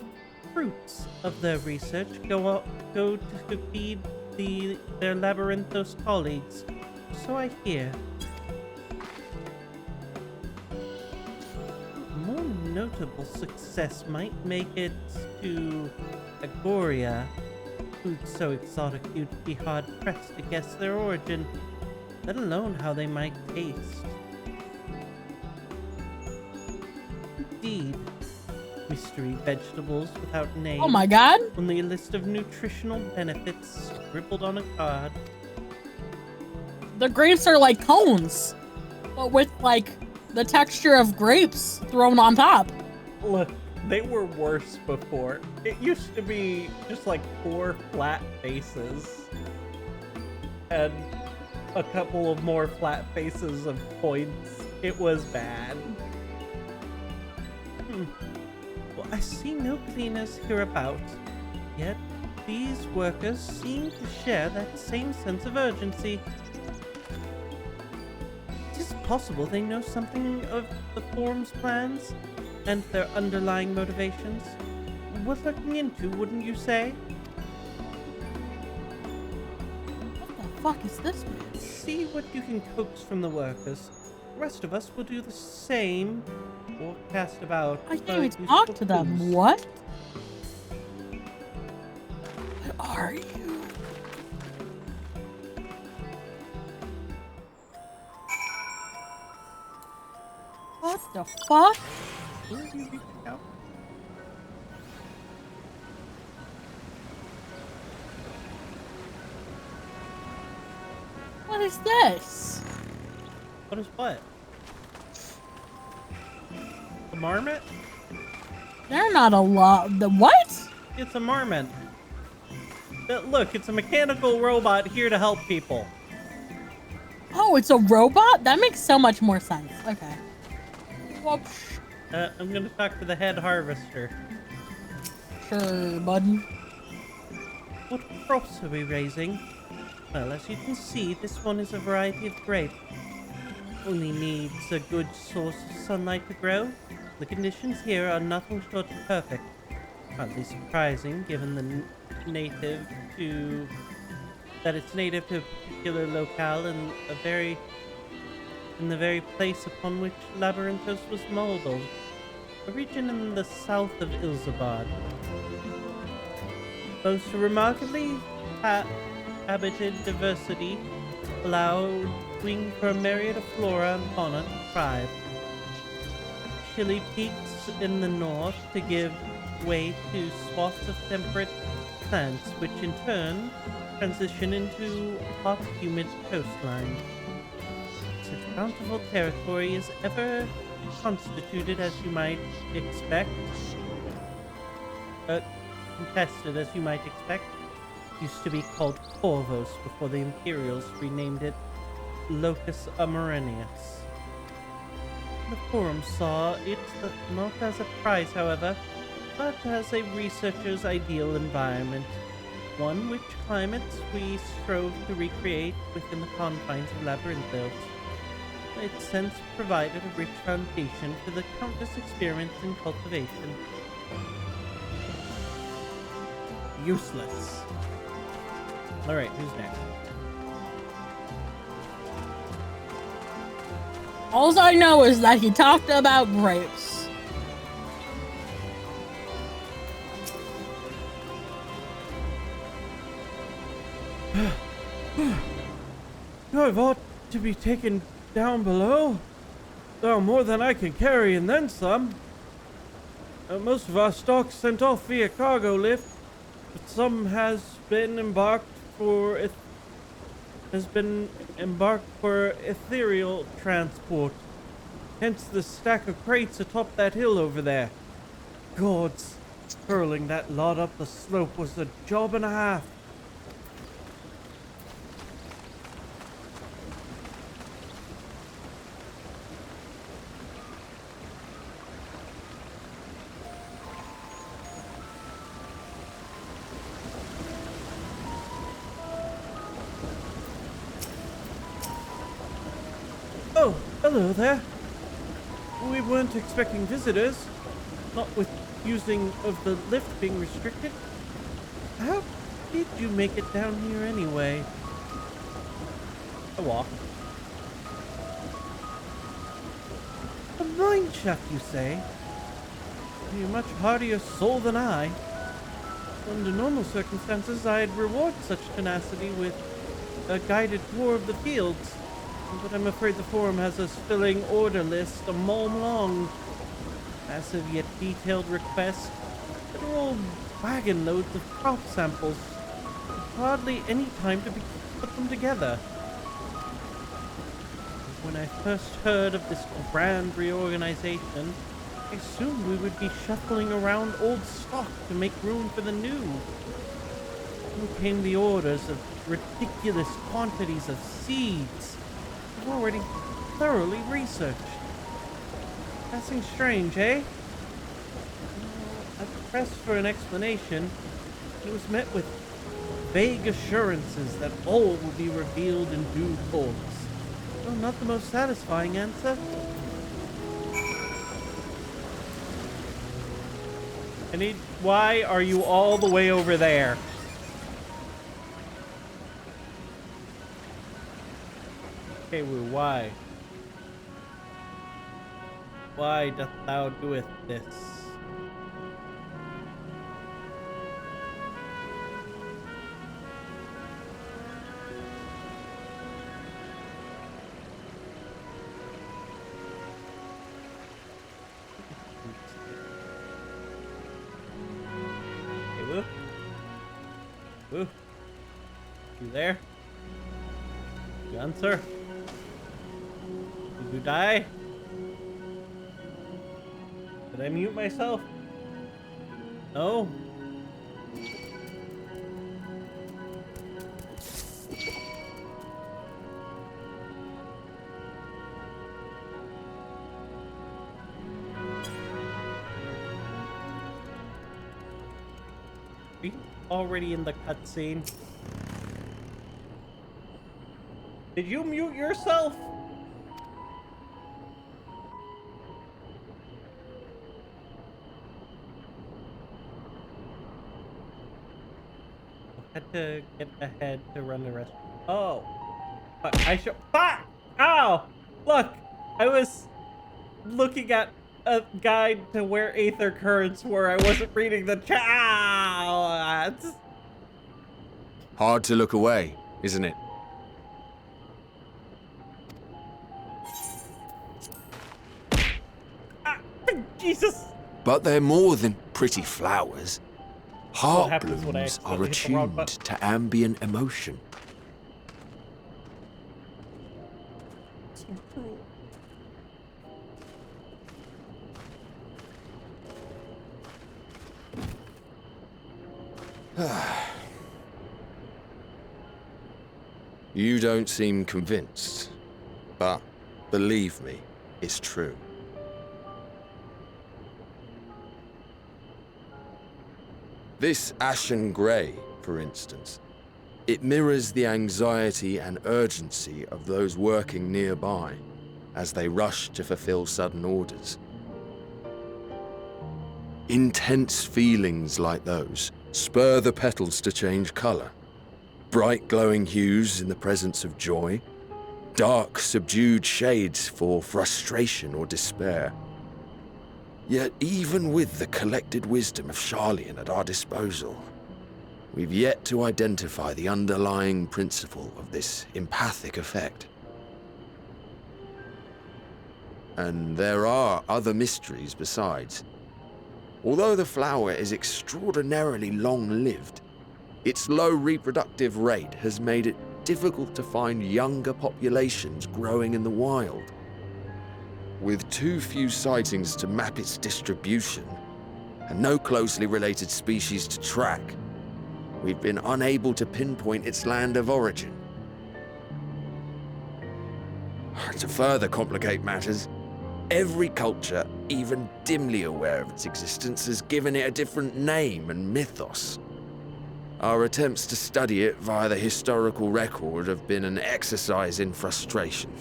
fruits of their research go to feed their Labyrinthos colleagues. So I hear. A more notable success might make it to Agoria. Food so exotic you'd be hard-pressed to guess their origin, let alone how they might taste. Indeed. Mystery vegetables without name. Oh my god. Only a list of nutritional benefits scribbled on a card. The grapes are like cones, but with like the texture of grapes thrown on top. Look, they were worse before. It used to be just like 4 flat faces. And a couple of more flat faces of points. It was bad. Well, I see no cleaners hereabouts, yet these workers seem to share that same sense of urgency. It is possible they know something of the forum's plans and their underlying motivations. Worth looking into, wouldn't you say? What the fuck is this, man? See what you can coax from the workers. The rest of us will do the same, or cast about. I can't even talk to them. clues. What? What are you? What the fuck? Where are you reaching out? What is this? What is what? A marmot? They're not a lot. The what? It's a marmot. Look, it's a mechanical robot here to help people. Oh, it's a robot? That makes so much more sense. Okay. Whoops. I'm gonna talk to the head harvester. Sure, bud. What crops are we raising? Well, as you can see, this one is a variety of grape. Only needs a good source of sunlight to grow. The conditions here are nothing short of perfect. Hardly surprising, given the it's native to a particular locale and the very place upon which Labyrinthos was modeled. A region in the south of Ilzabad. Boasts a remarkably habited diversity allowing for a myriad of flora and fauna to thrive. Chilly peaks in the north to give way to swaths of temperate plants, which in turn transition into hot, humid coastline. Such bountiful territory is ever constituted as you might expect, contested as you might expect. Used to be called Corvos before the Imperials renamed it Locus Amarenius. The Forum saw it not as a prize, however, but as a researcher's ideal environment, one which climates we strove to recreate within the confines of Labyrinthos. Its sense provided a rich foundation for the countless experiments in cultivation. Useless. Alright, who's next? All I know is that he talked about grapes. I've ought to be taken down below. There are more than I can carry and then some. Most of our stock sent off via cargo lift, but some has been embarked for ethereal transport. Hence the stack of crates atop that hill over there. Gods, hurling that lot up the slope was a job and a half. Oh, hello there. We weren't expecting visitors, not with using of the lift being restricted. How did you make it down here anyway? A walk. A mine shaft, you say? You're a much hardier soul than I. Under normal circumstances, I'd reward such tenacity with a guided tour of the fields. But I'm afraid the Forum has us filling order list a mile long. Massive yet detailed requests. Literal wagon loads of crop samples. Hardly any time to put them together. When I first heard of this grand reorganization, I assumed we would be shuffling around old stock to make room for the new. Then came the orders of ridiculous quantities of seeds. Already thoroughly researched. Passing strange, eh? I pressed for an explanation. He was met with vague assurances that all will be revealed in due course. Well, not the most satisfying answer. Why are you all the way over there? Okay, why? Why doth thou doeth this? Hey, Woo? Woo? You there? You answer? Did you die? Did I mute myself? No? Are you already in the cutscene? Did you mute yourself? Had to get ahead to run the rest. Oh, fuck! I should. Fuck! Ow! Look, I was looking at a guide to where Aether Currents were. I wasn't reading the chat. Hard to look away, isn't it? Jesus! But they're more than pretty flowers. Heart happens when I blooms are accidentally hit the wrong attuned button? to ambient emotion. So cruel. You don't seem convinced, but believe me, it's true. This ashen grey, for instance, it mirrors the anxiety and urgency of those working nearby as they rush to fulfill sudden orders. Intense feelings like those spur the petals to change colour. Bright glowing hues in the presence of joy, dark subdued shades for frustration or despair. Yet even with the collected wisdom of Charlian at our disposal, we've yet to identify the underlying principle of this empathic effect. And there are other mysteries besides. Although the flower is extraordinarily long-lived, its low reproductive rate has made it difficult to find younger populations growing in the wild. With too few sightings to map its distribution, and no closely related species to track, we've been unable to pinpoint its land of origin. To further complicate matters, every culture, even dimly aware of its existence, has given it a different name and mythos. Our attempts to study it via the historical record have been an exercise in frustration.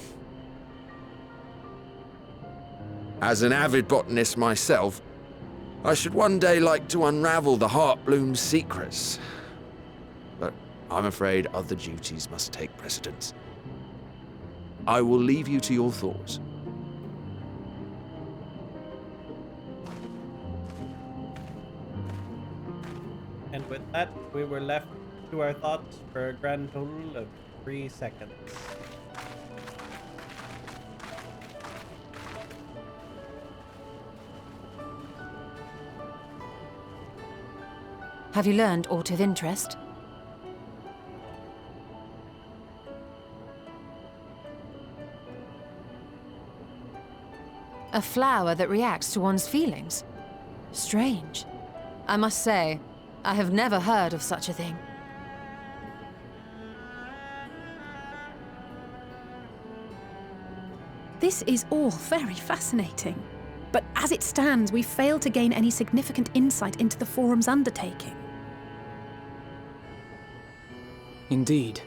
As an avid botanist myself, I should one day like to unravel the Heartbloom's secrets. But I'm afraid other duties must take precedence. I will leave you to your thoughts. And with that, we were left to our thoughts for a grand total of 3 seconds. Have you learned aught of interest? A flower that reacts to one's feelings? Strange. I must say, I have never heard of such a thing. This is all very fascinating. But as it stands, we fail to gain any significant insight into the Forum's undertaking. Indeed.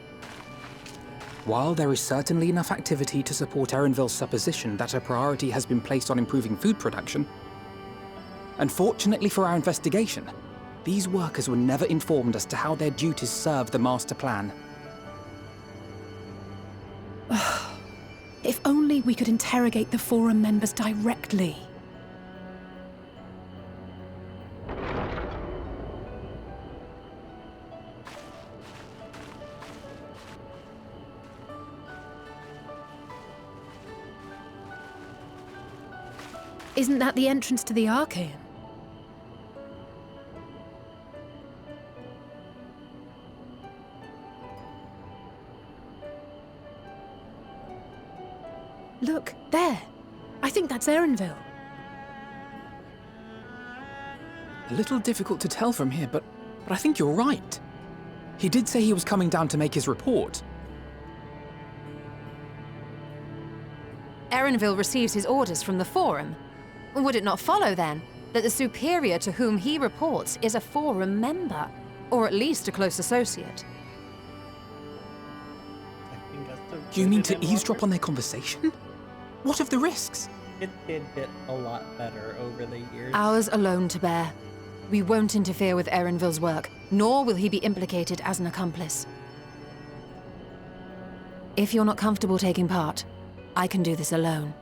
While there is certainly enough activity to support Erenville's supposition that a priority has been placed on improving food production, unfortunately for our investigation, these workers were never informed as to how their duties serve the master plan. If only we could interrogate the Forum members directly. Isn't that the entrance to the Archaean? Look, there. I think that's Erenville. A little difficult to tell from here, but I think you're right. He did say he was coming down to make his report. Erenville receives his orders from the Forum. Would it not follow, then, that the superior to whom he reports is a Forum member, or at least a close associate? You mean to eavesdrop on their conversation? What of the risks? It did get a lot better over the years. Ours alone to bear. We won't interfere with Erenville's work, nor will he be implicated as an accomplice. If you're not comfortable taking part, I can do this alone.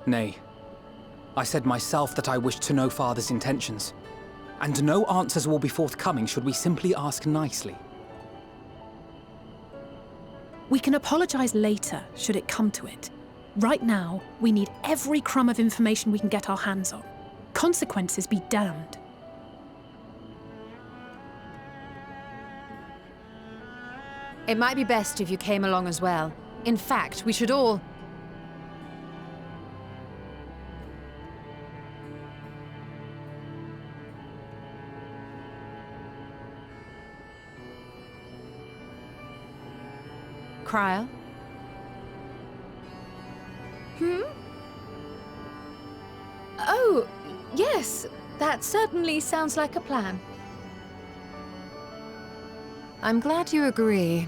Nay. I said myself that I wished to know Father's intentions. and no answers will be forthcoming should we simply ask nicely. We can apologize later, should it come to it. Right now, we need every crumb of information we can get our hands on. Consequences be damned. It might be best if you came along as well. In fact, we should all... Cryle? Oh, yes. That certainly sounds like a plan. I'm glad you agree.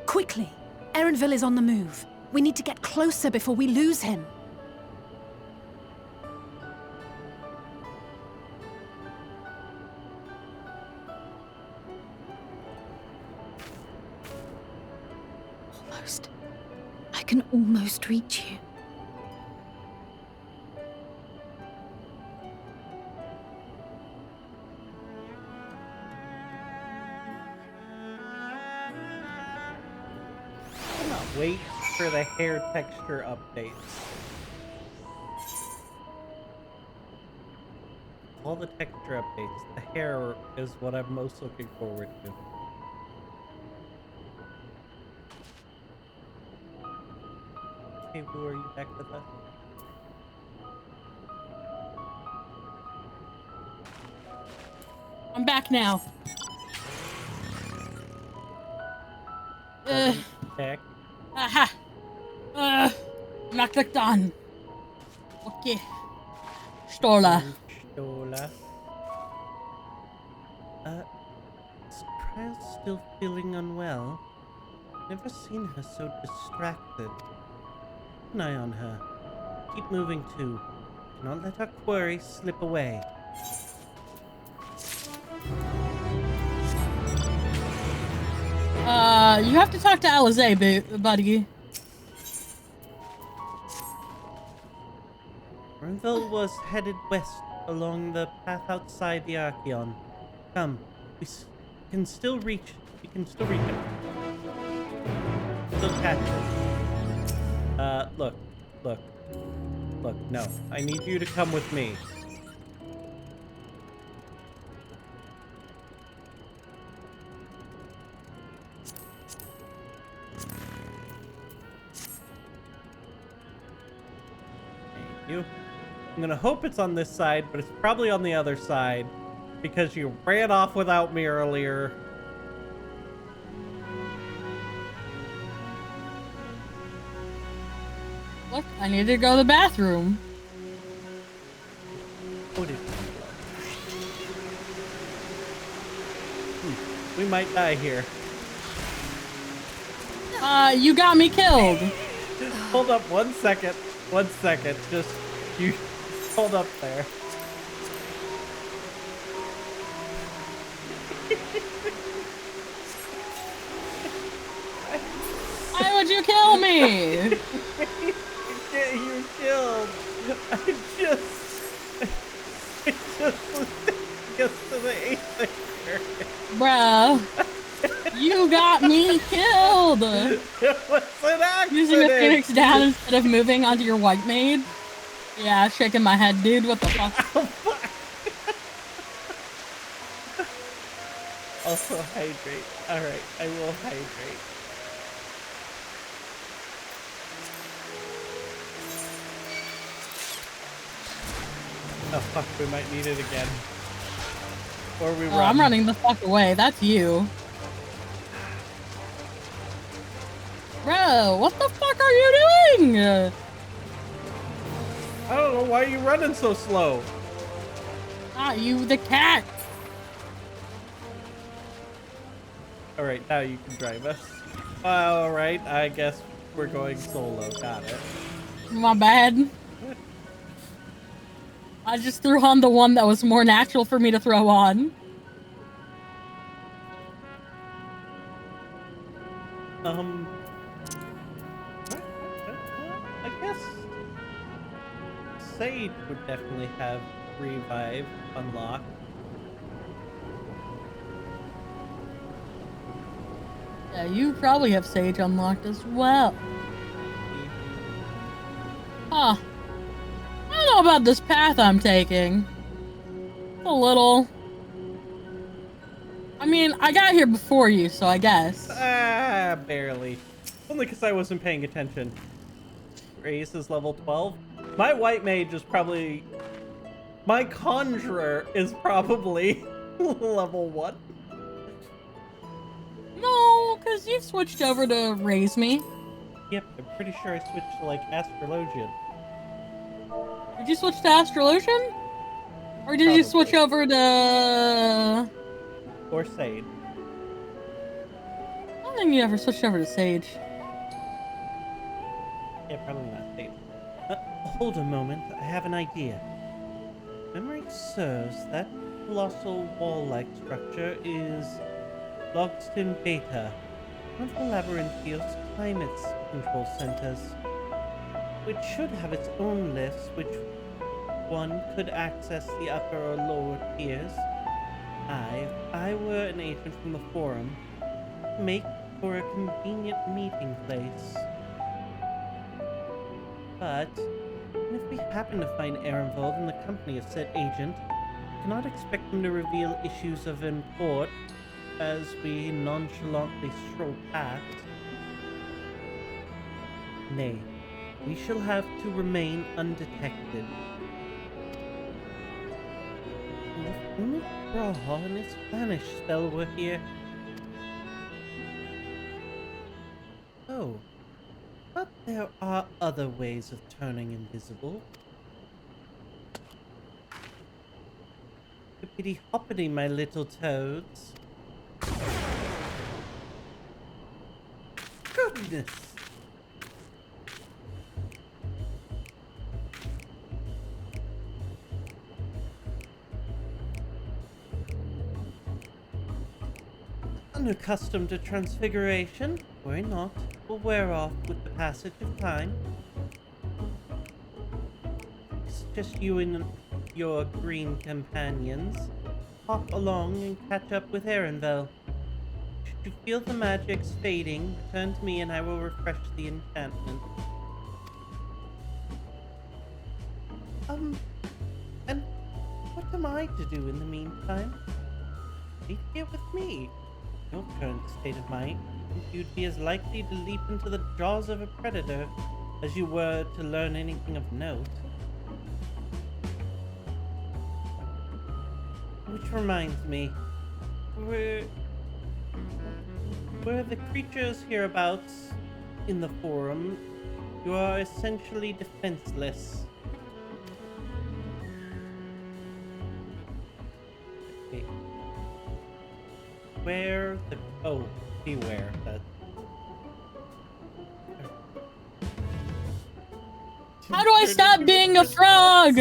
Quickly! Erenville is on the move. We need to get closer before we lose him. Almost. I can almost reach you. Wait for the hair texture updates. All the texture updates. The hair is what I'm most looking forward to. Hey, Boo, are you back with us? I'm back now. Check. Aha! Not clicked on. Okay. Stola. Stola. Is Trial still feeling unwell? Never seen her so distracted. Keep an eye on her. Keep moving too. Do not let our quarry slip away. You have to talk to Alizé, buddy. Renville was headed west along the path outside the Archeon. Come, can still reach. We can still reach it. Still catch it. Look. No, I need you to come with me. I'm gonna hope it's on this side, but it's probably on the other side because you ran off without me earlier. Look, I need to go to the bathroom. What is we might die here. You got me killed. Hold up 1 second. 1 second. Just you hold up there. Why would you kill me? Get you killed. I just gets to the 8th Bruh. You got me killed. It was an accident. Using a phoenix down instead of moving onto your white maid. Yeah, shaking my head, dude. What the fuck? Also hydrate. Alright, I will hydrate. Oh fuck, we might need it again. Or we run. I'm running the fuck away. That's you. Bro, what the fuck are you doing? I don't know, why are you running so slow? Ah, you the cat. Alright, now you can drive us. Alright, I guess we're going solo. Got it. My bad. I just threw on the one that was more natural for me to throw on. guess Sage would definitely have revive unlocked. Yeah, you probably have Sage unlocked as well. Huh. I don't know about this path I'm taking. A little. I mean, I got here before you, so I guess. Barely. Only because I wasn't paying attention. Race is level 12. My white mage is probably... My conjurer is probably level 1. No, because you've switched over to Raise Me. Yep, I'm pretty sure I switched to, like, Astrologian. Did you switch to Astrologian? Or did you switch over to... Or Sage. I don't think you ever switched over to Sage. Yeah, probably not Sage. Hold a moment, I have an idea. Memory serves, that colossal wall-like structure is Logston Beta, one of the Labyrinthio's climate control centers, which should have its own lifts, which one could access the upper or lower tiers. If I were an agent from the forum, make for a convenient meeting place. But if we happen to find Ehrenwald in the company of said agent, cannot expect him to reveal issues of import as we nonchalantly stroll past. Nay, we shall have to remain undetected. And if only Braha and his Spanish spell were here. Oh, but there are other ways of turning invisible. Hippity hoppity, my little toads. Goodness! Unaccustomed to transfiguration, worry not, will wear off with the passage of time. It's just you and your green companions. Hop along and catch up with Ehrenwald. Should you feel the magics fading, return to me and I will refresh the enchantment. And what am I to do in the meantime? Stay here with me. Your current state of mind, you'd be as likely to leap into the jaws of a predator as you were to learn anything of note. Which reminds me, were the creatures hereabouts in the forum, you are essentially defenseless. Okay. Where the... Oh, beware. That... How do I stop being a frog?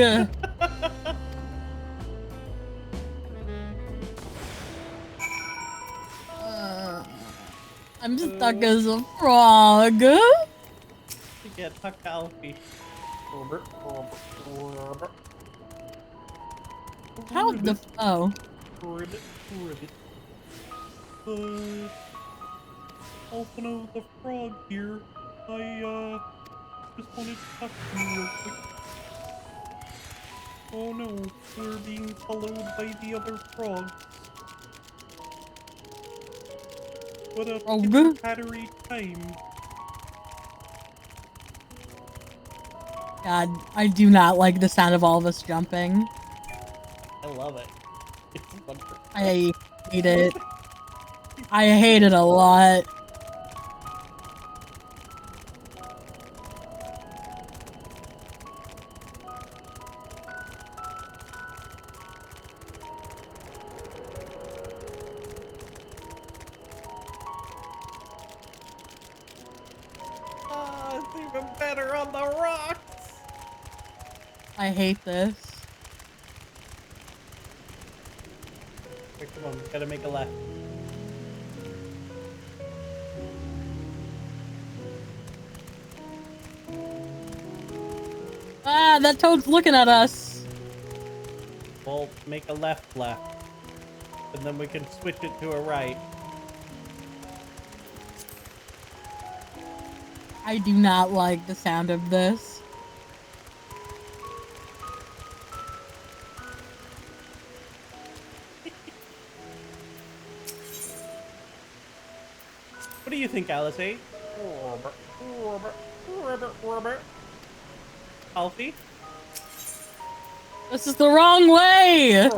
I'm stuck as a frog. Get Huck Alfie. How the... Oh. Alphino the frog here. I, just wanted to talk to you real quick. Oh no, we're being followed by the other frogs. What a battery time. God, I do not like the sound of all of us jumping. I love it. It's wonderful. I hate it. I hate it a lot. Oh, it's even better on the rocks. I hate this. Okay, come on, gotta make a left. Ah, that toad's looking at us. We'll make a left, and then we can switch it to a right. I do not like the sound of this. What do you think, Alice? Alfie? This is the wrong way!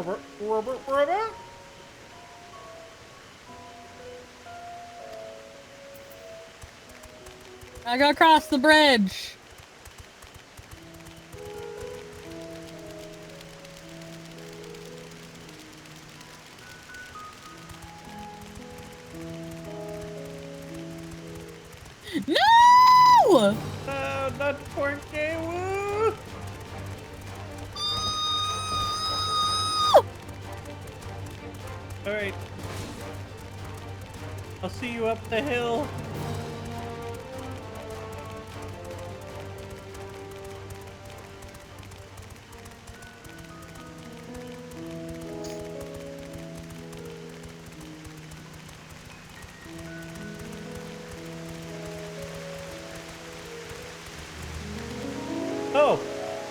I gotta cross the bridge. No! Not Porky, woo! Alright. I'll see you up the hill. Oh,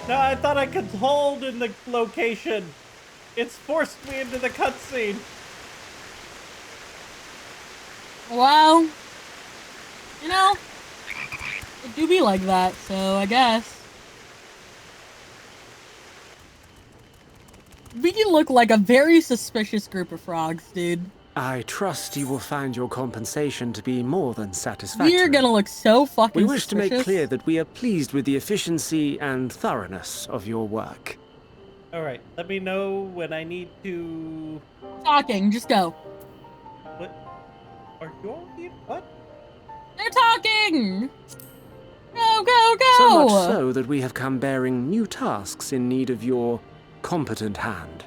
no, I thought I could hold in the location. It's forced me into the cutscene. Well, you know, it do be like that, so I guess. We look like a very suspicious group of frogs, dude. I trust you will find your compensation to be more than satisfactory. We're gonna look so fucking We wish suspicious. to make clear that we are pleased with the efficiency and thoroughness of your work. Alright, let me know when I need to... Talking, just go. What? Are you all here? What? They're talking! Go, go, go! So much so that we have come bearing new tasks in need of your competent hand.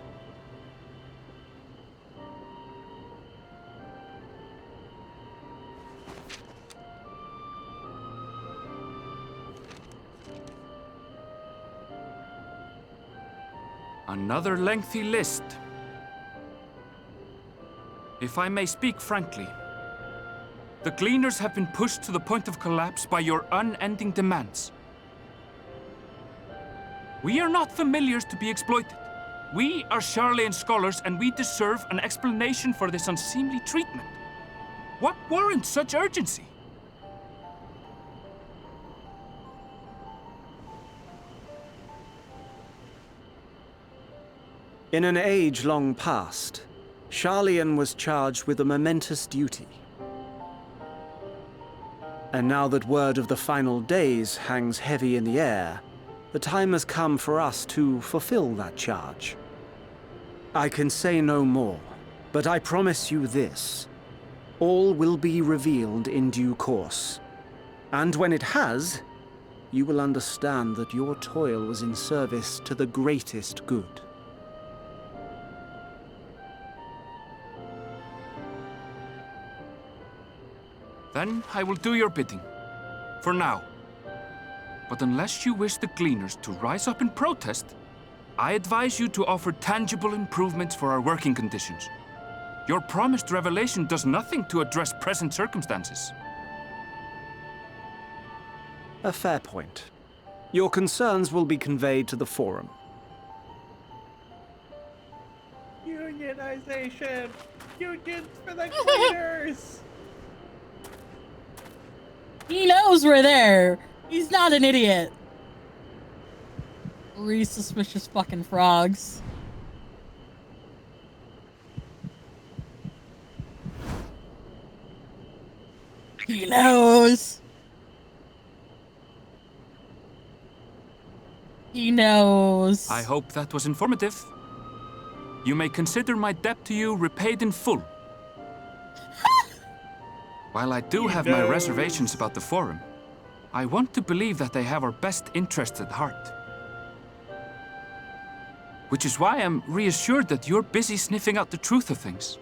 Another lengthy list. If I may speak frankly, the Gleaners have been pushed to the point of collapse by your unending demands. We are not familiars to be exploited. We are Charlean scholars, and we deserve an explanation for this unseemly treatment. What warrants such urgency? In an age long past, Charlean was charged with a momentous duty. And now that word of the final days hangs heavy in the air, the time has come for us to fulfill that charge. I can say no more, but I promise you this. All will be revealed in due course. And when it has, you will understand that your toil was in service to the greatest good. Then I will do your bidding. For now. But unless you wish the Gleaners to rise up in protest, I advise you to offer tangible improvements for our working conditions. Your promised revelation does nothing to address present circumstances. A fair point. Your concerns will be conveyed to the Forum. Unionization! Unions for the cleaners! He knows we're there. He's not an idiot. 3 suspicious fucking frogs. He knows. He knows. I hope that was informative. You may consider my debt to you repaid in full. While I do have my reservations about the Forum, I want to believe that they have our best interests at heart. Which is why I'm reassured that you're busy sniffing out the truth of things.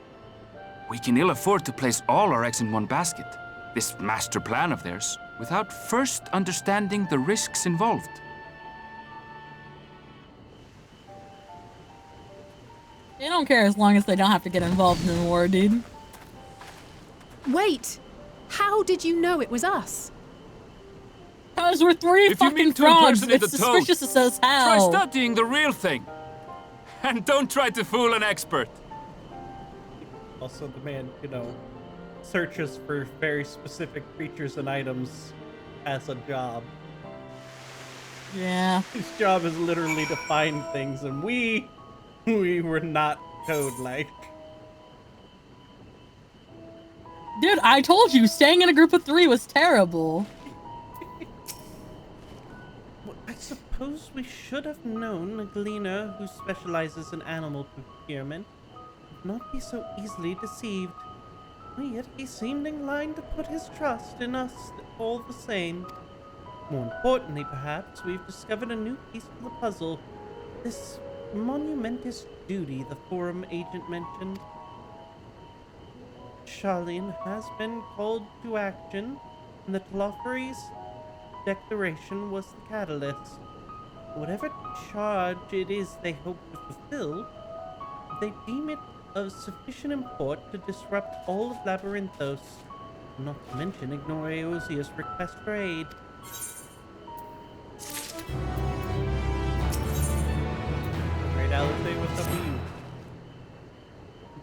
We can ill afford to place all our eggs in one basket, this master plan of theirs, without first understanding the risks involved. don't care as long as they don't have to get involved in the war, dude. Wait! How did you know it was us? Because we're three If you fucking mean to frogs. impersonate It's the toad, suspicious as try hell. studying the real thing. And don't try to fool an expert. Also, the man, searches for very specific creatures and items as a job. Yeah. His job is literally to find things, and we were not toad-like. Dude, I told you, staying in a group of 3 was terrible. Well, I suppose we should have known a gleaner who specializes in animal procurement would not be so easily deceived. Yet he seemed inclined to put his trust in us all the same. More importantly, perhaps, we've discovered a new piece to the puzzle. This monumentous duty the Forum agent mentioned. Charlene has been called to action, and the Telophores declaration was the catalyst. Whatever charge it is they hope to fulfill, they deem it of sufficient import to disrupt all of Labyrinthos, not to mention ignore Eosia's request for aid. Alright, Alice, what's up with you?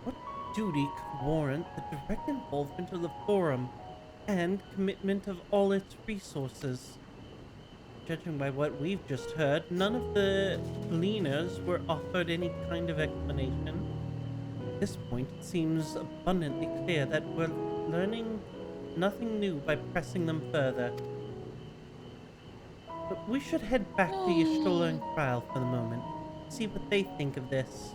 What duty could warrant the direct involvement of the Forum and commitment of all its resources? Judging by what we've just heard, none of the gleaners were offered any kind of explanation. At this point, it seems abundantly clear that we're learning nothing new by pressing them further. But we should head back to Y'shtola and Krile for the moment, see what they think of this.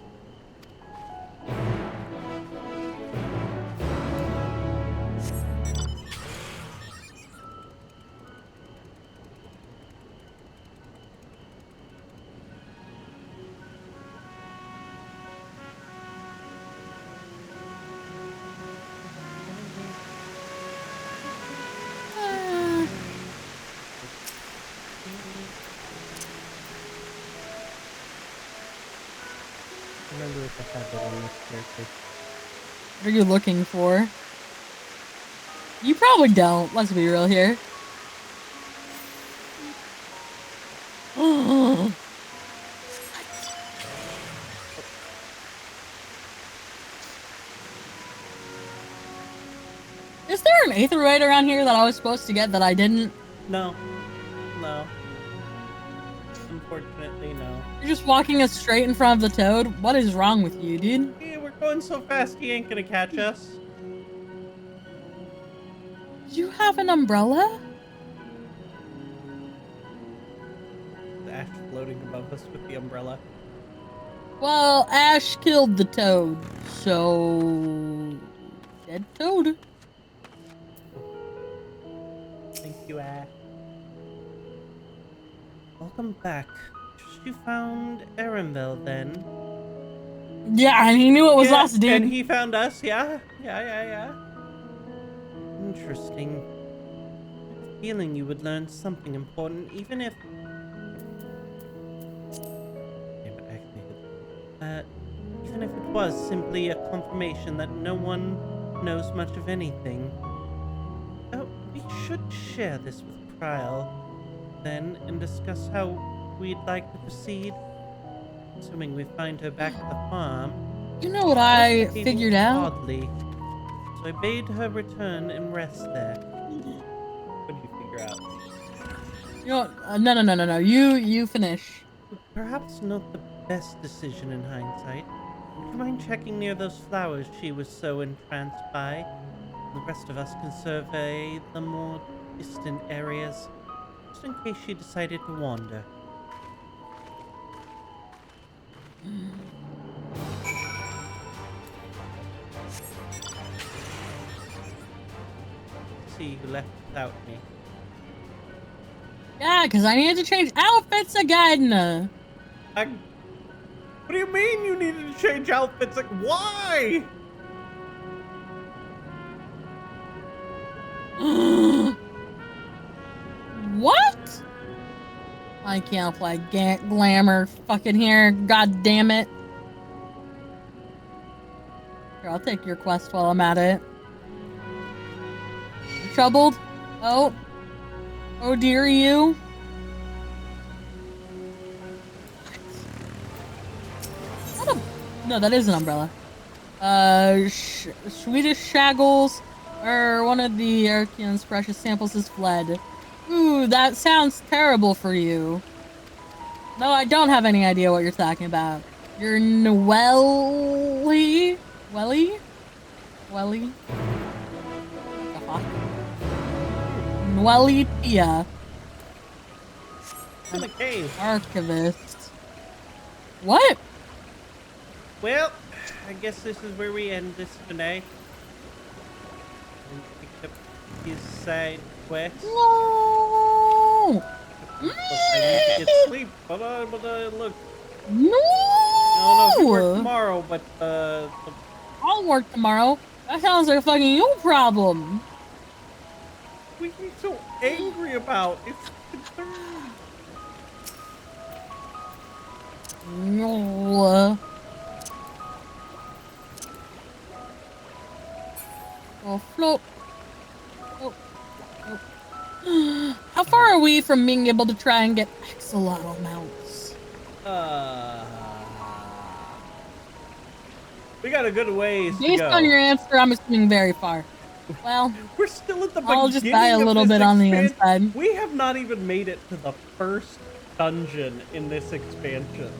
Remember if I had that on this character. What are you looking for? You probably don't. Let's be real here. Is there an aetherite around here that I was supposed to get that I didn't? No. Unfortunately, no. You're just walking us straight in front of the toad? What is wrong with you, dude? Yeah, we're going so fast he ain't gonna catch us. You have an umbrella? Ash floating above us with the umbrella. Well, Ash killed the toad, so... dead toad. Thank you, Ash. Welcome back. Just you found Erenvel then? Yeah, and he knew it was us, dude. And he found us, yeah? Yeah. Interesting. I had a feeling you would learn something important, even if... even if it was simply a confirmation that no one knows much of anything. We should share this with Krile, then, and discuss how we'd like to proceed. Assuming we find her back at the farm. You know what I figured out? Oddly, so I bade her return and rest there. What did you figure out? You know, no. You finish. Perhaps not the best decision in hindsight. Would you mind checking near those flowers she was so entranced by? The rest of us can survey the more distant areas, just in case she decided to wander. See who left without me. Yeah, because I needed to change outfits again. What do you mean you needed to change outfits? Like, why? What? I can't play glamour fucking here. God damn it. I'll take your quest while I'm at it. You troubled? Oh. Oh dear you. No, that is an umbrella. Swedish shaggles, or one of the Archean's precious samples has fled. Ooh, that sounds terrible for you. No, I don't have any idea what you're talking about. You're Welly? Welly? Welly? What the fuck? Nwelly Tia. In the cave. Archivist. What? Well, I guess this is where we end this today. And picked up his side quest. No! I need to get sleep. But look. No! I don't know if you work tomorrow, but I'll work tomorrow. That sounds like a fucking you problem. What are you so angry about? It's concerned. No. Oh, float. Oh. Oh. How far are we from being able to try and get axolotl mounts? We got a good ways to go. Based on your answer, I'm assuming very far. Well, we're still at the beginning. I'll just die a little bit on the inside. We have not even made it to the first dungeon in this expansion.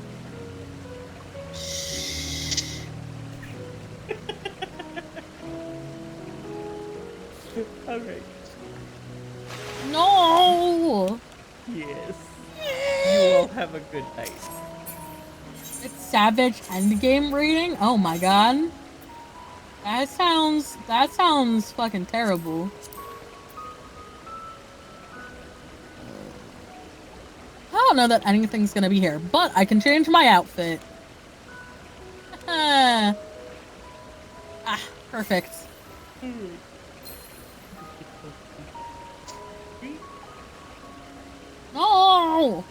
Okay. No! Yes. You will have a good night. It's Savage Endgame reading? Oh my god. That sounds fucking terrible. I don't know that anything's gonna be here, but I can change my outfit. Perfect. No!